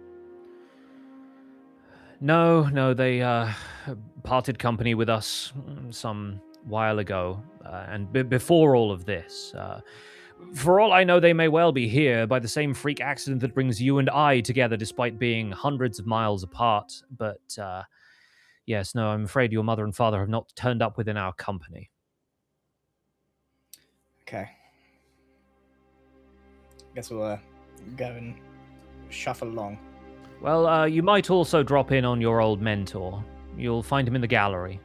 No, they parted company with us some while ago, and before all of this. For all I know, they may well be here by the same freak accident that brings you and I together despite being hundreds of miles apart. But, yes, no, I'm afraid your mother and father have not turned up within our company. Okay. Guess we'll go and shuffle along. Well, you might also drop in on your old mentor. You'll find him in the gallery.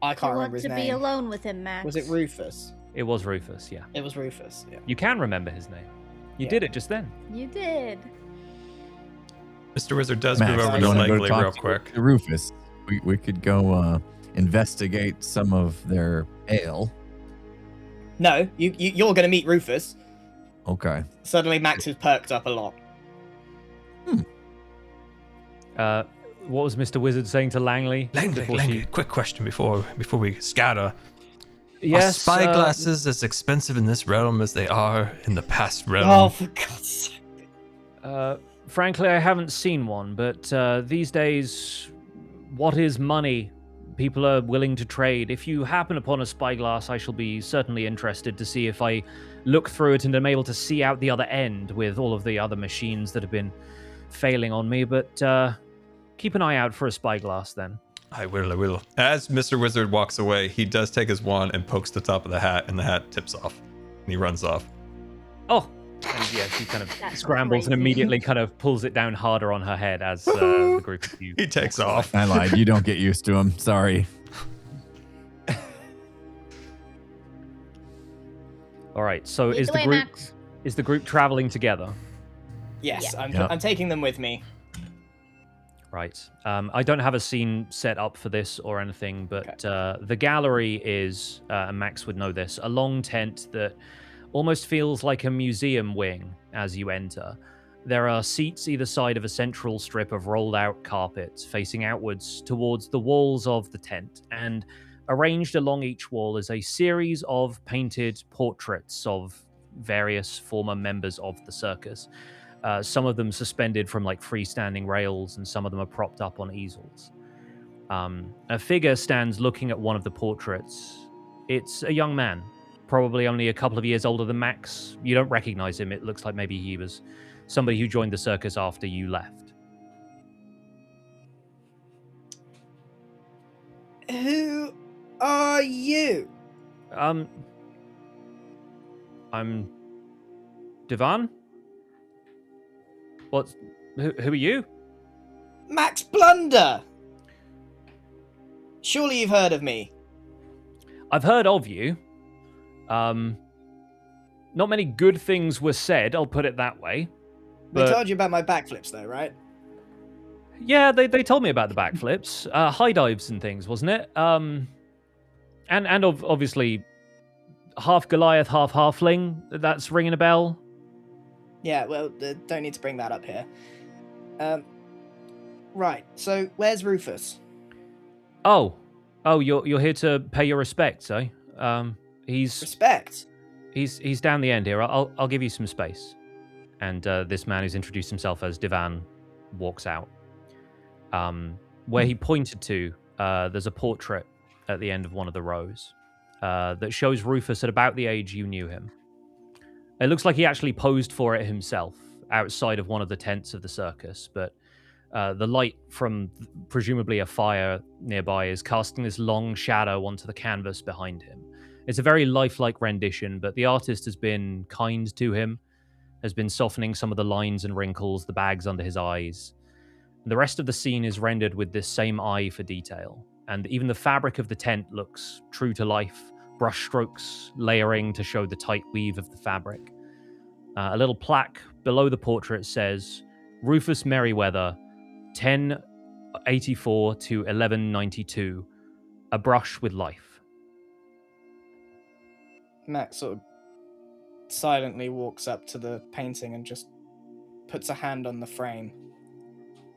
I can't I remember want his to be name. alone with him, Max. Was it Rufus? It was Rufus, yeah. It was Rufus, yeah. You can remember his name. You Yeah. did it just then. You did. Mr. Wizard does Max, move over you to wanna go Langley talk real to quick. Rufus. We could go investigate some of their ale. No, you're going to meet Rufus. Okay. Suddenly Max has perked up a lot. What was Mr. Wizard saying to Langley? before she- Langley, quick question before we scatter. Yes, Are spyglasses as expensive in this realm as they are in the past realm? Oh, for God's sake. Frankly, I haven't seen one, but these days, what is money? People are willing to trade. If you happen upon a spyglass, I shall be certainly interested to see if I look through it and am able to see out the other end with all of the other machines that have been failing on me. But keep an eye out for a spyglass then. I will. As Mr. Wizard walks away, he does take his wand and pokes the top of the hat, and the hat tips off. And he runs off. Oh! And yeah, she kind of That's scrambles and crazy. immediately kind of pulls it down harder on her head as the group of you. He takes walks away. off. I lied. You don't get used to him. Sorry. All right, so Lead is the the way, group Max. is the group traveling together? Yes, I'm, Yep. I'm taking them with me. Right. I don't have a scene set up for this or anything, but the gallery is, and Max would know this, a long tent that almost feels like a museum wing as you enter. There are seats either side of a central strip of rolled out carpet facing outwards towards the walls of the tent, and arranged along each wall is a series of painted portraits of various former members of the circus. Some of them suspended from like freestanding rails, and some of them are propped up on easels. A figure stands looking at one of the portraits. It's a young man, probably only a couple of years older than Max. You don't recognize him. It looks like maybe he was somebody who joined the circus after you left. Who are you? I'm Divan? Who are you? Max Blunder! Surely you've heard of me. I've heard of you. Not many good things were said, I'll put it that way. They told you about my backflips, though, right? Yeah, they told me about the backflips, high dives and things, wasn't it? And obviously half Goliath, half halfling. That's ringing a bell. Yeah, well, don't need to bring that up here. Right, so where's Rufus? Oh, you're here to pay your respects, eh? He's Respect. down the end here. I'll give you some space. And this man who's introduced himself as Divan walks out. Where he pointed to, there's a portrait at the end of one of the rows that shows Rufus at about the age you knew him. It looks like he actually posed for it himself outside of one of the tents of the circus, but the light from presumably a fire nearby is casting this long shadow onto the canvas behind him. It's a very lifelike rendition, but the artist has been kind to him, has been softening some of the lines and wrinkles, the bags under his eyes. The rest of the scene is rendered with this same eye for detail, and even the fabric of the tent looks true to life, brush strokes layering to show the tight weave of the fabric. A little plaque below the portrait says, Rufus Merriweather, 1084 to 1192, a brush with life. Max sort of silently walks up to the painting and just puts a hand on the frame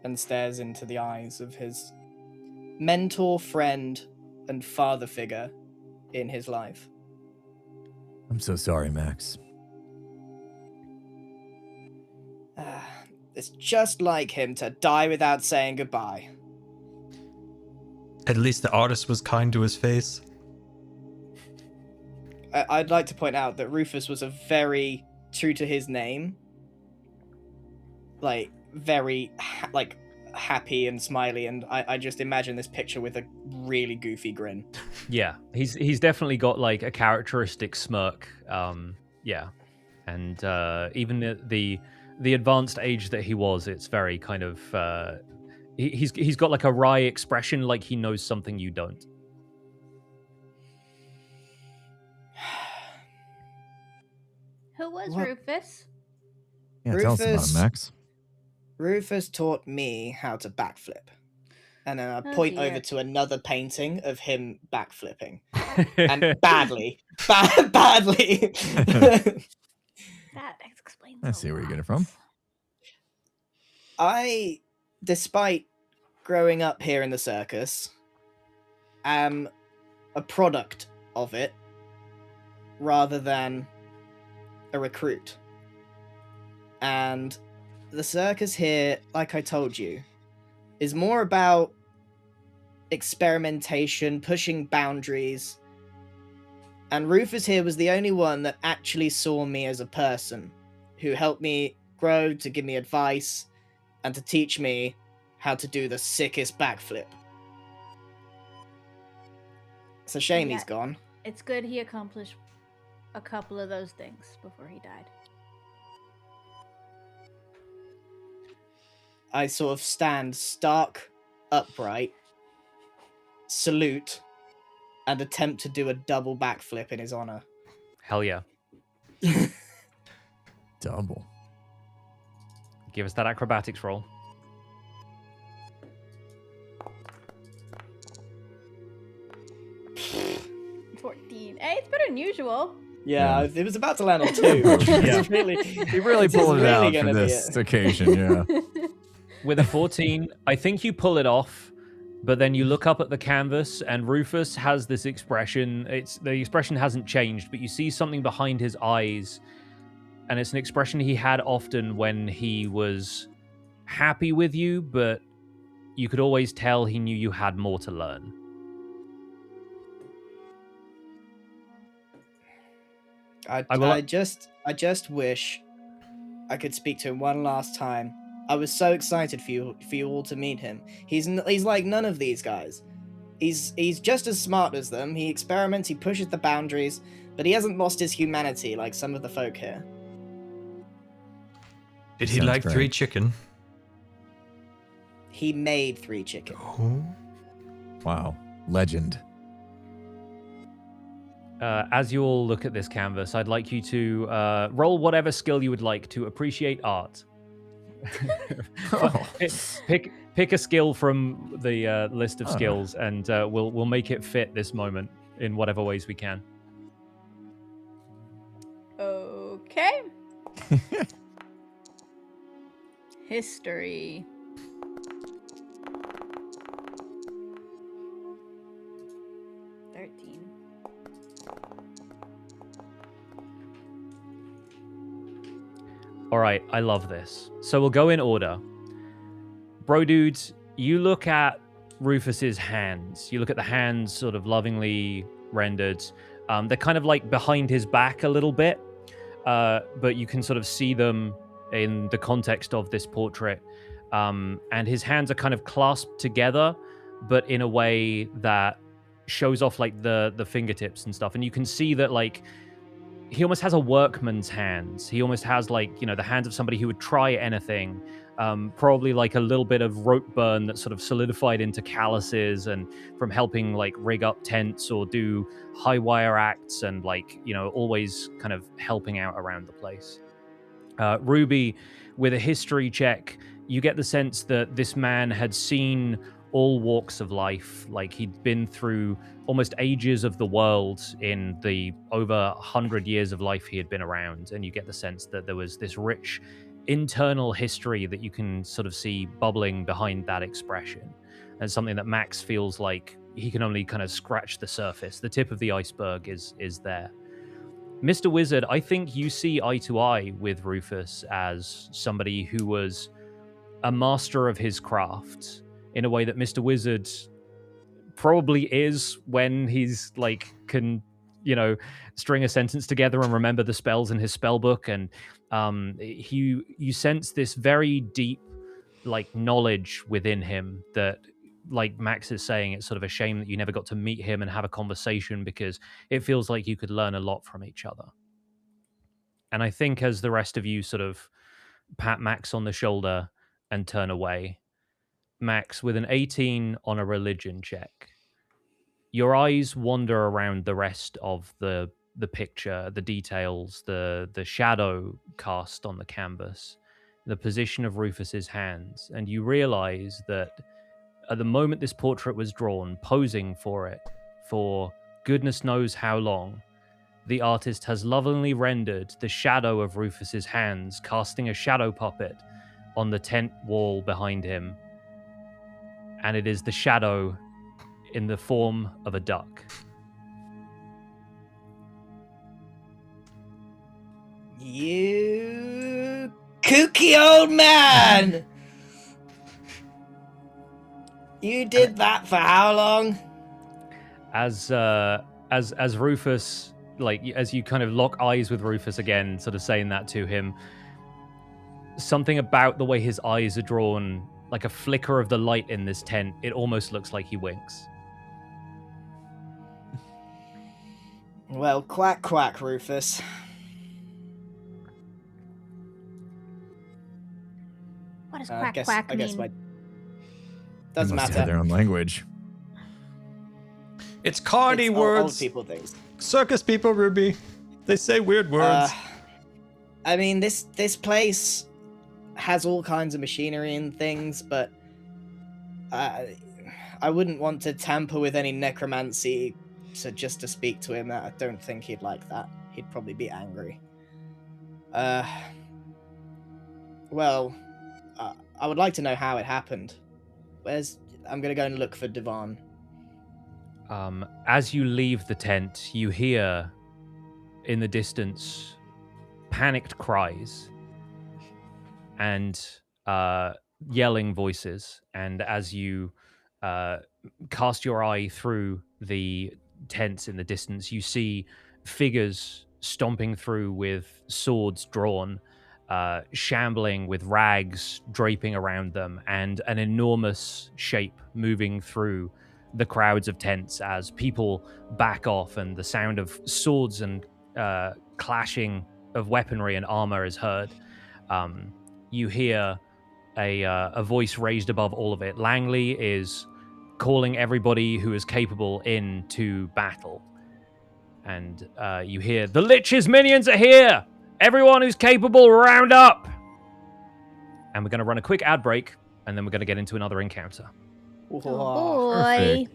and stares into the eyes of his mentor, friend, and father figure in his life. I'm so sorry, Max. It's just like him to die without saying goodbye. At least the artist was kind to his face. I'd like to point out that Rufus was a very true to his name, like very happy and smiley, and I just imagine this picture with a really goofy grin. Yeah, he's definitely got like a characteristic smirk. Yeah, and even the advanced age that he was, it's very kind of he's got like a wry expression, like he knows something you don't. Who was What? Rufus? Yeah, tell us about Rufus- it, Max. Rufus taught me how to backflip. And then I Oh, point dear. over to another painting of him backflipping. And badly. Badly. That explains. I a see where you get it lot. from. I, despite growing up here in the circus, am a product of it rather than a recruit. And the circus here, like I told you, is more about experimentation, pushing boundaries. And Rufus here was the only one that actually saw me as a person, who helped me grow, to give me advice, and to teach me how to do the sickest backflip. It's a shame he's Yeah. gone. It's good he accomplished a couple of those things before he died. I sort of stand stark upright, salute, and attempt to do a double backflip in his honor. Hell yeah. Double. Give us that acrobatics roll. 14. Hey, it's better than usual. Yeah, Yeah. it was about to land on 2. Yeah. It's really, You really this is pulled it really out for gonna be this it. occasion, yeah. With a 14, I think you pull it off, but then you look up at the canvas and Rufus has this expression. The expression hasn't changed, but you see something behind his eyes, and it's an expression he had often when he was happy with you, but you could always tell he knew you had more to learn. I just wish I could speak to him one last time. I was so excited for you all to meet him. He's like none of these guys. He's just as smart as them. He experiments, he pushes the boundaries, but he hasn't lost his humanity like some of the folk here. Did he Sounds like great. 3 chicken? He made 3 chicken. Oh. Wow. Legend. As you all look at this canvas, I'd like you to roll whatever skill you would like to appreciate art. Oh. Pick a skill from the list of Oh. skills, and we'll make it fit this moment in whatever ways we can. Okay. History. All right, I love this. So we'll go in order. Bro dude, you look at Rufus's hands. You look at the hands sort of lovingly rendered. They're kind of like behind his back a little bit, but you can sort of see them in the context of this portrait. And his hands are kind of clasped together, but in a way that shows off like the fingertips and stuff. And you can see that like he almost has a workman's hands. He almost has like, you know, the hands of somebody who would try anything. Probably like a little bit of rope burn that sort of solidified into calluses and from helping like rig up tents or do high wire acts and like, you know, always kind of helping out around the place. Ruby, with a history check, you get the sense that this man had seen all walks of life. Like he'd been through almost ages of the world in the over 100 years of life he had been around. And you get the sense that there was this rich internal history that you can sort of see bubbling behind that expression. And something that Max feels like he can only kind of scratch the surface. The tip of the iceberg is there. Mr. Wizard, I think you see eye to eye with Rufus as somebody who was a master of his craft in a way that Mr. Wizard probably is when he's like can string a sentence together and remember the spells in his spell book. And you sense this very deep like knowledge within him that, like Max is saying, it's sort of a shame that you never got to meet him and have a conversation, because it feels like you could learn a lot from each other. And I think as the rest of you sort of pat Max on the shoulder and turn away, Max, with an 18 on a religion check, your eyes wander around the rest of the picture, the details, the shadow cast on the canvas, the position of Rufus's hands, and you realize that at the moment this portrait was drawn, posing for it, for goodness knows how long, the artist has lovingly rendered the shadow of Rufus's hands, casting a shadow puppet on the tent wall behind him. And it is the shadow in the form of a duck. You kooky old man! You did that for how long? As Rufus, like as you kind of lock eyes with Rufus again, sort of saying that to him, something about the way his eyes are drawn, like a flicker of the light in this tent, it almost looks like he winks. Well, quack quack, Rufus. What does quack quack mean? I guess They doesn't must matter. have their own language. It's carny It's words. old people things. Circus people, Ruby. They say weird words. I mean, this place has all kinds of machinery and things, but I wouldn't want to tamper with any necromancy just to speak to him. I don't think he'd like that. He'd probably be angry. Well, I would like to know how it happened. I'm gonna go and look for Devon. As you leave the tent, you hear in the distance panicked cries and yelling voices. And as you cast your eye through the tents in the distance, you see figures stomping through with swords drawn, shambling with rags draping around them, and an enormous shape moving through the crowds of tents as people back off, and the sound of swords and clashing of weaponry and armor is heard. You hear a voice raised above all of it. Langley is calling everybody who is capable into battle. And you hear, "The Lich's minions are here! Everyone who's capable, round up!" And we're going to run a quick ad break, and then we're going to get into another encounter. Oh boy.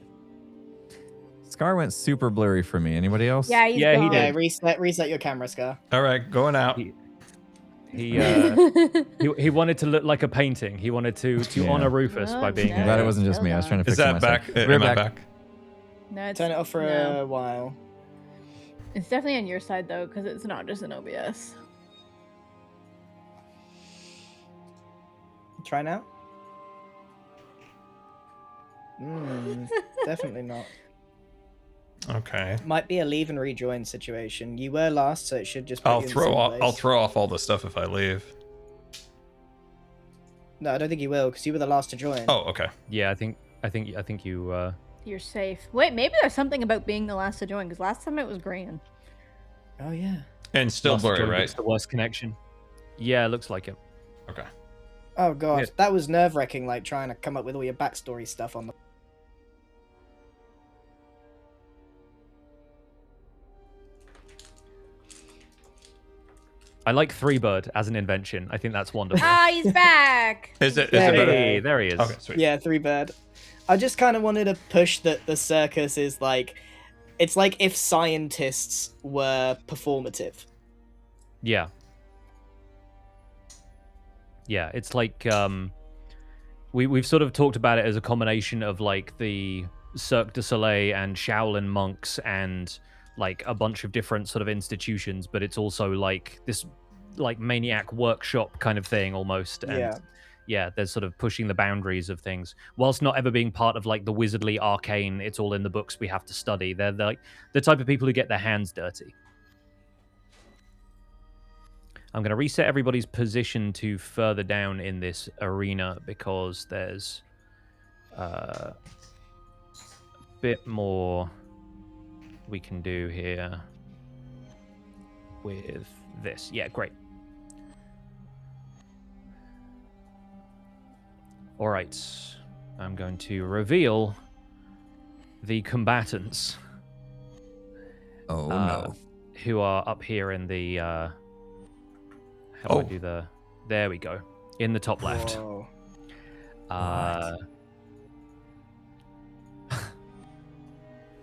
Scar went super blurry for me. Anybody else? Yeah, he's Yeah, he gone. did. Yeah, reset your camera, Scar. All right, going out. He wanted to look like a painting. He wanted to Yeah. honor Rufus by being. I'm glad it wasn't just me. I was trying to fix Is it that myself. back? We're Am I back? No, it's, Turn it off for no. a while. It's definitely on your side though, because it's not just an OBS. Try now. Definitely not. Okay. Might be a leave and rejoin situation. You were last, so it should just. Put I'll you in the throw same off. place. I'll throw off all the stuff if I leave. No, I don't think you will, because you were the last to join. Oh, okay. Yeah, I think you. You're safe. Wait, maybe there's something about being the last to join, because last time it was green. Oh yeah. And still lost blurry, Joe, right? it's the worst connection. Yeah, it looks like it. Okay. Oh god, Yeah. that was nerve wracking. Like trying to come up with all your backstory stuff on the. I like Threebird as an invention. I think that's wonderful. Ah, he's back. Is it Yeah, better? Hey, there he is. Okay, sweet. Yeah, 3-bird. I just kind of wanted to push that the circus is like, it's like if scientists were performative. Yeah. Yeah, it's like we've sort of talked about it as a combination of like the Cirque du Soleil and Shaolin monks and like a bunch of different sort of institutions, but it's also like this like maniac workshop kind of thing almost. And Yeah. yeah, they're sort of pushing the boundaries of things, whilst not ever being part of like the wizardly arcane. It's all in the books we have to study. They're like the type of people who get their hands dirty. I'm going to reset everybody's position to further down in this arena because there's a bit more we can do here with this. Yeah, great. All right, I'm going to reveal the combatants. Oh, no. Who are up here in the... how do I do the... There we go. In the top left. Whoa.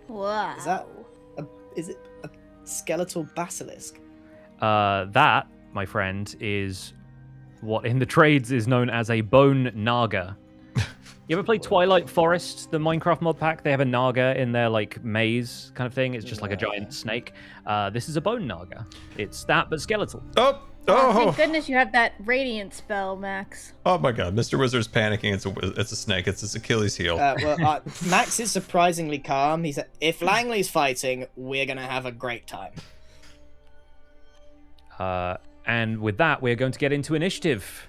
Wow. Is it a skeletal basilisk? That, my friend, is what in the trades is known as a bone naga. You ever play Twilight Forest, the Minecraft mod pack? They have a naga in their like maze kind of thing. It's just like a giant snake. This is a bone naga. It's that, but skeletal. Oh, Thank goodness you have that radiant spell, Max. Oh my God, Mr. Wizard's panicking. It's a snake. It's his Achilles heel. Max is surprisingly calm. He said, if Langley's fighting, we're going to have a great time. And with that, we're going to get into initiative.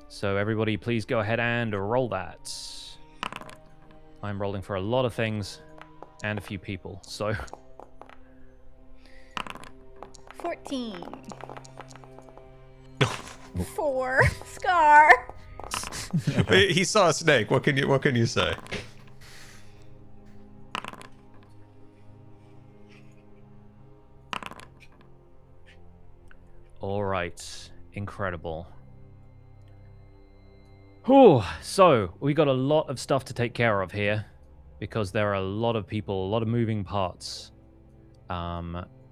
So everybody, please go ahead and roll that. I'm rolling for a lot of things and a few people, so... 14. 4. Scar. He saw a snake. What can you say? All right, incredible. Whew. So we got a lot of stuff to take care of here because there are a lot of people, a lot of moving parts.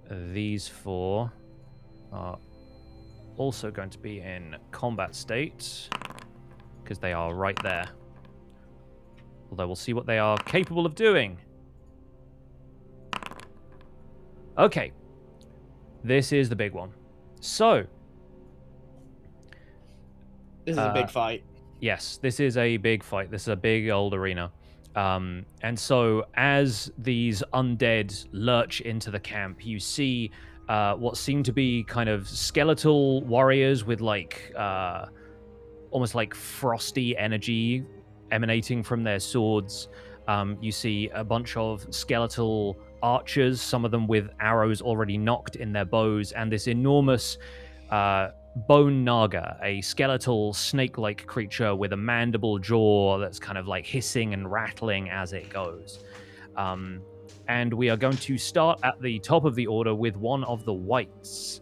These four are also going to be in combat state because they are right there. Although we'll see what they are capable of doing. Okay. This is the big one. So. This is a big fight. Yes, this is a big fight. This is a big old arena. And so as these undead lurch into the camp, you see what seem to be kind of skeletal warriors with like almost like frosty energy emanating from their swords. You see a bunch of skeletal archers, some of them with arrows already knocked in their bows, and this enormous bone naga, a skeletal snake-like creature with a mandible jaw that's kind of like hissing and rattling as it goes. And we are going to start at the top of the order with one of the whites,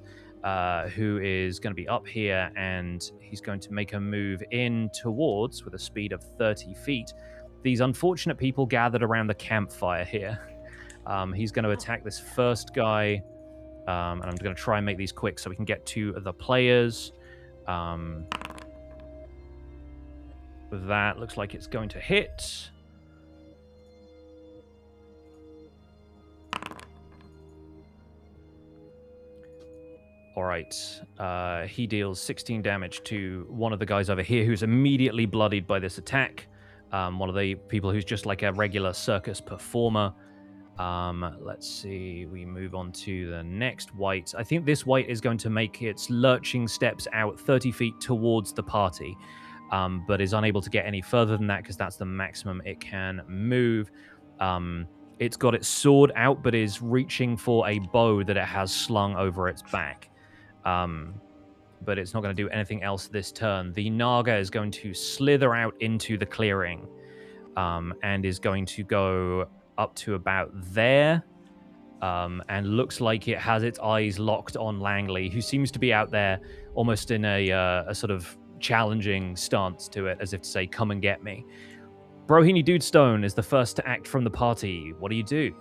who is going to be up here, and he's going to make a move in towards, with a speed of 30 feet, these unfortunate people gathered around the campfire here. He's going to attack this first guy. And I'm going to try and make these quick so we can get to the players. That looks like it's going to hit. All right. He deals 16 damage to one of the guys over here who's immediately bloodied by this attack. One of the people who's just like a regular circus performer. Let's see, we move on to the next white. I think this white is going to make its lurching steps out 30 feet towards the party, but is unable to get any further than that because that's the maximum it can move. It's got its sword out, but is reaching for a bow that it has slung over its back. But it's not going to do anything else this turn. The Naga is going to slither out into the clearing, and is going to go up to about there, and looks like it has its eyes locked on Langley, who seems to be out there almost in a sort of challenging stance to it, as if to say, come and get me. Brohini Dudestone is the first to act from the party. What do you do?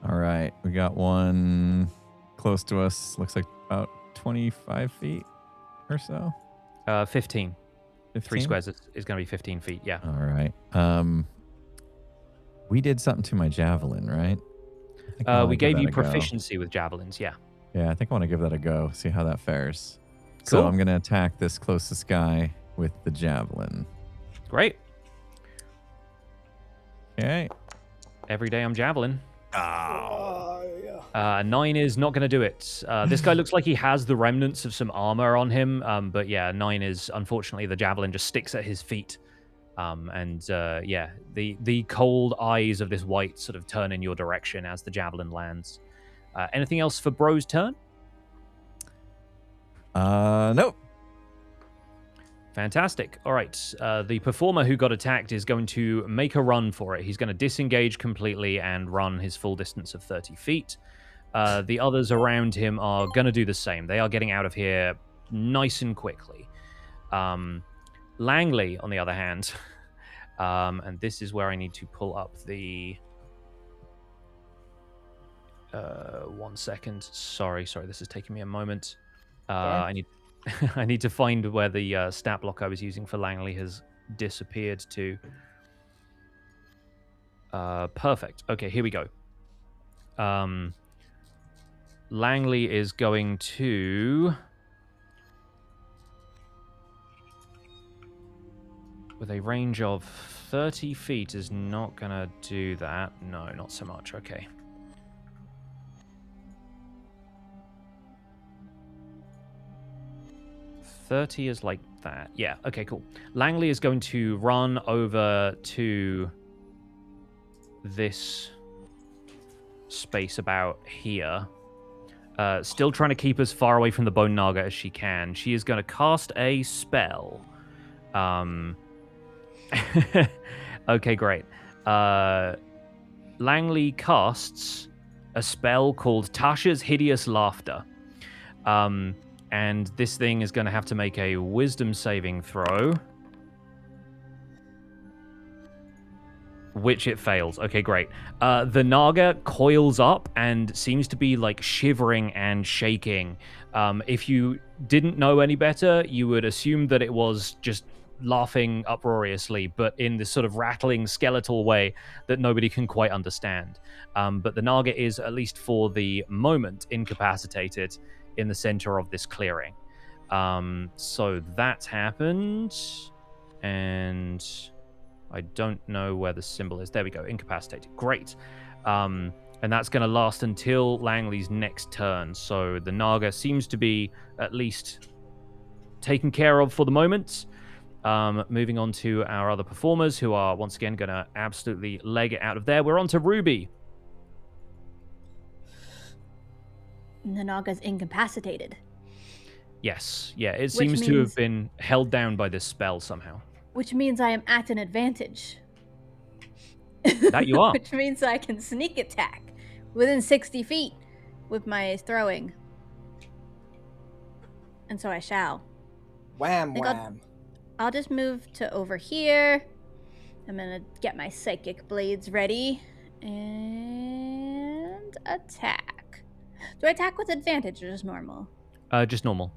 All right, we got one close to us, looks like about 25 feet or so. 15. 15? 3 squares is going to be 15 feet, yeah. All right. We did something to my javelin, right? We gave you proficiency with javelins, yeah. Yeah, I think I want to give that a go, see how that fares. Cool. So I'm going to attack this closest guy with the javelin. Great. Okay. Every day I'm javelin. Oh, yeah. 9 is not going to do it. This guy looks like he has the remnants of some armor on him, but yeah, 9 is, unfortunately, the javelin just sticks at his feet. Yeah, the cold eyes of this wight sort of turn in your direction as the javelin lands. Anything else for Bro's turn? Nope. Fantastic. All right. The performer who got attacked is going to make a run for it. He's going to disengage completely and run his full distance of 30 feet. The others around him are going to do the same. They are getting out of here nice and quickly. Langley, on the other hand, and this is where I need to pull up the... 1 second. Sorry, this is taking me a moment. I need to find where the stat block I was using for Langley has disappeared to. Perfect. Okay, here we go. Langley is going to... with a range of 30 feet is not going to do that. No, not so much. Okay. $30 is like that. Yeah, okay, cool. Langley is going to run over to this space about here. Still trying to keep as far away from the Bone Naga as she can. She is going to cast a spell. Okay, great. Langley casts a spell called Tasha's Hideous Laughter. And this thing is going to have to make a wisdom saving throw. Which it fails. Okay, great. The Naga coils up and seems to be like shivering and shaking. If you didn't know any better, you would assume that it was just laughing uproariously, but in this sort of rattling skeletal way that nobody can quite understand. But the Naga is, at least for the moment, incapacitated in the center of this clearing. So that's happened, and I don't know where the symbol is. There we go, incapacitated. Great. And that's going to last until Langley's next turn. So the Naga seems to be at least taken care of for the moment. Moving on to our other performers, who are once again going to absolutely leg it out of there. We're on to Ruby. The Naga's incapacitated. Yes, yeah, it seems to have been held down by this spell somehow. Which means I am at an advantage. That you are. Which means I can sneak attack within 60 feet with my throwing. And so I shall. Wham wham. I'll just move to over here. I'm gonna get my psychic blades ready and attack. Do I attack with advantage or just normal? Just normal.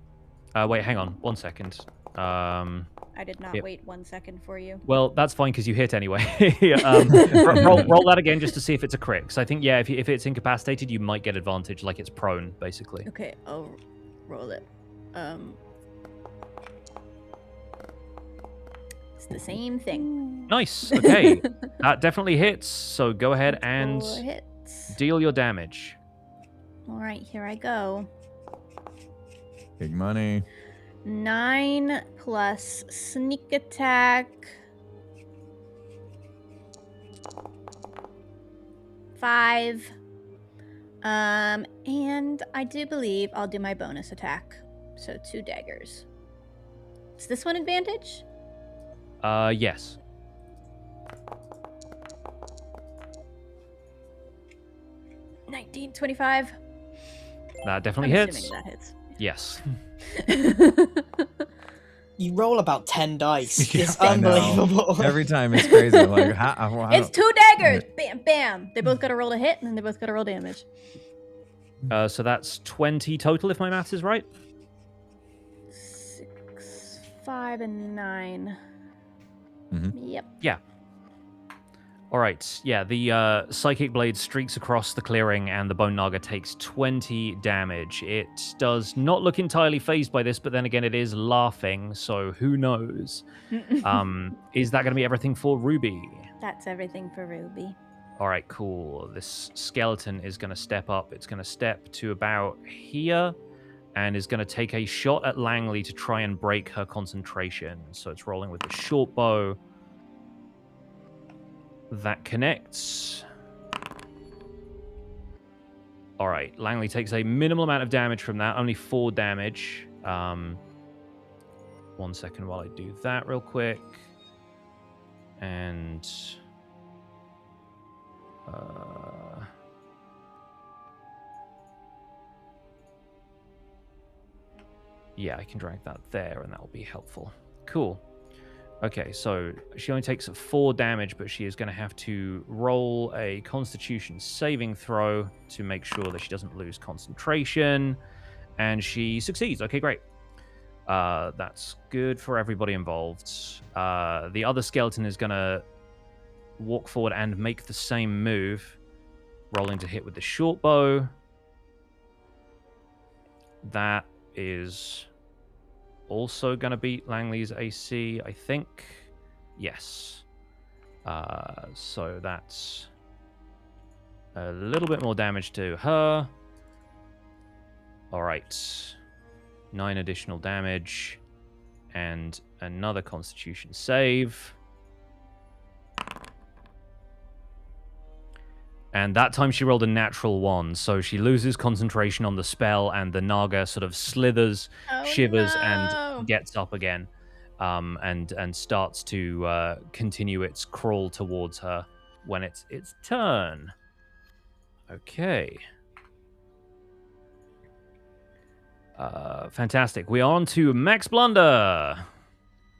Wait, hang on 1 second. I did not wait 1 second for you. Well, that's fine because you hit anyway. roll that again just to see if it's a crit. Because I think, yeah, if it's incapacitated, you might get advantage, like it's prone, basically. Okay, I'll roll it. It's the same thing. Nice. Okay, that definitely hits. So go ahead and hits. deal your damage. All right, here I go. Big money. 9 plus sneak attack. 5. And I do believe I'll do my bonus attack. So 2 daggers. Is this one advantage? Yes. $19.25. That definitely I'm hits. assuming that hits. Yes. You roll about 10 dice. Yeah, It's I know. unbelievable. Every time it's crazy. I'm like, It's 2 daggers! Bam, bam! They both got to roll a hit, and then they both got to roll damage. So that's 20 total, if my math is right. 6, 5, and 9. Mhm. Yep. Yeah. All right, yeah, the Psychic Blade streaks across the clearing and the Bone Naga takes 20 damage. It does not look entirely phased by this, but then again, it is laughing, so who knows? Is that going to be everything for Ruby? That's everything for Ruby. All right, cool. This skeleton is going to step up. It's going to step to about here and is going to take a shot at Langley to try and break her concentration. So it's rolling with the short bow. That connects. All right, Langley takes a minimal amount of damage from that, only 4 damage. 1 second while I do that real quick. And... yeah, I can drag that there, and that will be helpful. Cool. Okay, so she only takes 4 damage, but she is going to have to roll a Constitution saving throw to make sure that she doesn't lose concentration. And she succeeds. Okay, great. That's good for everybody involved. The other skeleton is going to walk forward and make the same move, rolling to hit with the short bow. That is also going to beat Langley's AC, I think. Yes. So that's a little bit more damage to her. All right. 9 additional damage and another Constitution save. And that time she rolled a natural 1, so she loses concentration on the spell, and the Naga sort of slithers, shivers, and gets up again, and starts to continue its crawl towards her when it's its turn. Okay. Fantastic. We are on to Max Blunder.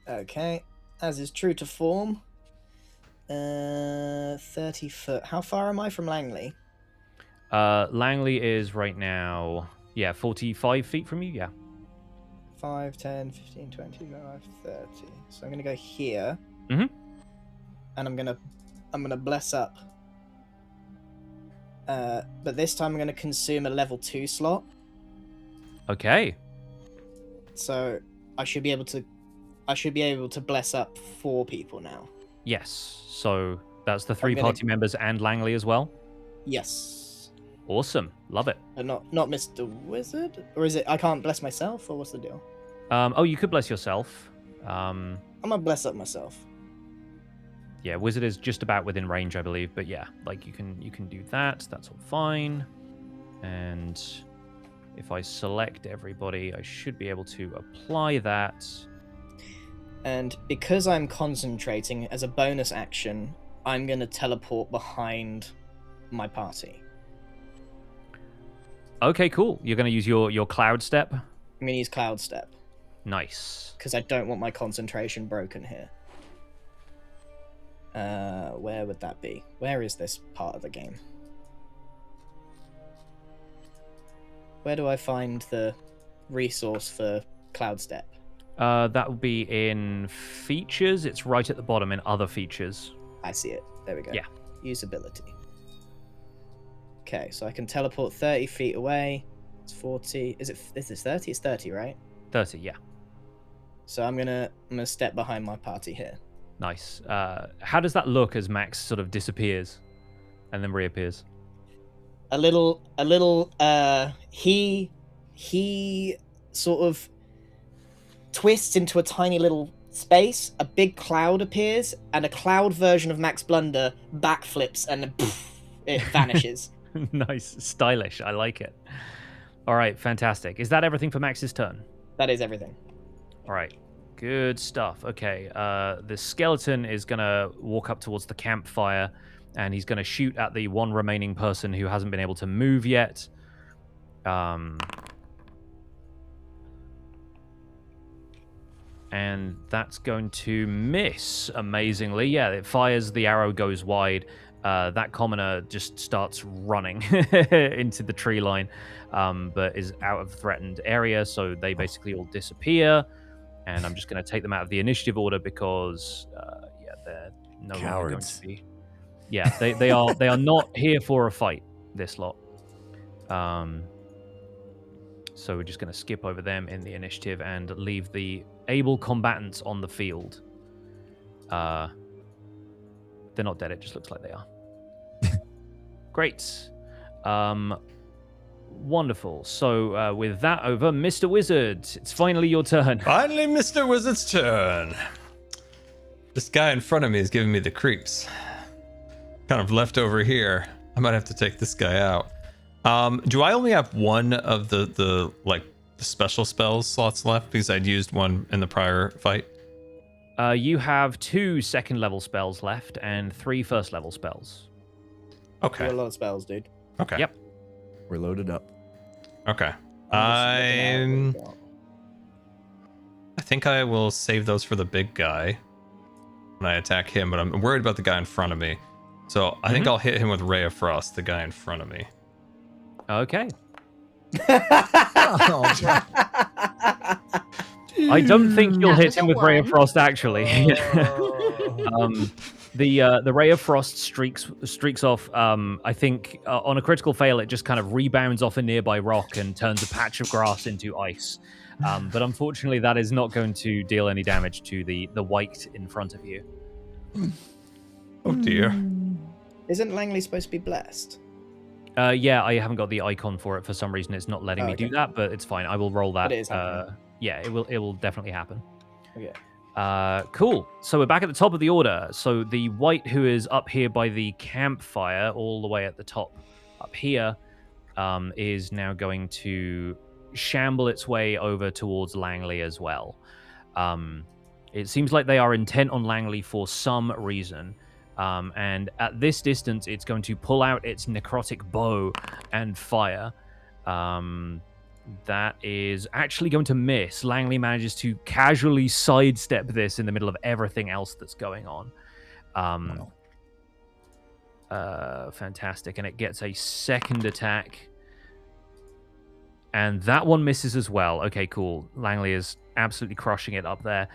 Okay, as is true to form. 30 foot. How far am I from Langley? Langley is right now, 45 feet from you, yeah. 5, 10, 15, 20, 25, 30. So I'm going to go here. Mm-hmm. And I'm going to bless up. But this time I'm going to consume a level 2 slot. Okay. So I should be able to bless up 4 people now. Yes. So that's the 3 party members and Langley as well? Yes. Awesome. Love it. But not Mr. Wizard? Or is it I can't bless myself, or what's the deal? You could bless yourself. I'm gonna bless up myself. Yeah, Wizard is just about within range, I believe, but yeah, like you can do that. That's all fine. And if I select everybody, I should be able to apply that. And because I'm concentrating as a bonus action, I'm going to teleport behind my party. Okay, cool. You're going to use your Cloud Step? I'm going to use Cloud Step. Nice. Because I don't want my concentration broken here. Where would that be? Where is this part of the game? Where do I find the resource for Cloud Step? That will be in features. It's right at the bottom in other features. I see it. There we go. Yeah. Usability. Okay, so I can teleport 30 feet away. It's 40. Is this 30? It's 30, right? 30, yeah. So I'm gonna step behind my party here. Nice. How does that look as Max sort of disappears and then reappears? A little. He sort of twists into a tiny little space. A big cloud appears, and a cloud version of Max Blunder backflips, and then it vanishes. Nice, stylish. I like it. All right, fantastic. Is that everything for Max's turn? That is everything. All right, good stuff. Okay, the skeleton is gonna walk up towards the campfire, and he's gonna shoot at the one remaining person who hasn't been able to move yet. And that's going to miss amazingly. Yeah, it fires, the arrow goes wide. That commoner just starts running into the tree line, but is out of threatened area, so they basically all disappear. And I'm just going to take them out of the initiative order because, they're no longer going to be Yeah, they are not here for a fight, this lot. So we're just going to skip over them in the initiative and leave the able combatants on the field. They're not dead, it just looks like they are. Great. Wonderful. So with that over, Mr. Wizard, it's finally your turn. Finally, Mr. Wizard's turn. This guy in front of me is giving me the creeps. Kind of left over here. I might have to take this guy out. Do I only have one of the special spells slots left because I'd used one in the prior fight? You have 2 second-level spells left and 3 first-level spells. Okay. Do a lot of spells, dude. Okay. Yep. We're loaded up. Okay. I'm just looking at I think I will save those for the big guy when I attack him, but I'm worried about the guy in front of me. So I think I'll hit him with Ray of Frost, the guy in front of me. Okay. Oh, I don't think you'll hit That's him a with Ray of one. Frost, actually. The Ray of Frost streaks off. I think on a critical fail, it just kind of rebounds off a nearby rock and turns a patch of grass into ice. But unfortunately, that is not going to deal any damage to the white in front of you. Oh dear. Isn't Langley supposed to be blessed? Yeah, I haven't got the icon for it for some reason. It's not letting me do that, but it's fine. I will roll that. But it is happening. Yeah, it will definitely happen. Okay. Cool. So we're back at the top of the order. So the white who is up here by the campfire, all the way at the top up here, is now going to shamble its way over towards Langley as well. It seems like they are intent on Langley for some reason. And at this distance, it's going to pull out its necrotic bow and fire. That is actually going to miss. Langley manages to casually sidestep this in the middle of everything else that's going on. Fantastic. And it gets a second attack. And that one misses as well. Okay, cool. Langley is absolutely crushing it up there.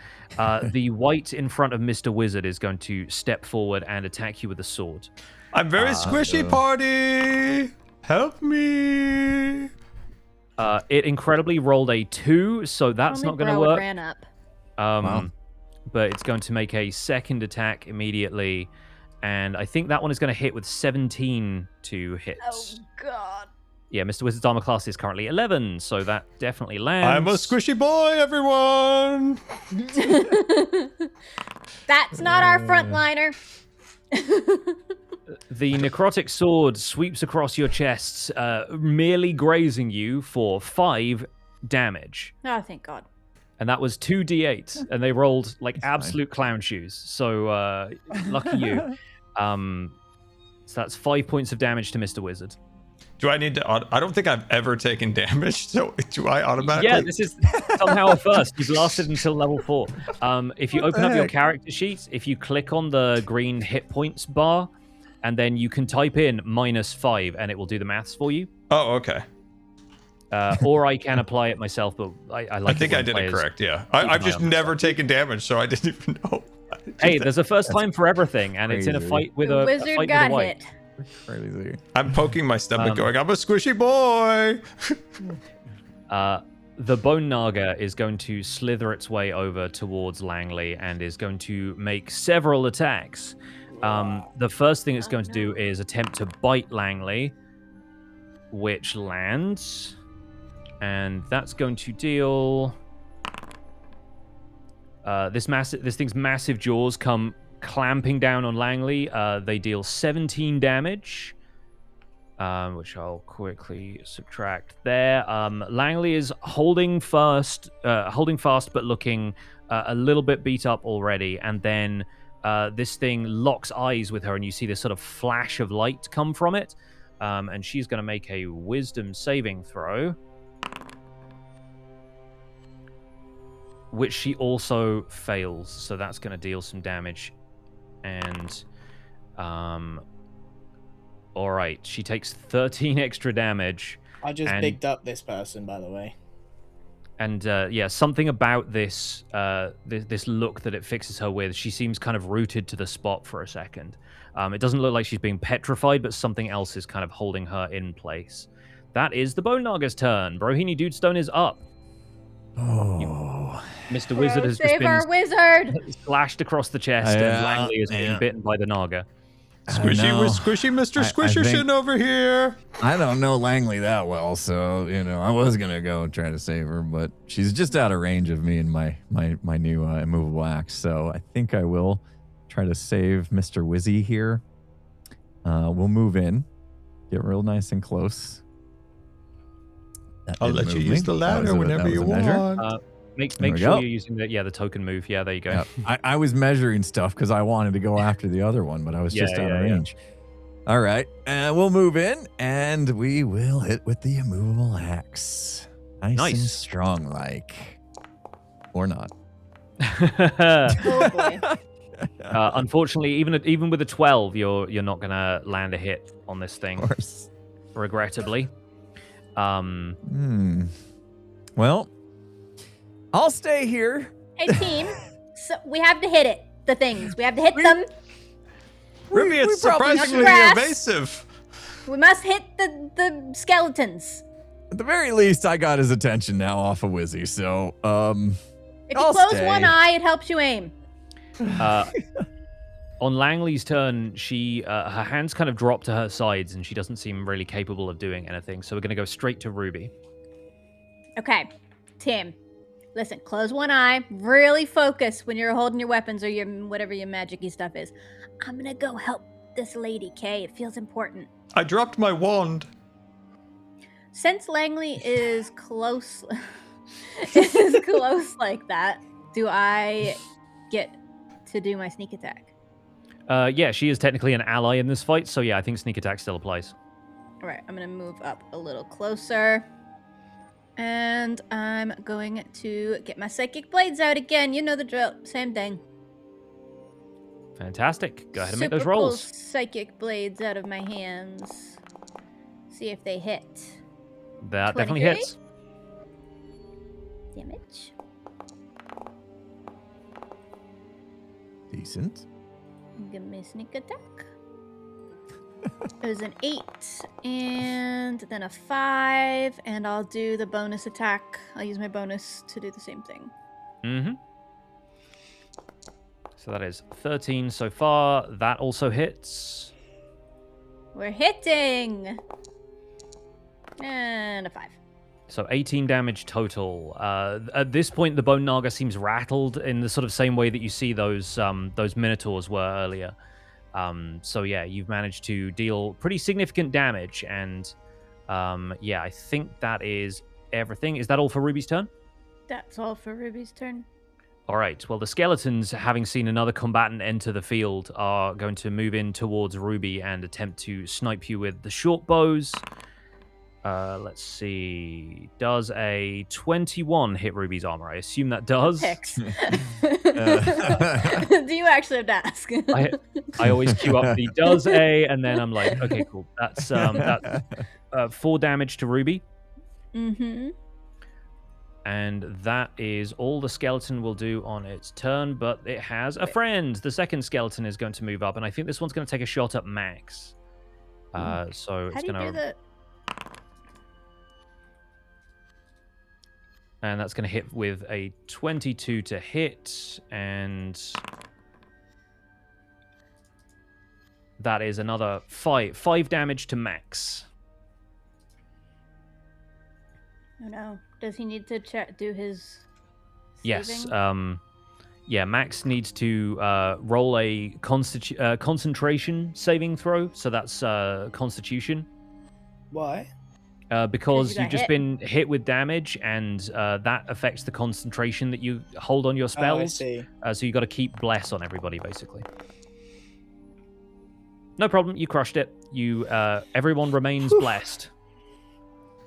The white in front of Mr. Wizard is going to step forward and attack you with a sword. I'm very squishy, party. Help me. It incredibly rolled a 2, so that's Only not going to bro work. ran up. But it's going to make a second attack immediately. And I think that one is going to hit with 17 to hit. Oh, God. Yeah, Mr. Wizard's armor class is currently 11, so that definitely lands. I'm a squishy boy, everyone. That's not our frontliner. The necrotic sword sweeps across your chest, merely grazing you for 5 damage. Oh, thank God. And that was 2d8, and they rolled like absolute clown shoes. So lucky you. So that's 5 points of damage to Mr. Wizard. Do I need to? I don't think I've ever taken damage. So do I automatically? Yeah, this is somehow a first. You've lasted until level 4. If you open up your character sheet, if you click on the green hit points bar, and then you can type in -5, and it will do the maths for you. Oh, okay. Or I can apply it myself, but I like. I think I did it correct. Yeah, I've just never taken damage, so I didn't even know. Hey, there's a first time for everything, and it's in a crazy. fight with The a wizard fight with got a white. hit. Crazy. I'm poking my stomach, going, "I'm a squishy boy." The Bone Naga is going to slither its way over towards Langley and is going to make several attacks. The first thing it's going to do is attempt to bite Langley, which lands, and that's going to deal. This thing's massive jaws come clamping down on Langley. They deal 17 damage, which I'll quickly subtract there. Langley is holding fast, but looking a little bit beat up already. And then this thing locks eyes with her, and you see this sort of flash of light come from it. And she's going to make a wisdom saving throw, which she also fails. So that's going to deal some damage. And all right, she takes 13 extra damage. I just bigged up this person, by the way. And yeah, something about this this look that it fixes her with. She seems kind of rooted to the spot for a second. It doesn't look like she's being petrified, but something else is kind of holding her in place. That is the Bone Naga's turn. Brohini Dudestone is up. Oh. Mr. Wizard has just Save been our wizard! slashed across the chest, and Langley is being bitten by the Naga. Squishy with squishy Mr. Squisherson over here. I don't know Langley that well, so I was gonna go and try to save her, but she's just out of range of me and my new immovable axe. So I think I will try to save Mr. Wizzy here. We'll move in, get real nice and close. I'll let you use the ladder whenever you want. Make sure you're using the token move. Yeah, there you go. Yeah, I was measuring stuff because I wanted to go after the other one, but I was just out of range. All right, we'll move in, and we will hit with the immovable axe. Nice and strong, like. Or not. Oh boy. Unfortunately, even with a 12, you're not gonna land a hit on this thing. Of course. Regrettably. Well, I'll stay here. Hey, team. So we have to hit it. The things. We have to hit them. Ruby, it's surprisingly Grass. evasive. We must hit the skeletons. At the very least, I got his attention now off of Wizzy, so, If you I'll close stay. one eye, it helps you aim. On Langley's turn, she her hands kind of drop to her sides, and she doesn't seem really capable of doing anything. So we're going to go straight to Ruby. Okay, Tim. Listen, close one eye. Really focus when you're holding your weapons or your whatever your magic-y stuff is. I'm gonna go help this lady, Kay. It feels important. I dropped my wand. Since Langley is close, is close like that, do I get to do my sneak attack? Yeah, she is technically an ally in this fight, so yeah, I think sneak attack still applies. All right, I'm gonna move up a little closer. And I'm going to get my psychic blades out again. You know the drill. Same thing. Fantastic. Go ahead and make Super those rolls. Pull psychic blades out of my hands. See if they hit. That definitely 23? hits. Damage. Decent. Give me a sneak attack. It was an 8 and then a 5, and I'll do the bonus attack. I'll use my bonus to do the same thing. Mm-hmm. So that is 13 so far. That also hits. We're hitting! And a 5. So 18 damage total. At this point, the Bone Naga seems rattled in the sort of same way that you see those Minotaurs were earlier. So yeah, you've managed to deal pretty significant damage, and yeah, I think that is everything. Is that all for Ruby's turn? That's all for Ruby's turn. All right. Well, the skeletons, having seen another combatant enter the field, are going to move in towards Ruby and attempt to snipe you with the short bows. Let's see. Does a 21 hit Ruby's armor? I assume that does. Picks. Do you actually have to ask? I always queue up the does a, and then I'm like, okay, cool. That's 4 damage to Ruby. Mm-hmm. And that is all the skeleton will do on its turn, but it has a friend. The second skeleton is going to move up, and I think this one's going to take a shot at Max. So How it's do you going do to... that? And that's going to hit with a 22 to hit, and that is another 5 damage to Max. Oh no. Does he need to do his Yes. saving? Yeah, Max needs to roll a concentration saving throw, so that's Constitution. Why? Because got you've just hit. been hit with damage, and that affects the concentration that you hold on your spells. Oh, I see. So you got to keep bless on everybody, basically. No problem. You crushed it. You everyone remains blessed.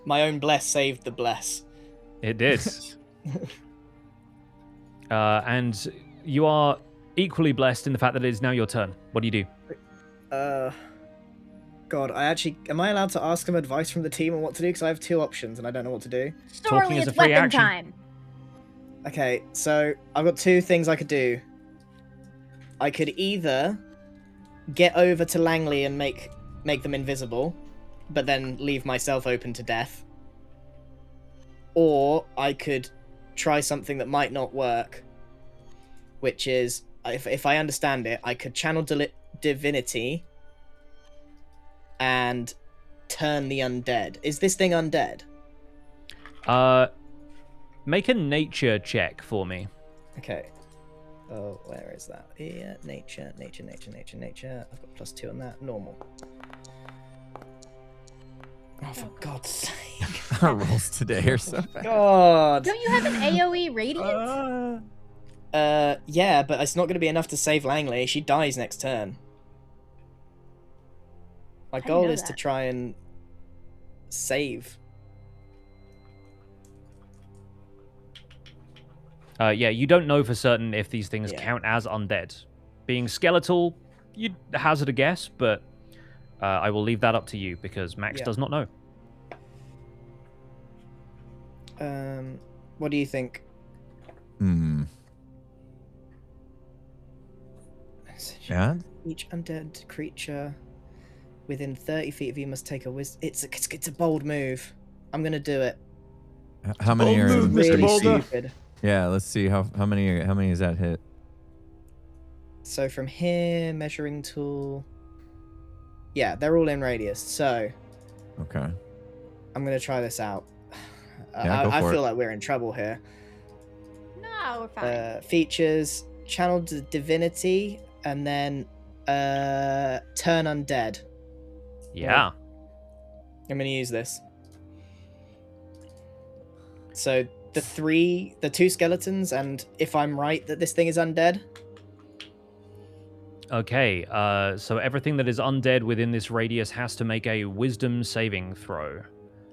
My own bless saved the bless. It did. And you are equally blessed in the fact that it is now your turn. What do you do? God, am I allowed to ask some advice from the team on what to do? Because I have 2 options and I don't know what to do. Sorely, talking is it's a free weapon action. time. Okay, so I've got two things I could do. I could either get over to Langley and make them invisible, but then leave myself open to death. Or I could try something that might not work, which is, if I understand it, I could channel divinity and turn the undead. Is this thing undead? Make a nature check for me. Okay. Oh, where is that? Yeah, nature. I've got +2 on that. Normal. Oh, for God's sake. Our rolls today are so bad. God. Don't you have an AoE radiant? Yeah, but it's not going to be enough to save Langley. She dies next turn. My How do you goal know is to that? try and save. Yeah, you don't know for certain if these things Yeah. count as undead. Being skeletal, you'd hazard a guess, but I will leave that up to you because Max Yeah. does not know. What do you think? Yeah. Each undead creature within 30 feet of you must take a wisdom. It's a bold move. I'm gonna do it. How many bold are move, in Mr. Really Boulder. stupid. Yeah, let's see how many is that hit? So from here, measuring tool. Yeah, they're all in radius. So Okay. I'm gonna try this out. Yeah, go I for feel it. like we're in trouble here. No, we're fine. Features: channel divinity, and then turn undead. Yeah. I'm gonna use this. So the two skeletons, and if I'm right that this thing is undead. Okay, so everything that is undead within this radius has to make a wisdom saving throw.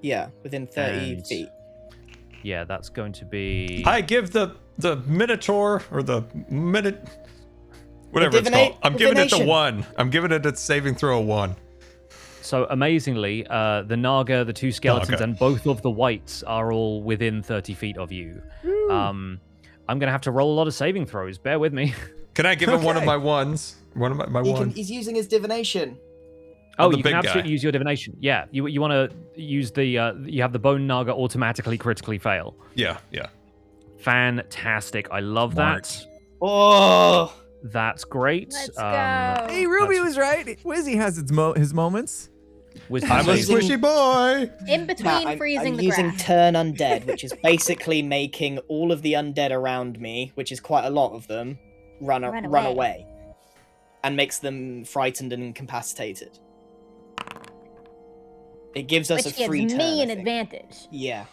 Yeah, within 30 And- feet. Yeah, that's going to be... I give the Minotaur or the Minute, whatever it's Divinate- called. I'm giving it the divination. 1. I'm giving it a saving throw 1. So amazingly, the Naga, the two skeletons, Naga. and both of the whites are all within 30 feet of you. I'm going to have to roll a lot of saving throws. Bear with me. Can I give him one of Okay. my ones? One of my one. He's using his divination. Oh, the you can big guy. absolutely use your divination. Yeah, you want to use the... you have the Bone Naga automatically critically fail. Yeah. Fantastic. I love that. Oh, That's great. Let's go. Hey, Ruby that's- was right. Wizzy has his moments. Wisdom I'm a saving. squishy boy. In between I'm freezing the using grass. turn undead, which is basically making all of the undead around me, which is quite a lot of them, run away, and makes them frightened and incapacitated. It gives us Which a gives free turn. me I an think. advantage. Yeah.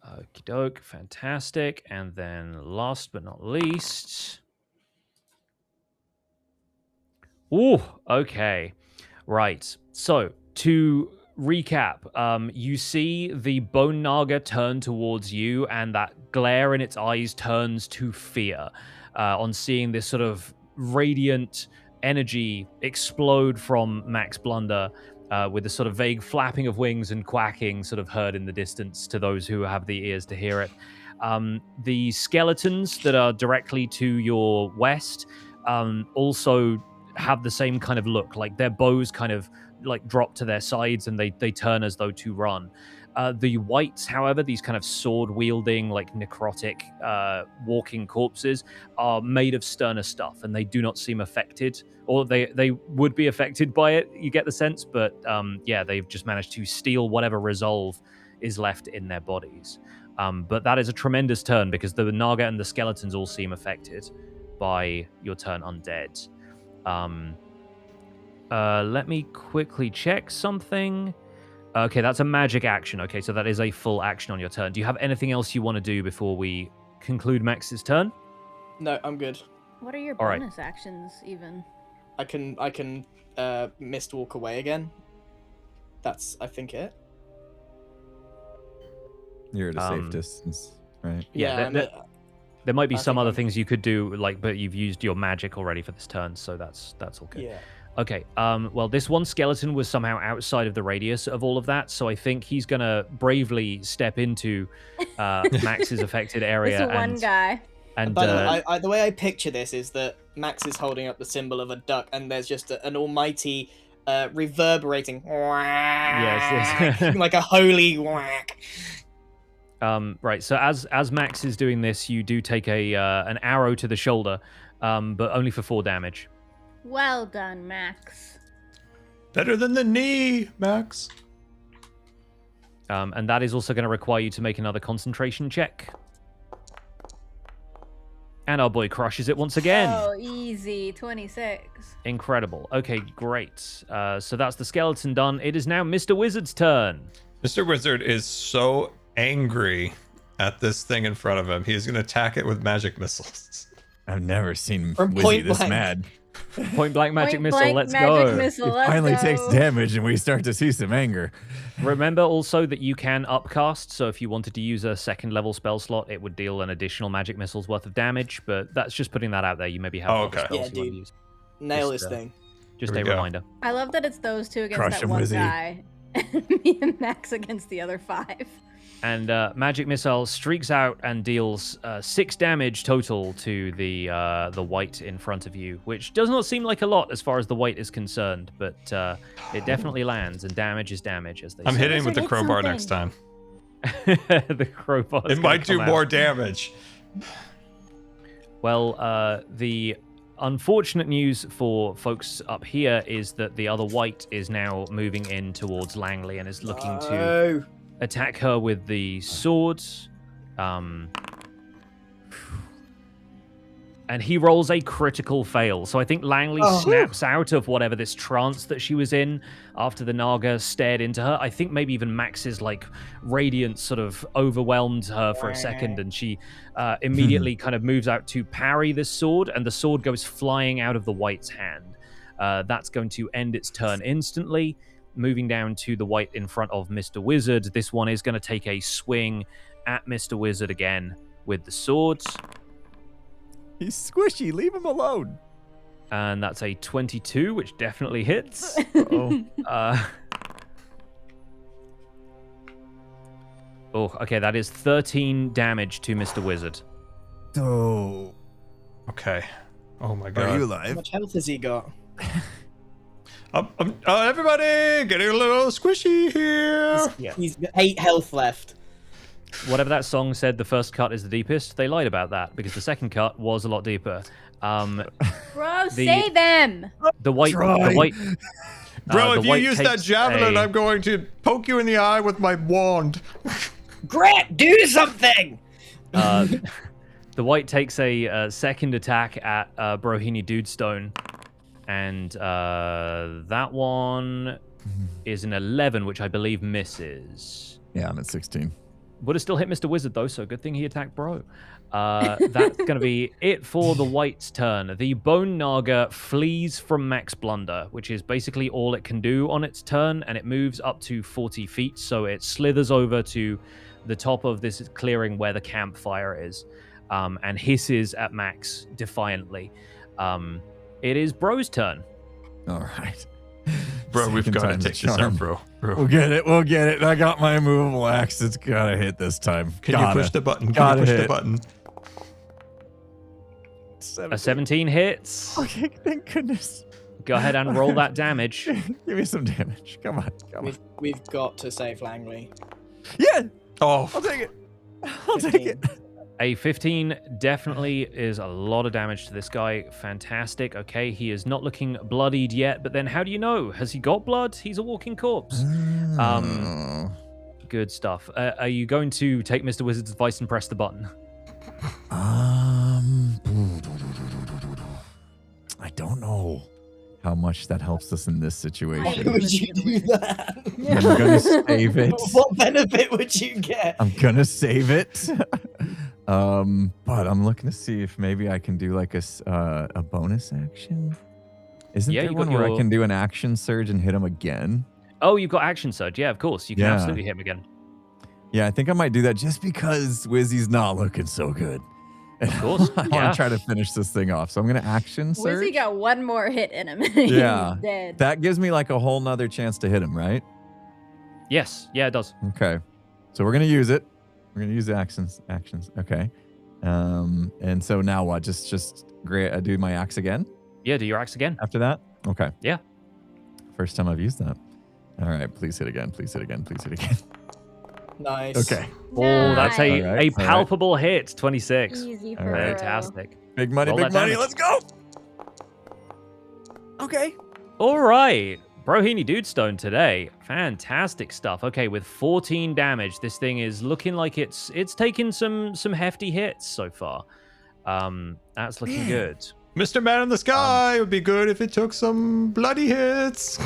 Okie doke, fantastic. And then last but not least... Ooh, okay. Right. So, to recap, you see the Bone Naga turn towards you, and that glare in its eyes turns to fear on seeing this sort of radiant energy explode from Max Blunder with a sort of vague flapping of wings and quacking sort of heard in the distance to those who have the ears to hear it. The skeletons that are directly to your west also have the same kind of look, like their bows kind of like drop to their sides and they turn as though to run. The whites, however, these kind of sword-wielding, like necrotic walking corpses, are made of sterner stuff, and they do not seem affected, or they would be affected by it, you get the sense, but yeah, they've just managed to steal whatever resolve is left in their bodies. But that is a tremendous turn, because the Naga and the skeletons all seem affected by your turn undead. Let me quickly check something. Okay, that's a magic action. Okay, so that is a full action on your turn. Do you have anything else you want to do before we conclude Max's turn? No, I'm good. What are your All right. bonus actions, even? I can mist walk away again. That's I think it. You're at a safe Um, distance, right? Yeah, I'm there might be I some think other I'm- things you could do, like, but you've used your magic already for this turn, so that's all good. yeah. Okay. Well, this one skeleton was somehow outside of the radius of all of that, so I think he's gonna bravely step into Max's affected area. This one guy. And By the way, the way I picture this is that Max is holding up the symbol of a duck, and there's just an almighty reverberating yes. like a holy whack. Right. So as Max is doing this, you do take an arrow to the shoulder, but only for 4 damage. Well done, Max. Better than the knee, Max. And that is also going to require you to make another concentration check. And our boy crushes it once again. Oh, easy. 26. Incredible. Okay, great. So that's the skeleton done. It is now Mr. Wizard's turn. Mr. Wizard is so angry at this thing in front of him. He's going to attack it with magic missiles. I've never seen From Wizzy point this blank. mad. Point blank magic Point missile. blank Let's magic go. missile, It let's finally go. takes damage and we start to see some anger. Remember also that you can upcast, so if you wanted to use a second level spell slot, it would deal an additional magic missile's worth of damage, but that's just putting that out there. You maybe have other okay. spells Yeah, you want to dude. use. Nail Just, this thing. Just Here a we go. reminder. I love that it's those two against Crush that him, one Wizzy. guy. And me and Max against the other 5. And magic missile streaks out and deals 6 damage total to the white in front of you, which does not seem like a lot as far as the white is concerned, but it definitely lands, and damage is damage, as they I'm say. hitting with the Hit crowbar something. next time. The crowbar. It might do more damage. Well, the unfortunate news for folks up here is that the other white is now moving in towards Langley and is looking to Oh. attack her with the swords. And he rolls a critical fail. So I think Langley snaps out of whatever this trance that she was in after the Naga stared into her. I think maybe even Max's like radiance sort of overwhelmed her for a second, and she immediately kind of moves out to parry this sword, and the sword goes flying out of the white's hand. That's going to end its turn instantly. Moving down to the white in front of Mr. Wizard. This one is going to take a swing at Mr. Wizard again with the swords. He's squishy. Leave him alone. And that's a 22, which definitely hits. Oh, Okay, that is 13 damage to Mr. Wizard. so Okay. Oh my are god. you How alive? much health has he got? Everybody, getting a little squishy here. He's got 8 health left. Whatever that song said, the first cut is the deepest. They lied about that because the second cut was a lot deeper. Bro, The- save them! The white, Try. the white. Bro, the if you white use that takes javelin, a- I'm going to poke you in the eye with my wand. Gret, do something! The white takes a second attack at Brohini Dudestone, and that one is an 11, which I believe misses. Yeah, I'm at 16. Would have still hit Mr. Wizard, though, so good thing he attacked Bro. That's going to be it for the white's turn. The Bone Naga flees from Max Blunder, which is basically all it can do on its turn, and it moves up to 40 feet, so it slithers over to the top of this clearing where the campfire is, and hisses at Max defiantly. It is Bro's turn. All right. Bro, we've Second got to time's a take this out, charm. bro. We'll get it. We'll get it. I got my immovable axe. It's gotta hit this time. Can you push the button? Can Gotta you push the hit. button? A 17 hits. Okay, thank goodness. Go ahead and roll that damage. Give me some damage. Come on. Come on. We've got to save Langley. Yeah, Oh, I'll take it. I'll take it. A 15 definitely is a lot of damage to this guy. Fantastic. Okay, he is not looking bloodied yet, but then how do you know? Has he got blood? He's a walking corpse. Oh. Good stuff. Are you going to take Mr. Wizard's advice and press the button? I don't know how much that helps us in this Why situation. would you do that? I'm gonna save it. What benefit would you get? I'm gonna save it. But I'm looking to see if maybe I can do like a bonus action. Isn't Yeah, there you got one where I your- can do an action surge and hit him again? Oh, you've got action surge. Yeah, of course. You can Yeah. absolutely hit him again. Yeah, I think I might do that just because Wizzy's not looking so good. Of course, I want yeah. to try to finish this thing off. So I'm going to action surge. Wizzy got one more hit in him. Yeah. He's dead. That gives me like a whole nother chance to hit him, right? Yes, yeah, it does. Okay. So we're going to use it. We're going to use the actions. Okay. And so now what? Just do my axe again Yeah, do your axe again. after that? Okay. Yeah. First time I've used that. All right. Please hit again. Please hit again. Please hit again. Nice. Okay. Oh, that's Nice. All right, a all right. palpable hit. 26. Easy All for right. Fantastic. Big money, Roll big that money. damage. Let's go. Okay. All right. Brohini Dudestone today. Fantastic stuff. Okay, with 14 damage, this thing is looking like it's taken some hefty hits so far. That's looking good. Mr. Man in the Sky, it would be good if it took some bloody hits.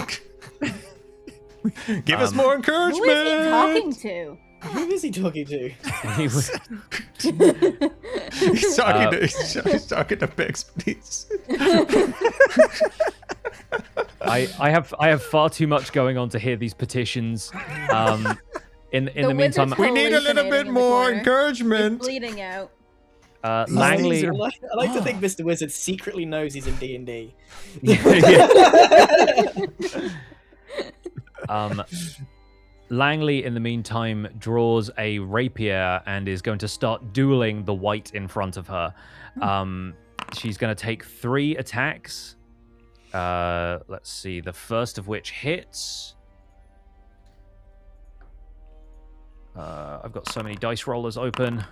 Give us more Who encouragement. is he talking to? Who is he talking to? He was- He's talking to Bix, please. I have far too much going on to hear these petitions. In the meantime, wizard's We need a little hallucinating bit in the more corner. encouragement. He's bleeding out. Langley. I like to think Mr. Wizard secretly knows he's in D&D. Langley, in the meantime, draws a rapier and is going to start dueling the white in front of her. She's going to take 3 attacks. Let's see. The first of which hits. I've got so many dice rollers open.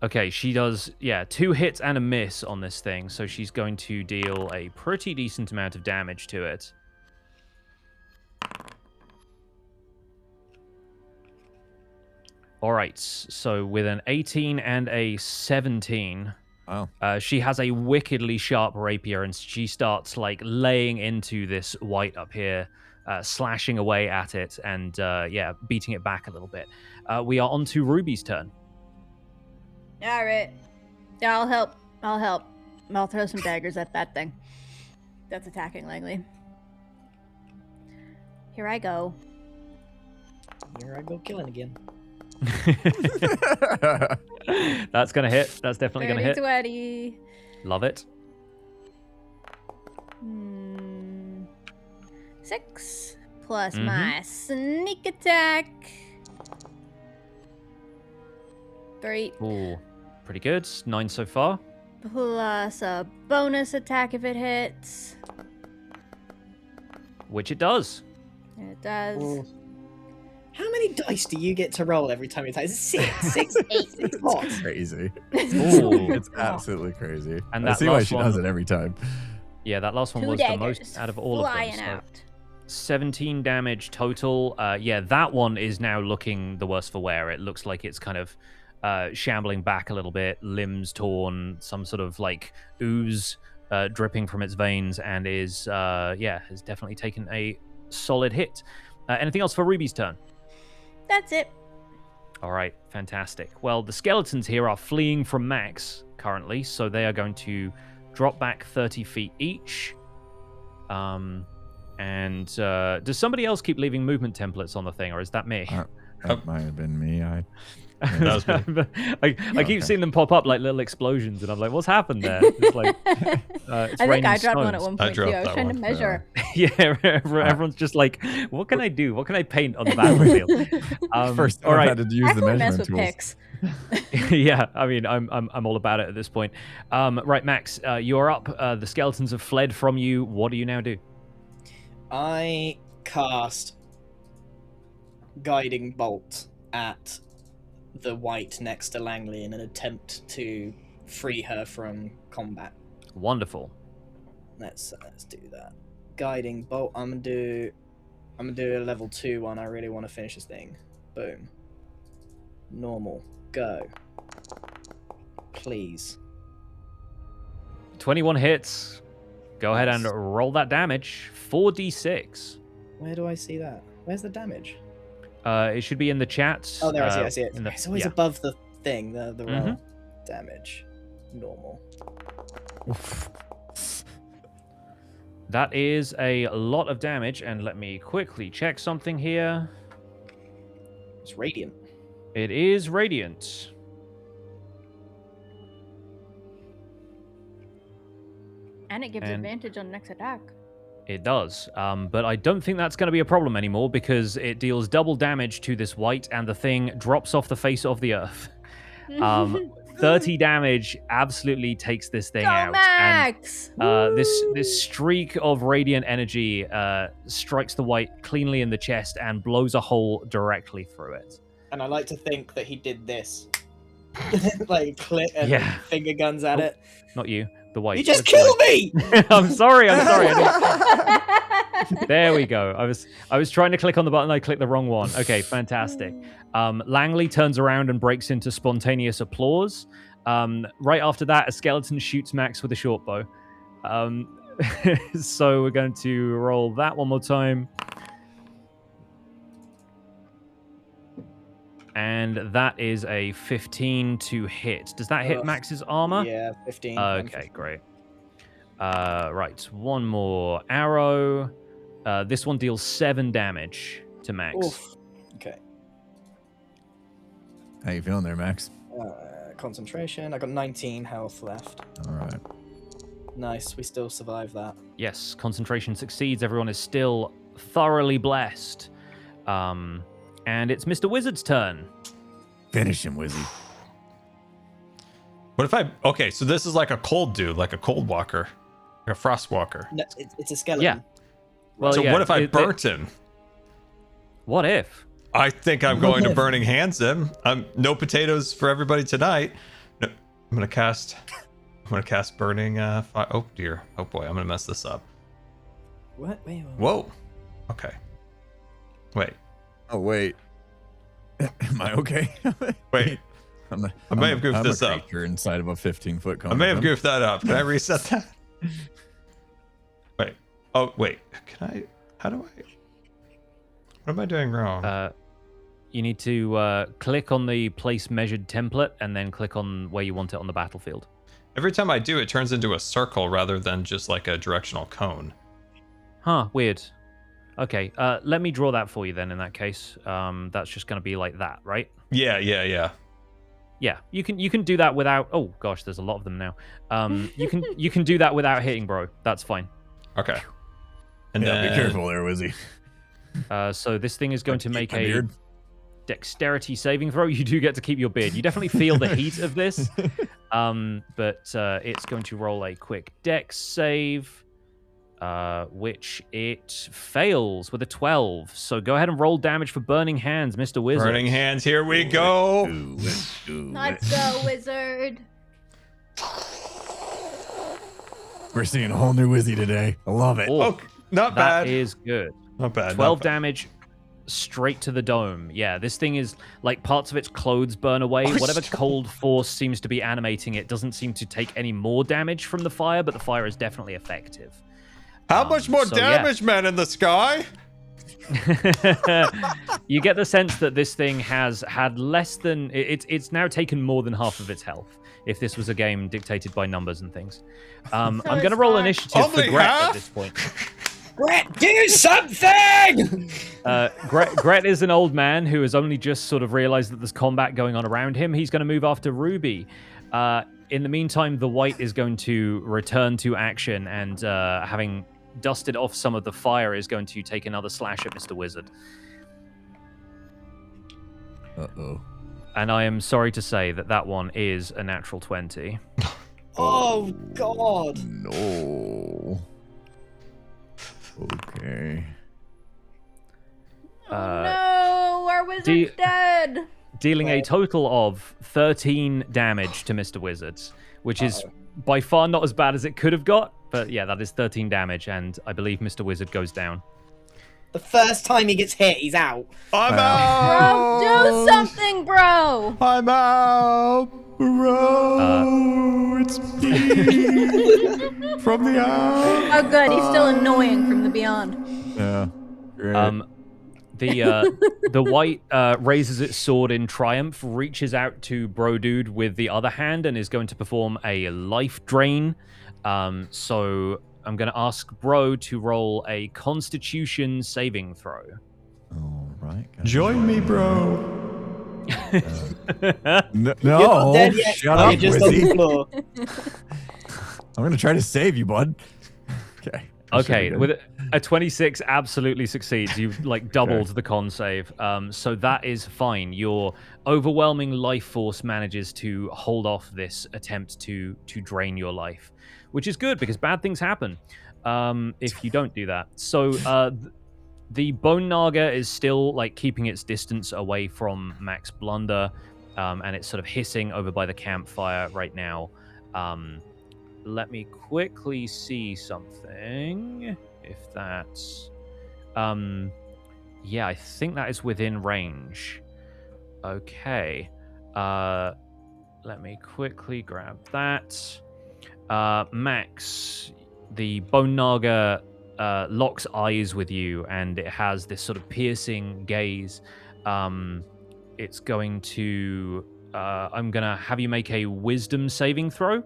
Okay, she does, 2 hits and a miss on this thing, so she's going to deal a pretty decent amount of damage to it. All right, so with an 18 and a 17, Wow. she has a wickedly sharp rapier, and she starts like laying into this white up here, slashing away at it, and beating it back a little bit. We are on to Ruby's turn. All right. Yeah, I'll help. I'll throw some daggers at that thing. That's attacking Langley. Here I go. Here I go killing again. That's gonna hit. That's definitely gonna hit. 20. Love it. 6 plus Mhm. my sneak attack. 3 Ooh, pretty good. 9 so far. plus a bonus attack if it hits. Which it does. It does. How many dice do you get to roll every time you attack? Is it 6? 6? 8? 6 pots? It's crazy. Ooh. It's absolutely crazy. And I that see why last she one- does it every time. Yeah, that last one 2 was the daggers most out of all of them. flying So out. 17 damage total. That one is now looking the worse for wear. It looks like it's kind of shambling back a little bit, limbs torn, some sort of like ooze dripping from its veins, and has definitely taken a solid hit. Anything else for Ruby's turn? That's it. All right, fantastic. Well, the skeletons here are fleeing from Max currently, so they are going to drop back 30 feet each. Does somebody else keep leaving movement templates on the thing, or is that me? That might have been me. That was me. I keep seeing them pop up like little explosions, and I'm like, what's happened there? It's like, it's I think raining I dropped one at stones. one I point too. dropped I was that trying to one. measure. Yeah, everyone's just like, what can I do? What can I paint on the battlefield? First, all I right. had to use the Actually mess measurement with tools. picks. Yeah, I mean, I'm all about it at this point. Right, Max, you're up. The skeletons have fled from you. What do you now do? I cast Guiding Bolt at the white next to Langley in an attempt to free her from combat. Wonderful. Let's do that. Guiding Bolt. I'm gonna do a level 2 one. I really want to finish this thing. Boom. Normal. Go. Please. 21 hits. Go ahead and Nice. roll that damage. 4d6. Where do I see that? Where's the damage? It should be in the chat. Oh, there I see it. in the- It's always yeah. above the thing, the roll. Mhm. Damage. Normal. That is a lot of damage, and let me quickly check something here. It's radiant. It is radiant. And it gives And- advantage on next attack. It does, but I don't think that's going to be a problem anymore because it deals double damage to this white, and the thing drops off the face of the earth. 30 damage absolutely takes this thing Go, out. Max! And this streak of radiant energy strikes the white cleanly in the chest and blows a hole directly through it. And I like to think that he did this. Like, click and Yeah. finger guns at Oh, it. Not you, the white. You just That's the killed white. me! I'm sorry. There we go. I was trying to click on the button. I clicked the wrong one. Okay, fantastic. Langley turns around and breaks into spontaneous applause. Right after that, a skeleton shoots Max with a short bow. So we're going to roll that one more time. And that is a 15 to hit. Does that hit Ugh. Max's armor? Yeah, 15. Okay, great. Right, one more arrow. This one deals 7 damage to Max. Oof. Okay. How you feeling there, Max? Concentration. I got 19 health left. All right. Nice. We still survive that. Yes, concentration succeeds. Everyone is still thoroughly blessed. And it's Mr. Wizard's turn. Finish him, Wizzy. What if I? Okay, so this is like a cold dude, like a cold walker, like a frost walker. No, it's a skeleton. Yeah. Well, So yeah, what if I burnt him? What if? I think I'm going to burning hands him. No potatoes for everybody tonight. No, I'm gonna cast burning. Oh dear. Oh boy, I'm gonna mess this up. What? Wait. Whoa. Okay. Wait. Oh wait. Am I okay? Wait. I may have goofed this up. You're inside of a 15-foot cone. I may have goofed that up. Can I reset that? Wait. Oh wait. Can I? How do I? What am I doing wrong? You need to click on the place measured template and then click on where you want it on the battlefield. Every time I do, it turns into a circle rather than just like a directional cone. Huh, weird. Okay, let me draw that for you then in that case. That's just going to be like that, right? Yeah. Yeah, you can do that without... Oh, gosh, there's a lot of them now. You can do that without hitting, bro. That's fine. Okay. And Yeah, then be careful there, Wizzy. So this thing is going to make My a beard. dexterity saving throw. You do get to keep your beard. You definitely feel the heat of this. But it's going to roll a quick dex save, which it fails with a 12. So go ahead and roll damage for burning hands, Mr. Wizard. burning hands. Here we go. Let's go, wizard. We're seeing a whole new Wizzy today. I love it. Oh, Not that bad. is good. Not bad. 12 not bad. damage straight to the dome. Yeah, this thing is like parts of its clothes burn away. Whatever cold force seems to be animating it doesn't seem to take any more damage from the fire, but the fire is definitely effective. How much more so, yeah. damage, man, in the sky? You get the sense that this thing has had less than it's now taken more than half of its health. If this was a game dictated by numbers and things, I'm going to it's roll not. initiative for Only Gret half? at this point. Gret, do something! Gret is an old man who has only just sort of realized that there's combat going on around him. He's going to move after Ruby. In the meantime, the white is going to return to action and having dusted off some of the fire is going to take another slash at Mr. Wizard. Uh-oh. And I am sorry to say that that one is a natural 20. Oh, God. No. Okay. Oh no, our wizard's do you- dead. Dealing a total of 13 damage to Mr. Wizard, which is by far not as bad as it could have got. But yeah, that is 13 damage, and I believe Mr. Wizard goes down. The first time he gets hit, he's out. I'm Bro, out. do something, bro. I'm out. Bro, it's me from the eye. Oh, good. He's still annoying from the beyond. Yeah. Great. The white raises its sword in triumph, reaches out to Bro Dude with the other hand, and is going to perform a life drain. So I'm going to ask Bro to roll a Constitution saving throw. All right. Join me, bro. No, You're not dead yet. shut You're up, just on the Wizzy. floor. I'm gonna try to save you, bud. Okay. Okay, with a 26 absolutely succeeds. You've like doubled the con save. So that is fine. Your overwhelming life force manages to hold off this attempt to drain your life, which is good because bad things happen if you don't do that. So the Bone Naga is still like keeping its distance away from Max Blunder, and it's sort of hissing over by the campfire right now. Let me quickly see something. If that's... yeah, I think that is within range. Okay. Let me quickly grab that. Max, the Bone Naga locks eyes with you, and it has this sort of piercing gaze. It's going to... I'm going to have you make a wisdom saving throw.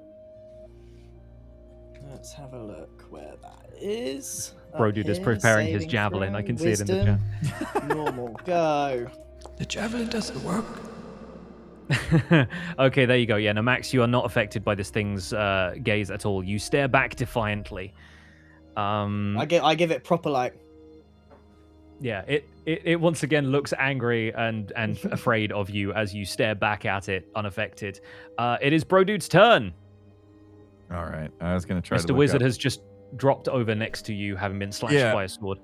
Let's have a look where that is. Brodude is preparing his javelin. I can see it in the chat. Normal, go. The javelin doesn't work. Okay, there you go. Yeah, no, Max, you are not affected by this thing's gaze at all. You stare back defiantly. I give it proper like. Yeah, it once again looks angry and afraid of you as you stare back at it, unaffected. It is Brodude's turn. All right. I was gonna try. Mr. Wizard has just dropped over next to you, having been slashed by a sword.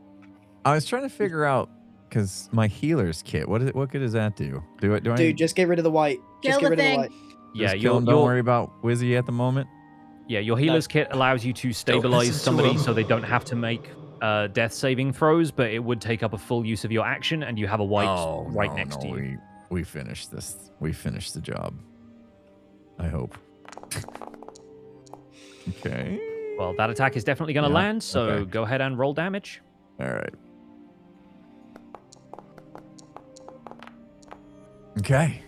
I was trying to figure out because my healer's kit. What good does that do? Do I? Dude, just get rid of the white. Just get rid of the white. Yeah, don't worry about Wizzy at the moment. Yeah, your healer's kit allows you to stabilize somebody so they don't have to make death saving throws, but it would take up a full use of your action, and you have a white next to you. We finished this. We finished the job. I hope. Okay. Well, that attack is definitely going to land, so go ahead and roll damage. All right. Okay.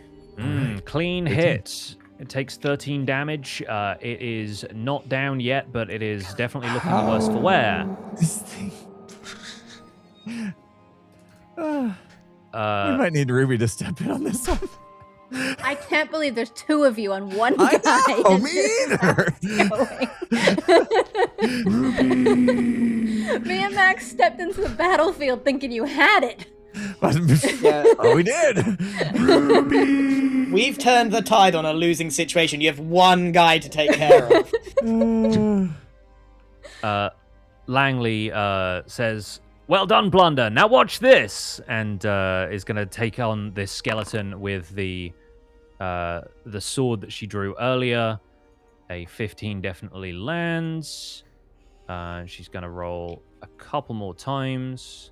Clean hit. It takes 13 damage. It is not down yet, but it is definitely looking worse for wear. This thing. We might need Ruby to step in on this one. I can't believe there's two of you on one guy. I know, me either. Me and Max stepped into the battlefield thinking you had it. Oh, we did. Ruby. We've turned the tide on a losing situation. You have one guy to take care of. Langley says, "Well done, Blunder. Now watch this," and is going to take on this skeleton with the sword that she drew earlier. A 15 definitely lands. She's going to roll a couple more times.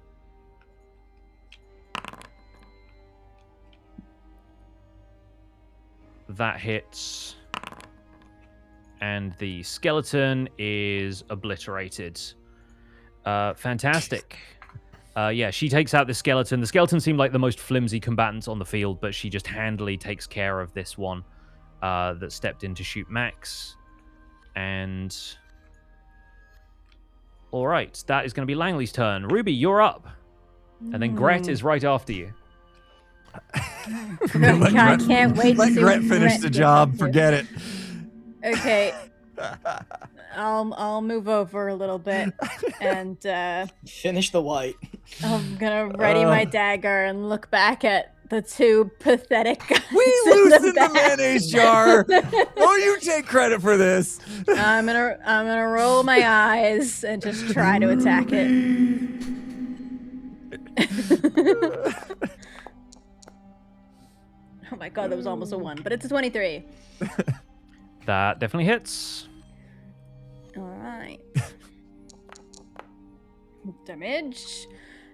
That hits. And the skeleton is obliterated. Fantastic. Yeah, she takes out the skeleton. The skeleton seemed like the most flimsy combatant on the field, but she just handily takes care of this one that stepped in to shoot Max. And... all right, that is going to be Langley's turn. Ruby, you're up. And then Gret is right after you. I can't wait to see Gret finish the job. Forget it. Okay. I'll move over a little bit and finish the white. I'm gonna ready my dagger and look back at the two pathetic guys. We loosened the mayonnaise jar. Oh, you take credit for this. I'm gonna roll my eyes and just try to attack it. Oh my god, that was almost a 1, but it's a 23. That definitely hits. Alright. Damage.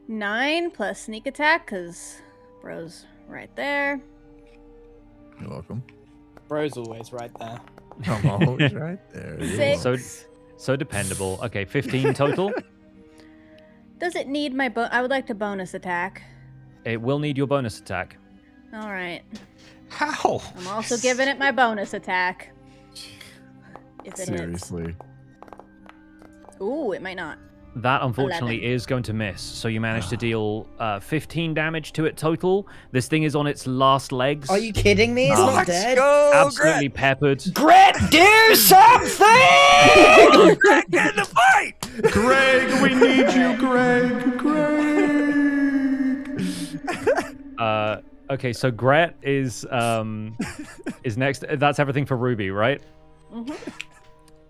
9 plus sneak attack, because bro's right there. You're welcome. Bro's always right there. I'm always right there. 6. So dependable. Okay, 15 total. Does it need my I would like to bonus attack. It will need your bonus attack. Alright. How? I'm also giving it my bonus attack. If it Seriously. hits. Ooh, it might not. That unfortunately 11. is going to miss. So you managed to deal 15 damage to it total. This thing is on its last legs. Are you kidding me? It's not Let's dead. go, Absolutely peppered. Gret, do something! Greg, get in the fight! Greg, we need you, Greg. Greg. Okay, so Gret is next. That's everything for Ruby, right?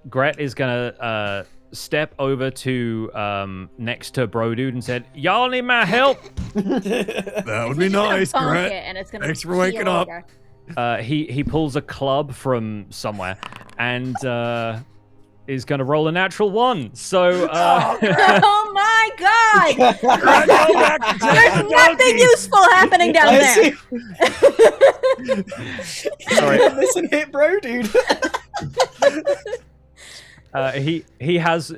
Gret is gonna step over to next to Bro Dude and said, "Y'all need my help." That would be He's gonna nice, bonk Grant. it and it's gonna Thanks for waking keel up. over. He pulls a club from somewhere and is gonna roll a natural 1. So Oh my god! Greg, go back to There's town, nothing donkey. useful happening down I there. see. Sorry. Listen, hit bro, dude. He has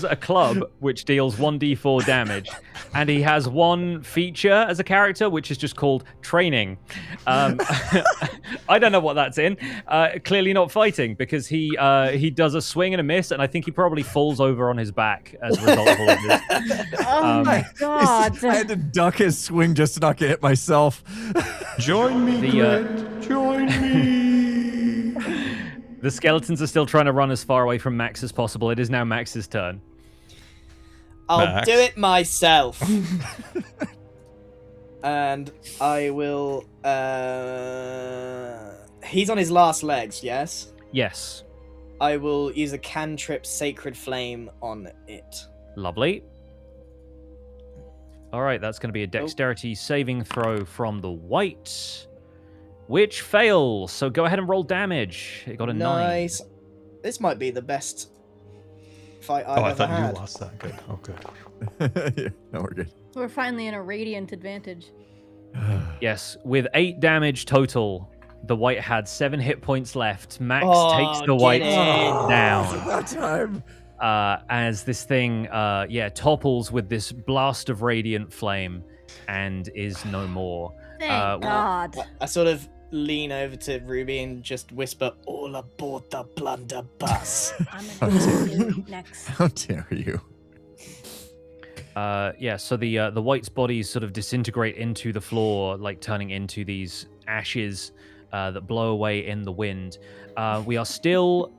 a club which deals 1d4 damage, and he has one feature as a character which is just called training. I don't know what that's in. Clearly not fighting, because he does a swing and a miss, and I think he probably falls over on his back as a result of all of this. Oh my god! I had to duck his swing just to not get hit myself. Join me, Greg. Join me. The skeletons are still trying to run as far away from Max as possible. It is now Max's turn. I'll Max. do it myself. And I will. He's on his last legs, yes? Yes. I will use a cantrip Sacred Flame on it. Lovely. All right, that's going to be a dexterity saving throw from the white, which fails. So go ahead and roll damage. It got a 9. Nice. This might be the best fight I've Oh, I ever thought had. you lost that. Good. Oh, good. Yeah, no, we're good. We're finally in a radiant advantage. Yes, with 8 damage total. The white had 7 hit points left. Max Oh, takes the get white in. down. That time. As this thing, topples with this blast of radiant flame and is no more. Thank God. I sort of lean over to Ruby and just whisper, "All aboard the blunderbuss." I'm gonna do you next. How dare you? So the white's bodies sort of disintegrate into the floor, like turning into these ashes that blow away in the wind. We are still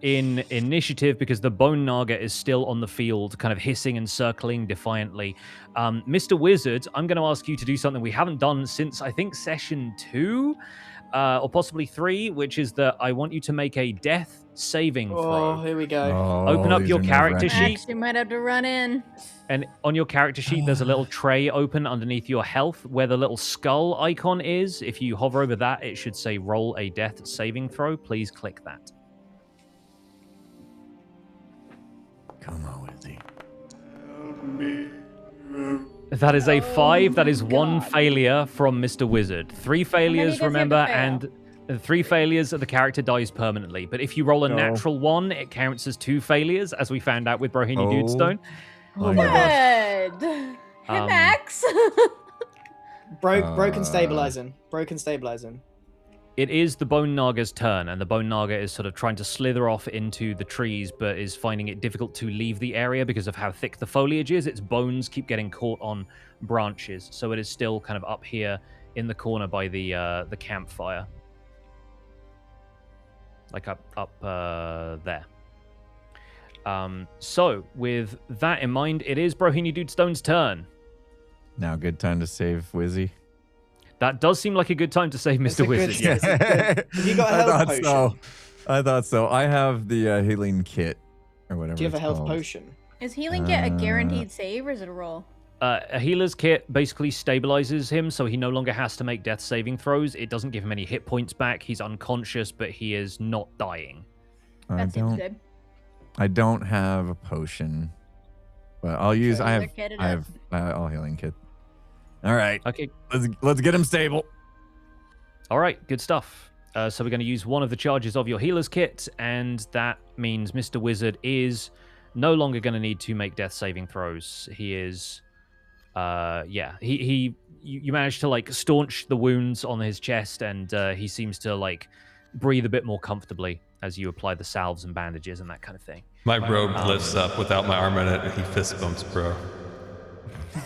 in initiative because the Bone Naga is still on the field, kind of hissing and circling defiantly. Mr. Wizard, I'm going to ask you to do something we haven't done since, I think, session 2, or possibly 3, which is that I want you to make a death saving Oh, throw. here we go. Open up these your are character nerve-wracking. sheet. Actually, might have to run in. And on your character sheet, there's a little tray open underneath your health where the little skull icon is. If you hover over that, it should say roll a death saving throw. Please click that. Come on, Wizzy. That is a 5. That is one God. failure from Mr. Wizard. 3 failures, does he have to remember, fail? and 3 failures, the character dies permanently. But if you roll a No. natural 1, it counts as 2 failures, as we found out with Brohini Oh. Dudestone. Oh my gosh. Good. Hey, Um, Max. Broken stabilizing. Broken stabilizing. It is the Bone Naga's turn, and the Bone Naga is sort of trying to slither off into the trees, but is finding it difficult to leave the area because of how thick the foliage is. Its bones keep getting caught on branches, so it is still kind of up here in the corner by the campfire, like up there. So with that in mind, it is Brohini Dudestone's turn. Now, good time to save Wizzy. That does seem like a good time to save It's Mr. a good- Wizard. Yes. Have you got a health potion? I thought so. I have the healing kit or whatever. Do you have a it's health called. potion? Is healing get a guaranteed save or is it a roll? A healer's kit basically stabilizes him, so he no longer has to make death saving throws. It doesn't give him any hit points back. He's unconscious, but he is not dying. That seems good. I don't have a potion, but I'll use. I Healer have. kit it I up. have all healing kit. All right, Okay. let's get him stable. All right. Good stuff. So we're going to use one of the charges of your healer's kit, and that means Mr. Wizard is no longer going to need to make death saving throws. He is, you managed to like staunch the wounds on his chest, and he seems to like breathe a bit more comfortably as you apply the salves and bandages and that kind of thing. My robe lifts up without my arm in it, and he fist bumps bro.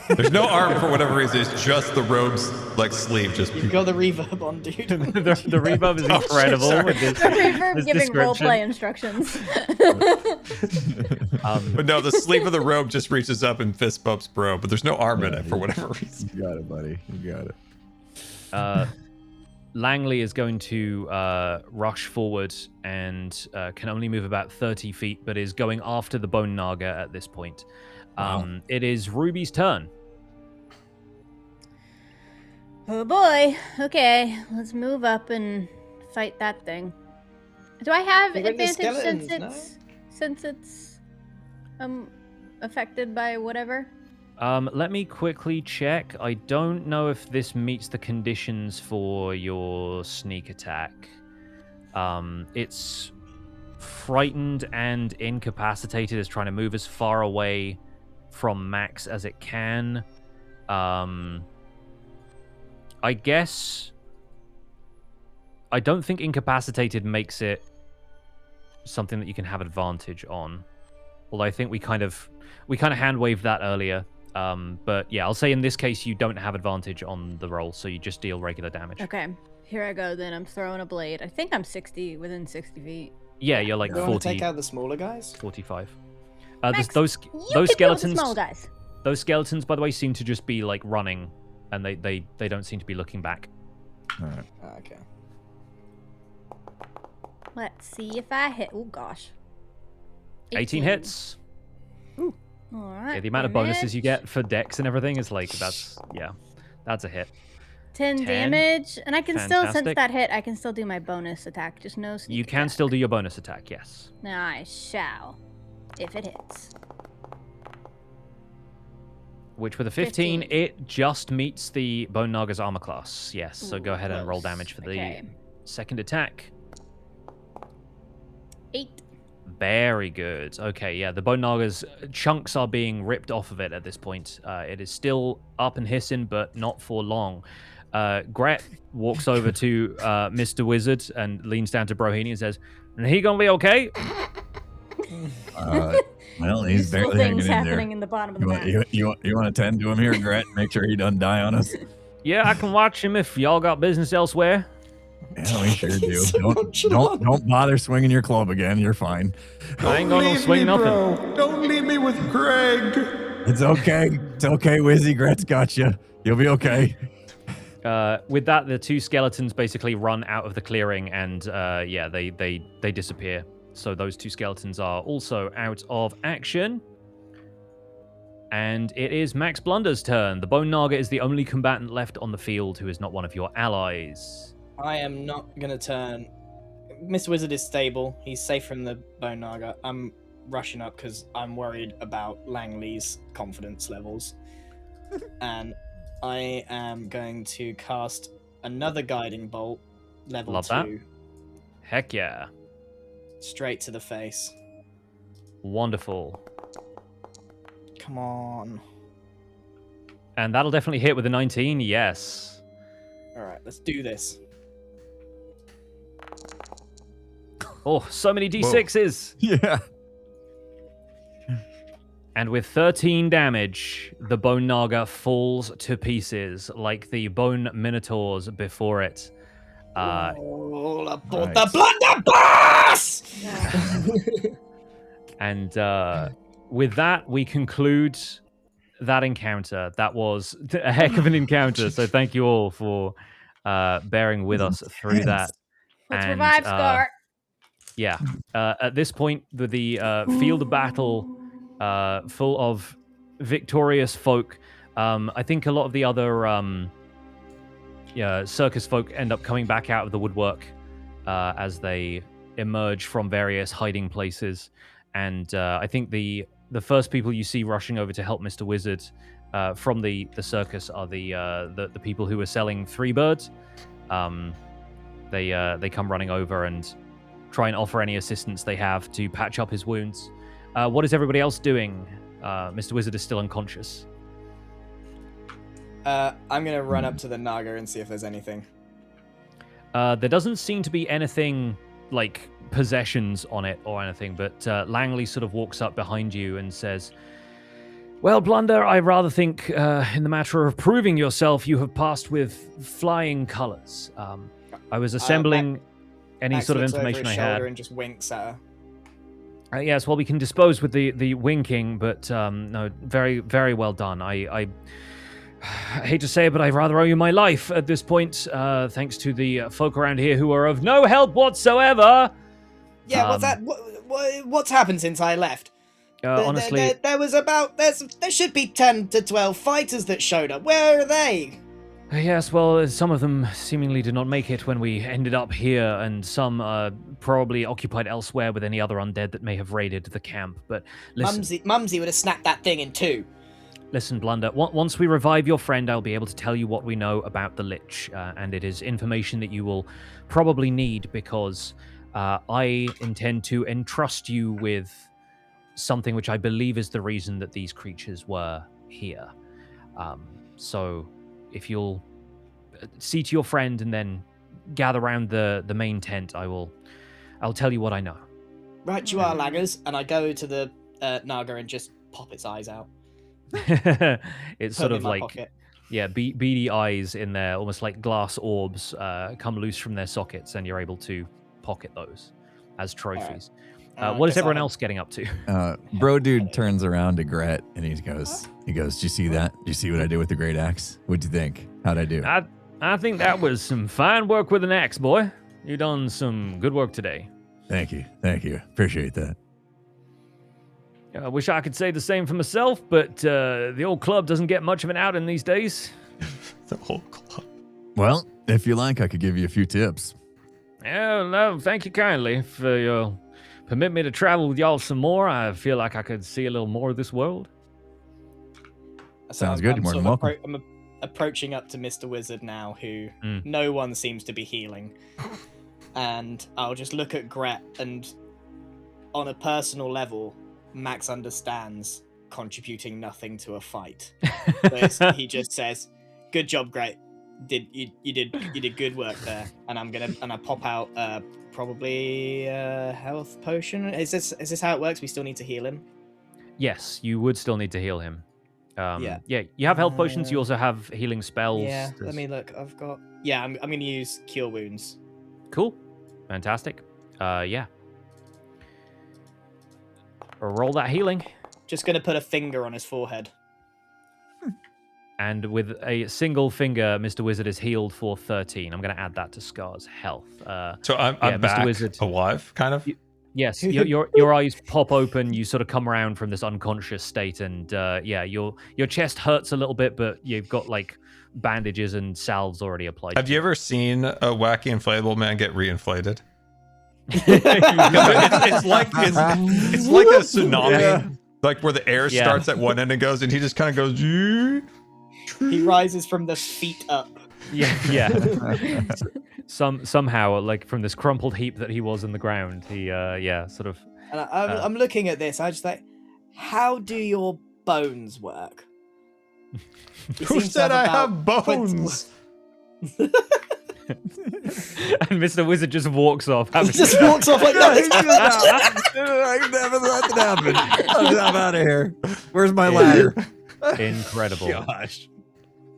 There's no arm for whatever reason. It's just the robe's like sleeve. Just You've got the reverb on, dude. the reverb is incredible. sorry. With this, Reverb this giving description. roleplay instructions. But no, the sleeve of the robe just reaches up and fist bumps bro. But there's no arm in it for whatever reason. You got it, buddy. You got it. Langley is going to rush forward and can only move about 30 feet, but is going after the Bone Naga at this point. It is Ruby's turn. Oh boy. Okay, let's move up and fight that thing. Do I have You got the advantage skeletons, since it's affected by whatever? Let me quickly check. I don't know if this meets the conditions for your sneak attack. It's frightened and incapacitated, is trying to move as far away from Max as it can. I guess I don't think incapacitated makes it something that you can have advantage on. Although I think we kind of hand waved that earlier. But yeah, I'll say in this case you don't have advantage on the roll, so you just deal regular damage. Okay, here I go then. I'm throwing a blade. I think I'm within 60 feet. Yeah, you're like You want to 40, take out the smaller guys? 45. Max, Those You can deal with the skeletons, small guys. those skeletons, by the way, seem to just be like running, and they don't seem to be looking back. All right. Okay. Let's see if I hit. Oh gosh. 18 hits. All right. Yeah, the amount of bonuses you get for dex and everything is like that's a hit. 10 10. damage, and I can still, since Fantastic. that hit, I can still do my bonus attack. Just no sneak You can attack. still do your bonus attack, yes. I shall, if it hits. Which with a 15, 15. it just meets the Bone Naga's armor class. Yes, so go ahead and roll close. damage for the Okay. second attack. 8. Very good. Okay, yeah, the Bone Naga's chunks are being ripped off of it at this point. It is still up and hissing, but not for long. Gret walks over to Mr. Wizard and leans down to Brohini and says, "And he gonna be okay?" Well, he's Useful barely hanging things in happening there. in the bottom of the You map. want to tend to him here, Gret? Make sure he doesn't die on us. Yeah, I can watch him if y'all got business elsewhere. Yeah, we sure do. He's so Don't bother swinging your club again. You're fine. I ain't gonna leave swing me, nothing. bro. Don't leave me with Greg. It's okay. It's okay, Wizzy. Gret's got you. You'll be okay. With that, the two skeletons basically run out of the clearing, and they disappear. So those two skeletons are also out of action. And it is Max Blunder's turn. The Bone Naga is the only combatant left on the field who is not one of your allies. I am not gonna turn. Mr. Wizard is stable. He's safe from the Bone Naga. I'm rushing up because I'm worried about Langley's confidence levels. And I am going to cast another guiding bolt, level Love 2, that. Heck yeah. straight to the face. Wonderful. Come on. And that'll definitely hit with a 19, yes. Alright, let's do this. Oh, so many d6s. Yeah. And with 13 damage, the Bone Naga falls to pieces like the Bone Minotaurs before it. All aboard nice. the blunderbuss! And with that, we conclude that encounter. That was a heck of an encounter. So thank you all for bearing with us through that. Let's And, revive Scar. Yeah. At this point, the field of battle full of victorious folk. I think a lot of the other circus folk end up coming back out of the woodwork as they emerge from various hiding places. And I think the first people you see rushing over to help Mr. Wizard from the circus are the people who are selling Three Birds. They come running over and try and offer any assistance they have to patch up his wounds. What is everybody else doing? Mr. Wizard is still unconscious. I'm gonna run up to the Naga and see if there's anything. There doesn't seem to be anything like possessions on it or anything, but Langley sort of walks up behind you and says, "Well, Blunder, I rather think in the matter of proving yourself, you have passed with flying colors. I was assembling any Max sort of looks information over I his shoulder had. and just winks at her. Yes, well, we can dispose with the winking, but no, very, very well done. I hate to say it, but I rather owe you my life at this point, thanks to the folk around here who are of no help whatsoever." Yeah, what's that? What's happened since I left? Honestly, there should be 10 to 12 fighters that showed up. Where are they? yes, well, some of them seemingly did not make it when we ended up here, and some are probably occupied elsewhere with any other undead that may have raided the camp. But listen, Mumsy would have snapped that thing in two. Listen, Blunder, once we revive your friend, I'll be able to tell you what we know about the Lich, and it is information that you will probably need because I intend to entrust you with something which I believe is the reason that these creatures were here. So if you'll see to your friend and then gather around the main tent, I'll tell you what I know. Right, you are, Laggers. And I go to the Naga and just pop its eyes out. It's Put sort them of in my like pocket. beady eyes in there, almost like glass orbs come loose from their sockets, and you're able to pocket those as trophies. What is everyone else getting up to? Bro dude turns around to Gret and he goes, "Do you see that? Do you see what I did with the great axe? What'd you think? How'd I do?" I think that was some fine work with an axe, boy. You done some good work today. Thank you. Appreciate that. I wish I could say the same for myself, but the old club doesn't get much of an outing these days. The whole club. Well, if you like, I could give you a few tips. Yeah, no, thank you kindly for your permit me to travel with y'all some more. I feel like I could see a little more of this world. Sounds good. You're more than welcome. I'm approaching up to Mr. Wizard now, who no one seems to be healing. And I'll just look at Gret, and on a personal level, Max understands contributing nothing to a fight. So he just says, "Good job, Gret. You did good work there." And I pop out probably a health potion. Is this how it works? We still need to heal him? Yes, you would still need to heal him. Yeah. You have health potions. You also have healing spells. Yeah, let me look. I've got... Yeah, I'm going to use Cure Wounds. Cool. Fantastic. Yeah. Roll that healing. Just going to put a finger on his forehead. And with a single finger, Mr. Wizard is healed for 13. I'm going to add that to Scar's health. So I'm back, Mr. Wizard, alive, kind of? Yes, your eyes pop open. You sort of come around from this unconscious state, and your chest hurts a little bit, but you've got like bandages and salves already applied. Have you ever seen a wacky inflatable man get reinflated? it's like a tsunami, like where the air starts at one end and goes, and he just kind of goes. He rises from the feet up. Yeah. Somehow, like from this crumpled heap that he was in the ground, he sort of. And I'm looking at this. I just like, how do your bones work? Who said I have bones? And Mr. Wizard just walks off. He just walks off like that. I never let that happen. I'm out of here. Where's my ladder? Incredible. Gosh.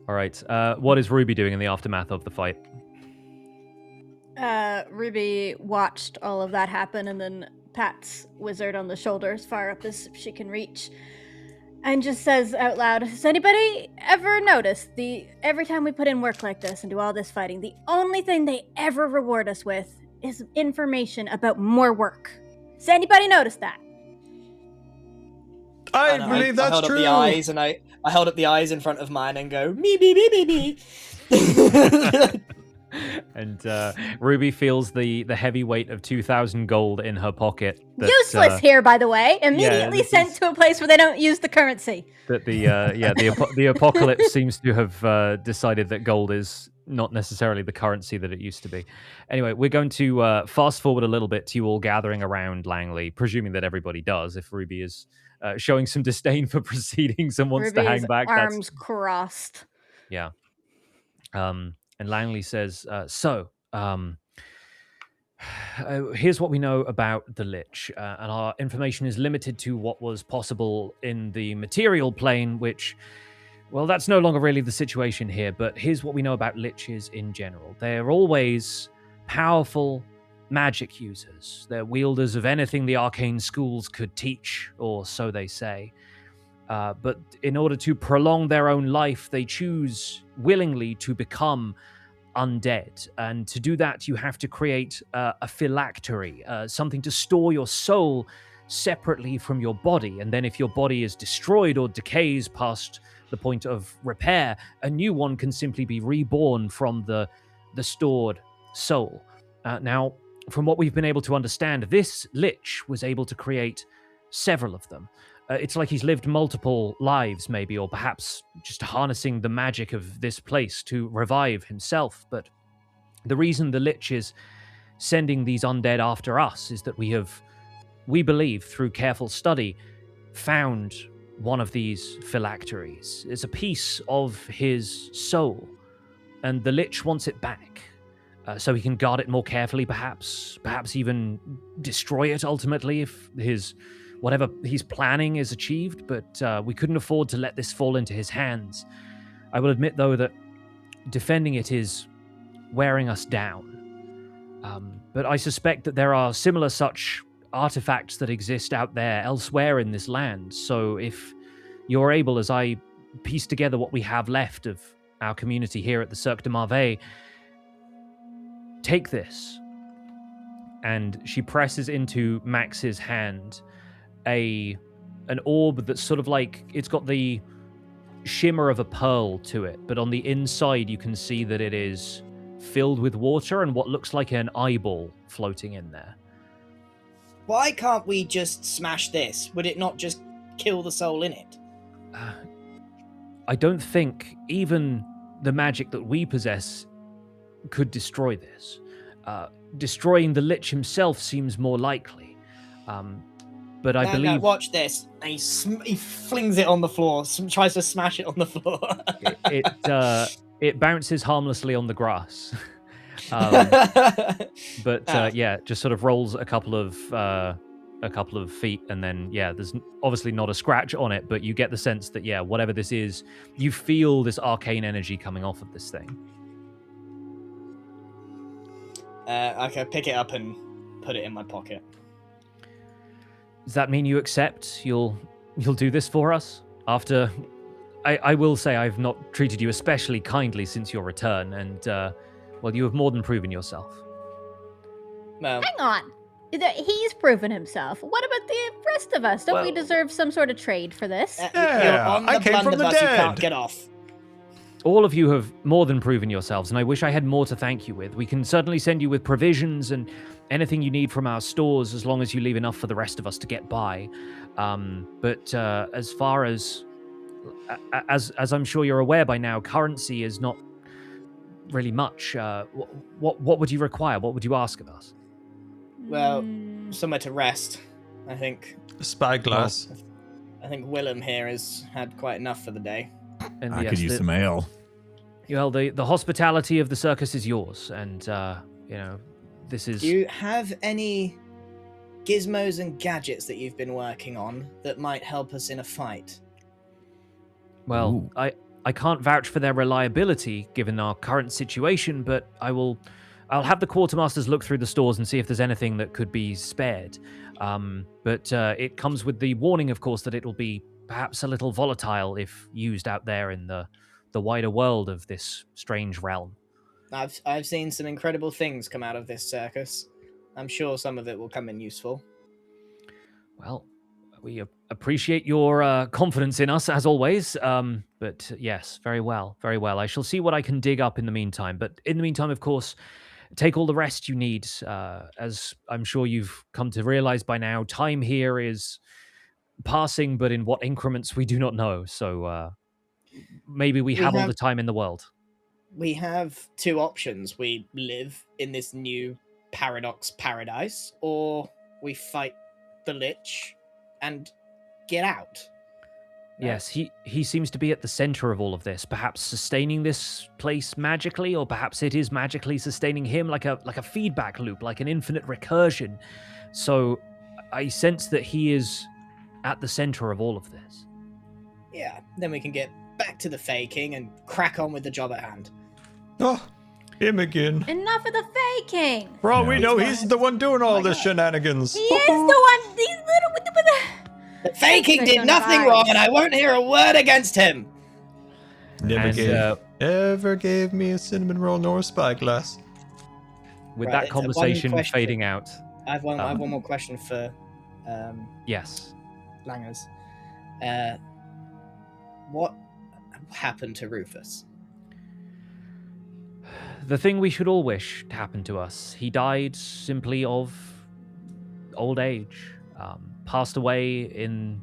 All right. What is Ruby doing in the aftermath of the fight? Ruby watched all of that happen and then pats Wizard on the shoulder as far up as she can reach and just says out loud, "Has anybody ever noticed every time we put in work like this and do all this fighting, the only thing they ever reward us with is information about more work? Has anybody noticed that?" I believe that's held true. Up the eyes and I held up the eyes in front of mine and go, me, me, me, me, me. And Ruby feels the heavy weight of 2,000 gold in her pocket. Useless here, by the way. Immediately sent to a place where they don't use the currency. That the apocalypse seems to have decided that gold is not necessarily the currency that it used to be. Anyway, we're going to fast forward a little bit to you all gathering around Langley, presuming that everybody does. If Ruby is showing some disdain for proceedings and wants to hang back, arms crossed. Yeah. And Langley says, "So, Um, here's what we know about the Lich, and our information is limited to what was possible in the material plane, which, well, that's no longer really the situation here, but here's what we know about Liches in general. They're always powerful magic users. They're wielders of anything the arcane schools could teach, or so they say. But in order to prolong their own life, they choose willingly to become undead. And to do that, you have to create a phylactery, something to store your soul separately from your body. And then if your body is destroyed or decays past the point of repair, a new one can simply be reborn from the stored soul. Now, from what we've been able to understand, this Lich was able to create several of them. It's like he's lived multiple lives, maybe, or perhaps just harnessing the magic of this place to revive himself. But the reason the Lich is sending these undead after us is that we believe, through careful study, found one of these phylacteries. It's a piece of his soul, and the Lich wants it back. So he can guard it more carefully, perhaps even destroy it ultimately if whatever he's planning is achieved, but we couldn't afford to let this fall into his hands. I will admit, though, that defending it is wearing us down. But I suspect that there are similar such artifacts that exist out there elsewhere in this land. So if you're able, as I piece together what we have left of our community here at the Cirque de Marveille, take this. And she presses into Max's hand an orb that's sort of like, it's got the shimmer of a pearl to it, but on the inside you can see that it is filled with water and what looks like an eyeball floating in there. Why can't we just smash this? Would it not just kill the soul in it? I don't think even the magic that we possess could destroy this. Destroying the Lich himself seems more likely. But I believe... No, watch this. And he flings it on the floor, tries to smash it on the floor. it bounces harmlessly on the grass. Yeah, just sort of rolls a couple of feet, and then, yeah, there's obviously not a scratch on it, but you get the sense that, yeah, whatever this is, you feel this arcane energy coming off of this thing. I can pick it up and put it in my pocket. Does that mean you accept? You'll do this for us? After... I will say I've not treated you especially kindly since your return, and, well, you have more than proven yourself. Well, Hang on. He's proven himself. What about the rest of us? Don't we deserve some sort of trade for this? Yeah, you're on the I came from the blunderbuss, you dead. can't get off. All of you have more than proven yourselves, and I wish I had more to thank you with. We can certainly send you with provisions and anything you need from our stores, as long as you leave enough for the rest of us to get by. But as far as I'm sure you're aware by now, currency is not really much. What would you require? What would you ask of us? Well, somewhere to rest, I think. A spyglass. I think Willem here has had quite enough for the day. And I could use some ale. Well, the hospitality of the circus is yours, and this is... Do you have any gizmos and gadgets that you've been working on that might help us in a fight? Well, Ooh. I can't vouch for their reliability given our current situation, but I'll have the quartermasters look through the stores and see if there's anything that could be spared. But it comes with the warning, of course, that it'll be perhaps a little volatile if used out there in the wider world of this strange realm. I've seen some incredible things come out of this circus. I'm sure some of it will come in useful. Well, we appreciate your confidence in us, as always. But yes, very well, very well. I shall see what I can dig up in the meantime. But in the meantime, of course, take all the rest you need. As I'm sure you've come to realize by now, time here is passing, but in what increments we do not know. So maybe we have all the time in the world. We have two options. We live in this new paradox paradise, or we fight the Lich and get out. Yes, he seems to be at the center of all of this, perhaps sustaining this place magically, or perhaps it is magically sustaining him, like a feedback loop, like an infinite recursion. So I sense that he is at the center of all of this. Yeah, then we can get back to the faking and crack on with the job at hand. Oh, him again. Enough of the faking. For all we Yeah. know, he's the one doing all the shenanigans. He is the one. These little. The faking did nothing wrong, and I won't hear a word against him. Never gave me a cinnamon roll nor a spyglass. With Right, that it's one conversation question. fading out. I have one more question for Yes. Langers. What happened to Rufus? The thing we should all wish to happen to us. He died simply of old age. Passed away in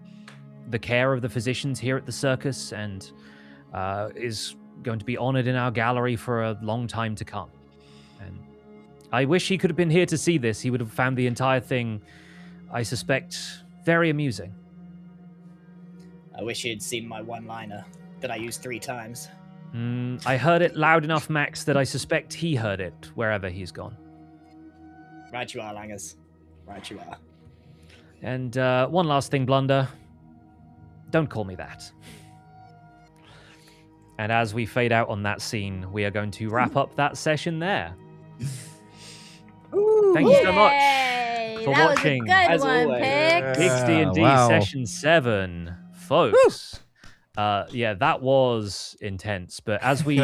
the care of the physicians here at the circus, and is going to be honored in our gallery for a long time to come. And I wish he could have been here to see this. He would have found the entire thing, I suspect, very amusing. I wish you'd seen my one-liner that I used 3 times. I heard it loud enough, Max, that I suspect he heard it wherever he's gone. Right you are, Langers. Right you are. And one last thing, Blunder. Don't call me that. And as we fade out on that scene, we are going to wrap up that session there. Thank you so much Yay, for that watching. Was a good As one, always. Pix. GIGGS D&D Wow. Session 7. Folks. Yeah, that was intense. But as we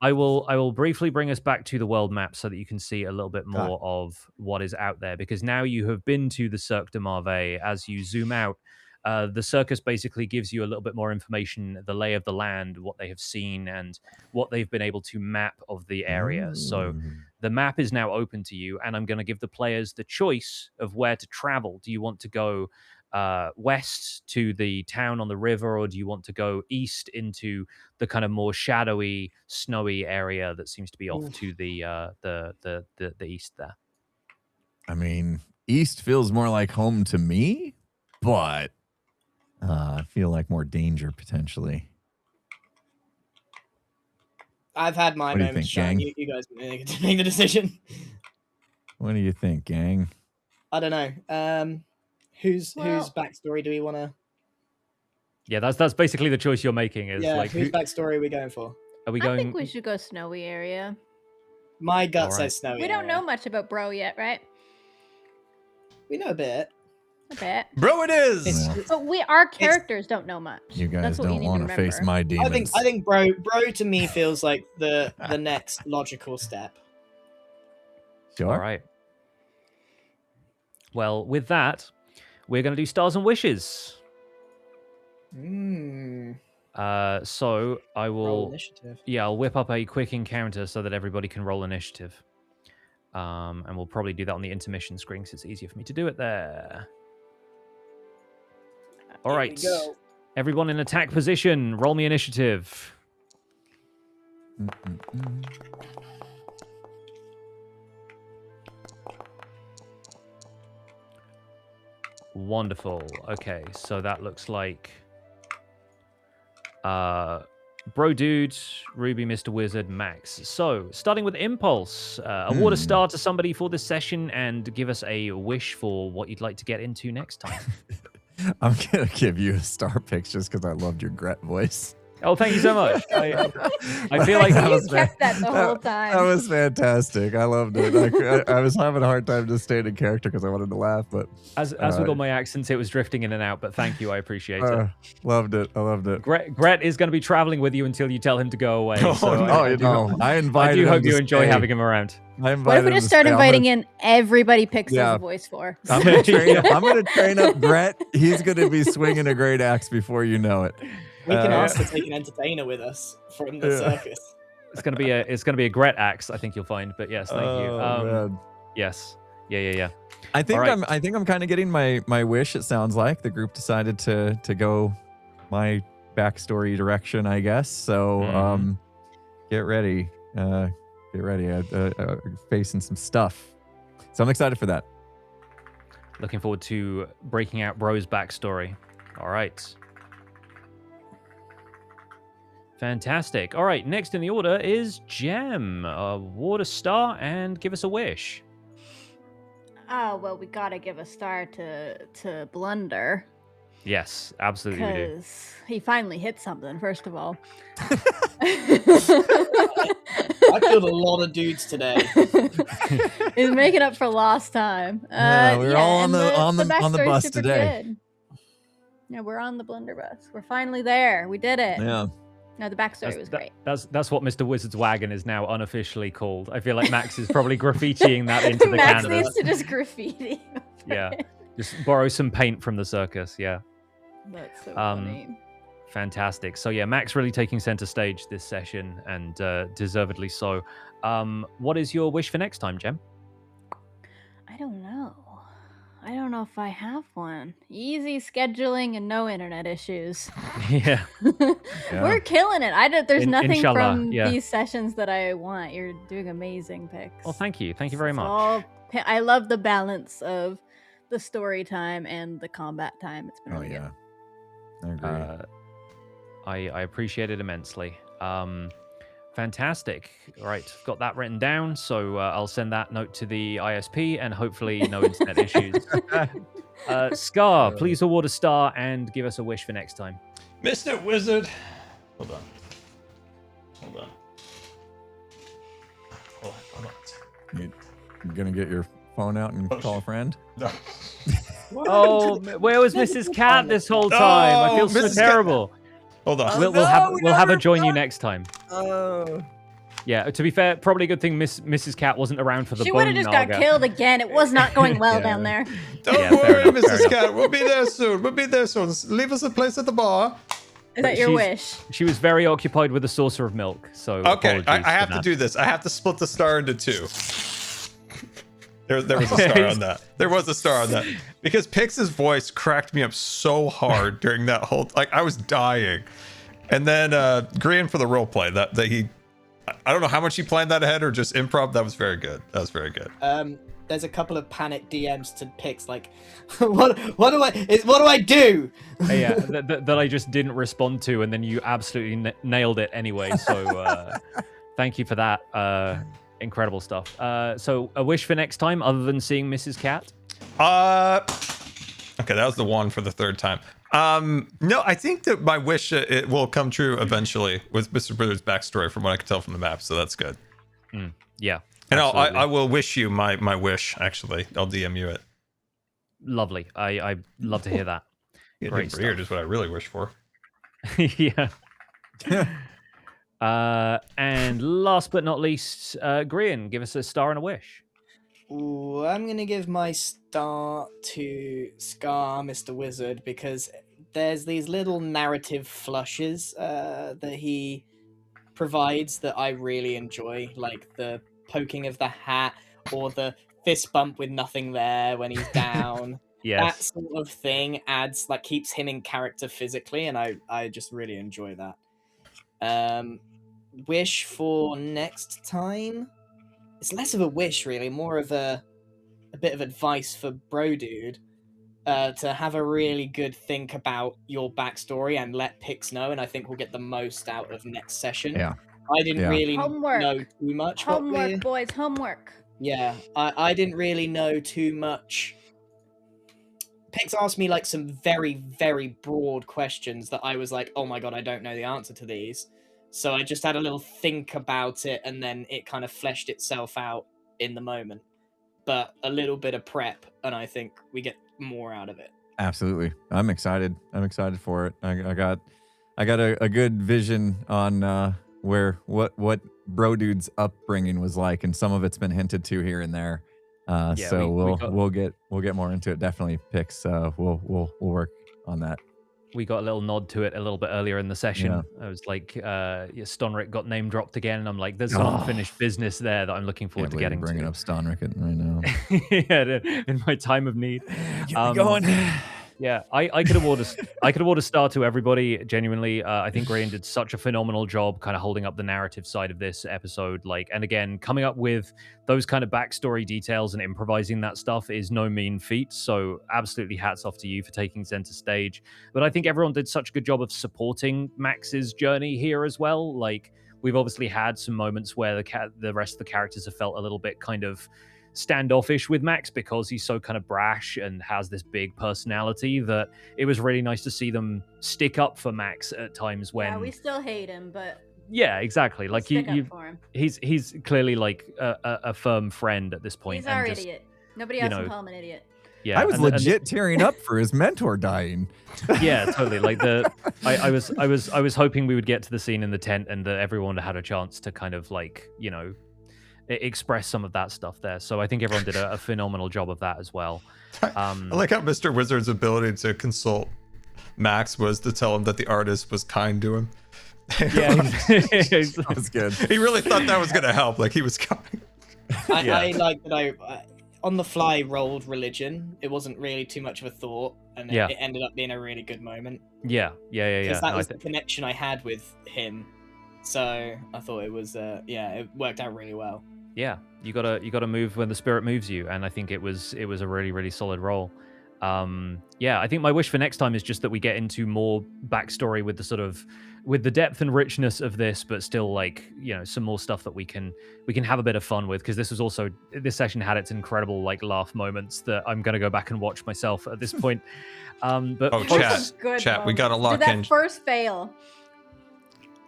I will briefly bring us back to the world map so that you can see a little bit more of what is out there, because now you have been to the Cirque de Merveille. As you zoom out, the circus basically gives you a little bit more information, the lay of the land, what they have seen, and what they've been able to map of the area. So the map is now open to you, and I'm going to give the players the choice of where to travel. Do you want to go west to the town on the river, or do you want to go east into the kind of more shadowy, snowy area that seems to be off to the east there? I mean, East feels more like home to me, but I feel like more danger potentially. I've had my What do you moment to think, shine. gang? You guys make the decision. What do you think, gang? I don't know. Whose Well- backstory do we want to? Yeah, that's basically the choice you're making. Is Yeah, like, whose backstory are we going for? are we I going? think we should go snowy area. My gut Alright. says snowy. We don't area. know much about Bro yet, right? We know a bit. A bit. Bro, it is. It's- But our characters don't know much. You guys That's what you don't need want to to face remember. my demons. I think bro to me feels like the next logical step. Sure. All right. Well, with that, we're going to do stars and wishes. So I Roll will. initiative. Yeah, I'll whip up a quick encounter so that everybody can roll initiative. And we'll probably do that on the intermission screen because it's easier for me to do it there. All Here we right. go. Everyone in attack position, roll me initiative. Wonderful. Okay, so that looks like Bro Dude, Ruby, Mr. Wizard, Max. So, starting with Impulse, award a star to somebody for this session and give us a wish for what you'd like to get into next time. I'm gonna give you a star pick just because I loved your Gret voice. Oh, thank you so much. I feel like That You was kept that the whole That time. was fantastic. I loved it. I was having a hard time just staying in character because I wanted to laugh, but as with all my accents, it was drifting in and out. But thank you, I appreciate it. loved it. I loved it. Gret is going to be traveling with you until you tell him to go away. Oh, so no. I Oh, do no. hope- I I invited do him hope to you enjoy stay. having him around. I invited What if we him just to start stay. inviting in everybody Pix Yeah. has a voice for? I'm gonna train up Gret. He's gonna be swinging a great axe before you know it. We can Uh, ask to take an entertainer with us from the Yeah. circus. It's gonna be a Gret axe, I think you'll find. But yes, thank you. Man. Yes, yeah. I think All right. I think I'm kind of getting my wish. It sounds like the group decided to go my backstory direction, I guess. So Mhm. get ready. Facing some stuff. So I'm excited for that. Looking forward to breaking out Bro's backstory. All right. Fantastic. All right, next in the order is Gem. Award a star and give us a wish. Oh, well, we gotta give a star to Blunder. Yes, absolutely we do. Because he finally hit something, first of all. I killed a lot of dudes today. He's making up for lost time. Yeah, we're all on and the backstory's bus super today. good. Yeah, we're on the Blunder bus. We're finally there. We did it. Yeah. No, the backstory was great. That's what Mr. Wizard's wagon is now unofficially called. I feel like Max is probably graffitiing that into the Max canon. needs to just graffiti. Yeah, just borrow some paint from the circus. Yeah. That's so funny. Fantastic. So yeah, Max really taking center stage this session, and deservedly so. What is your wish for next time, Gem? I don't know. I don't know if I have one. Easy scheduling and no internet issues. Yeah. We're killing it. There's nothing inshallah, from yeah. these sessions that I want. You're doing amazing picks. Well, thank you. Thank you very It's much. all I love the balance of the story time and the combat time. It's been Oh really yeah. I agree. I appreciate it immensely. Fantastic. All right, got that written down. So I'll send that note to the ISP, and hopefully no internet issues. Scar, please award a star and give us a wish for next time. Mr. Wizard. Hold on. You're gonna get your phone out and call a friend? No. Oh, where was Mrs. Cat this whole time? I feel so Mrs. Cat. terrible. Hold on. We'll have her join you next time. Oh. Yeah, to be fair, probably a good thing Mrs. Cat wasn't around for the She bone would have just got naga. killed again. It was not going well down there. Don't Yeah, fair worry, enough, fair Mrs. enough. Cat. We'll be there soon. Leave us a place at the bar. Is that your wish? She was very occupied with a saucer of milk, so Okay, apologies I have for to that. do this. I have to split the star into two. There was a star on that. There was a star on that. Because Pix's voice cracked me up so hard during that whole... Like, I was dying. And then Grian for the roleplay. That he... I don't know how much he planned that ahead or just improv. That was very good. That was very good. There's a couple of panic DMs to Pix, like, what do I do? Yeah, that I just didn't respond to, and then you absolutely nailed it anyway. So thank you for that. Incredible stuff. So a wish for next time, other than seeing Mrs. Cat? Okay, that was the one for the third time. No, I think that my wish it will come true eventually with Mr. Wizard's backstory, from what I can tell from the map. So that's good. Yeah. And absolutely. I will wish you my wish. Actually, I'll DM you it. Lovely. I love to hear that. Great Great weird is what I really wish for. Yeah. And last but not least, Grian, give us a star and a wish. Ooh, I'm gonna give my star to Scar, Mr. Wizard, because there's these little narrative flushes that he provides that I really enjoy, like the poking of the hat or the fist bump with nothing there when he's down. That Yes. sort of thing adds, like, keeps him in character physically, and I just really enjoy that. Wish for next time? It's less of a wish, really, more of a bit of advice for Bro Dude. To have a really good think about your backstory and let Pix know, and I think we'll get the most out of next session. Yeah. I didn't really Homework. know too much. what Homework, we're- boys, homework. Yeah, I didn't really know too much. Pix asked me like some very, very broad questions that I was like, oh my god, I don't know the answer to these. So I just had a little think about it, and then it kind of fleshed itself out in the moment. But a little bit of prep, and I think we get more out of it. Absolutely. I'm excited. I'm excited for it. I got a good vision on what Bro Dude's upbringing was like, and some of it's been hinted to here and there. So we'll get more into it. Definitely Pix. We'll work on that. We got a little nod to it a little bit earlier in the session. I was like, Stonrick got name dropped again, and I'm like, there's some unfinished business there that I'm looking forward to getting bringing to. up Stonrick right now. Yeah, in my time of need. Get me going. Yeah, I could award a star to everybody. Genuinely, I think Graham did such a phenomenal job, kind of holding up the narrative side of this episode. Like, and again, coming up with those kind of backstory details and improvising that stuff is no mean feat. So, absolutely, hats off to you for taking center stage. But I think everyone did such a good job of supporting Max's journey here as well. Like, we've obviously had some moments where the rest of the characters have felt a little bit kind of standoffish with Max because he's so kind of brash and has this big personality that it was really nice to see them stick up for Max at times when Yeah, we still hate him, but yeah, exactly. Like stick you up for him. he's clearly like a firm friend at this point. He's our and just, idiot. Nobody else can call him an idiot. Yeah, I was legit tearing up for his mentor dying. Yeah, totally. Like I was hoping we would get to the scene in the tent and that everyone had a chance to kind of like, you know, express some of that stuff there. So I think everyone did a phenomenal job of that as well. I like how Mr. Wizard's ability to consult Max was to tell him that the artist was kind to him. Yeah, That was good. He really thought that was going to help. Like he was kind. I like that I on the fly rolled religion. It wasn't really too much of a thought, and it ended up being a really good moment. Yeah. Because that was the connection I had with him. So I thought it was it worked out really well. Yeah, you gotta move when the spirit moves you, and I think it was a really, really solid role. Yeah, I think my wish for next time is just that we get into more backstory with the depth and richness of this, but still like, you know, some more stuff that we can have a bit of fun with, because this session had its incredible like laugh moments that I'm gonna go back and watch myself at this point. But chat, we gotta lock Did in. that first fail?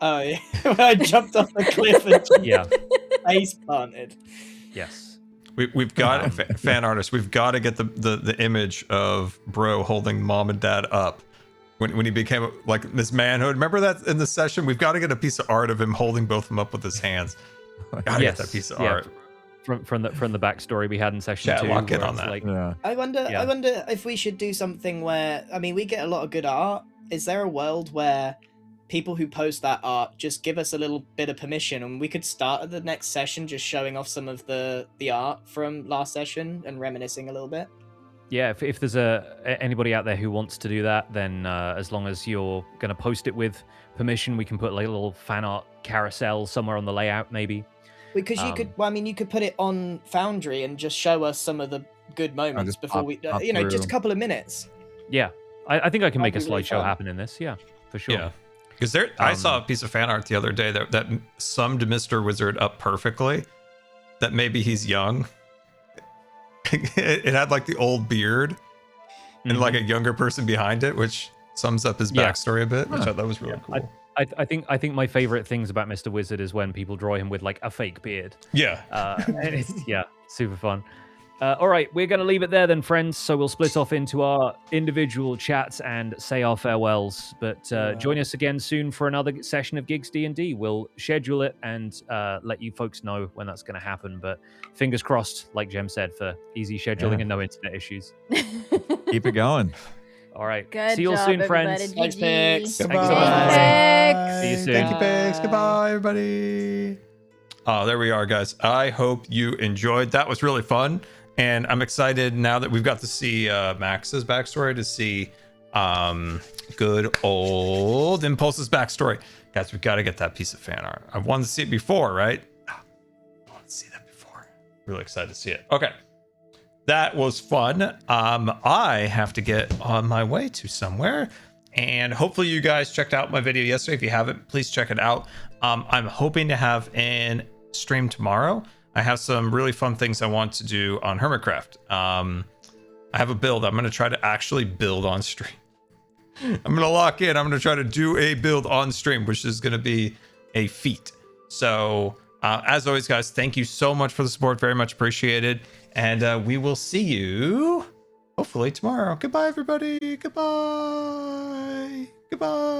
Oh yeah, I jumped off the cliff and face planted. Yes. We've got fan artists. We've got to get the image of Bro holding mom and dad up when he became like this manhood. Remember that in the session? We've got to get a piece of art of him holding both of them up with his hands. Gotta get that piece of art. From the backstory we had in session 2. Lock in on that. Like, I wonder if we should do something where, I mean, we get a lot of good art. Is there a world where people who post that art just give us a little bit of permission, and we could start at the next session just showing off some of the art from last session and reminiscing a little bit? Yeah, if there's anybody out there who wants to do that, then as long as you're going to post it with permission, we can put like a little fan art carousel somewhere on the layout, maybe. Because you could, well, I mean, you could put it on Foundry and just show us some of the good moments before we, you know, just a couple of minutes. Yeah, I think I can make a really slideshow fun. happen in this. Yeah, for sure. Yeah. Because I saw a piece of fan art the other day that summed Mr. Wizard up perfectly. That maybe he's young. It had like the old beard and like a younger person behind it, which sums up his backstory a bit, which I thought was really cool. I think my favorite things about Mr. Wizard is when people draw him with like a fake beard. Yeah. And it's super fun. All right, we're going to leave it there then, friends. So we'll split off into our individual chats and say our farewells. But join us again soon for another session of GIGGS D&D. We'll schedule it and let you folks know when that's going to happen. But fingers crossed, like Jem said, for easy scheduling and no internet issues. Keep it going. All right. Good See you all job, soon, everybody. friends. Thanks, Pix. Goodbye. See you soon. Thank you, Pix. Goodbye, everybody. Oh, there we are, guys. I hope you enjoyed. That was really fun. And I'm excited now that we've got to see Max's backstory, to see good old Impulse's backstory. Guys, we've got to get that piece of fan art. I wanted to see it before, right? I wanted to see that before. Really excited to see it. Okay. That was fun. I have to get on my way to somewhere. And hopefully you guys checked out my video yesterday. If you haven't, please check it out. I'm hoping to have an stream tomorrow. I have some really fun things I want to do on Hermitcraft. I have a build I'm going to try to actually build on stream. I'm going to lock in. I'm going to try to do a build on stream, which is going to be a feat. So, as always, guys, thank you so much for the support. Very much appreciated. And we will see you hopefully tomorrow. Goodbye, everybody. Goodbye. Goodbye.